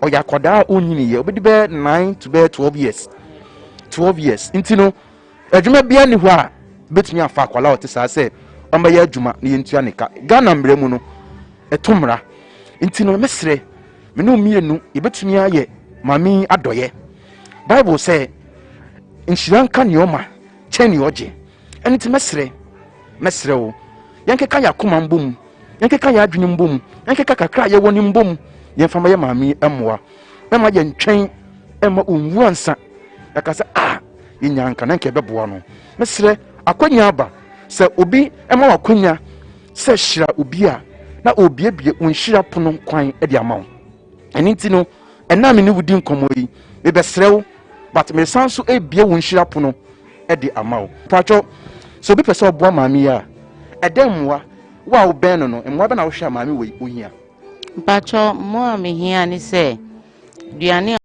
M: oya koda onyini ye obedi be 9 to be 12 years nti no adwuma bia ni ho a betumi afa akwala o te sa se omba ye adwuma ne yentua ne ka Ghana mbre mu no etomra nti no mesre me no mienu ebetumi aye mami adoye Bible say inshiran kan yoma cheni oje enti mesre o yanke kan yakoma mbom yanke kan ya adwene mbom yanke kakakra ye woni mbom ye fama ye mami emwa ema ye ntwen ema onwu ansa yakasa yenyanka nanke beboa no mesre akonya aba se obi ema wakonya se hira obi a na obiebie unhira pono kwan e de amawo enti no ena me ne wudi nkomo yi me besrew but me sanso ebie unhira pono e de amawo pacho so bi pese oboa maami ya edemwa wa oben no emwa be na wo hwa maami we ohia
N: Pacho mo amehia ni se duane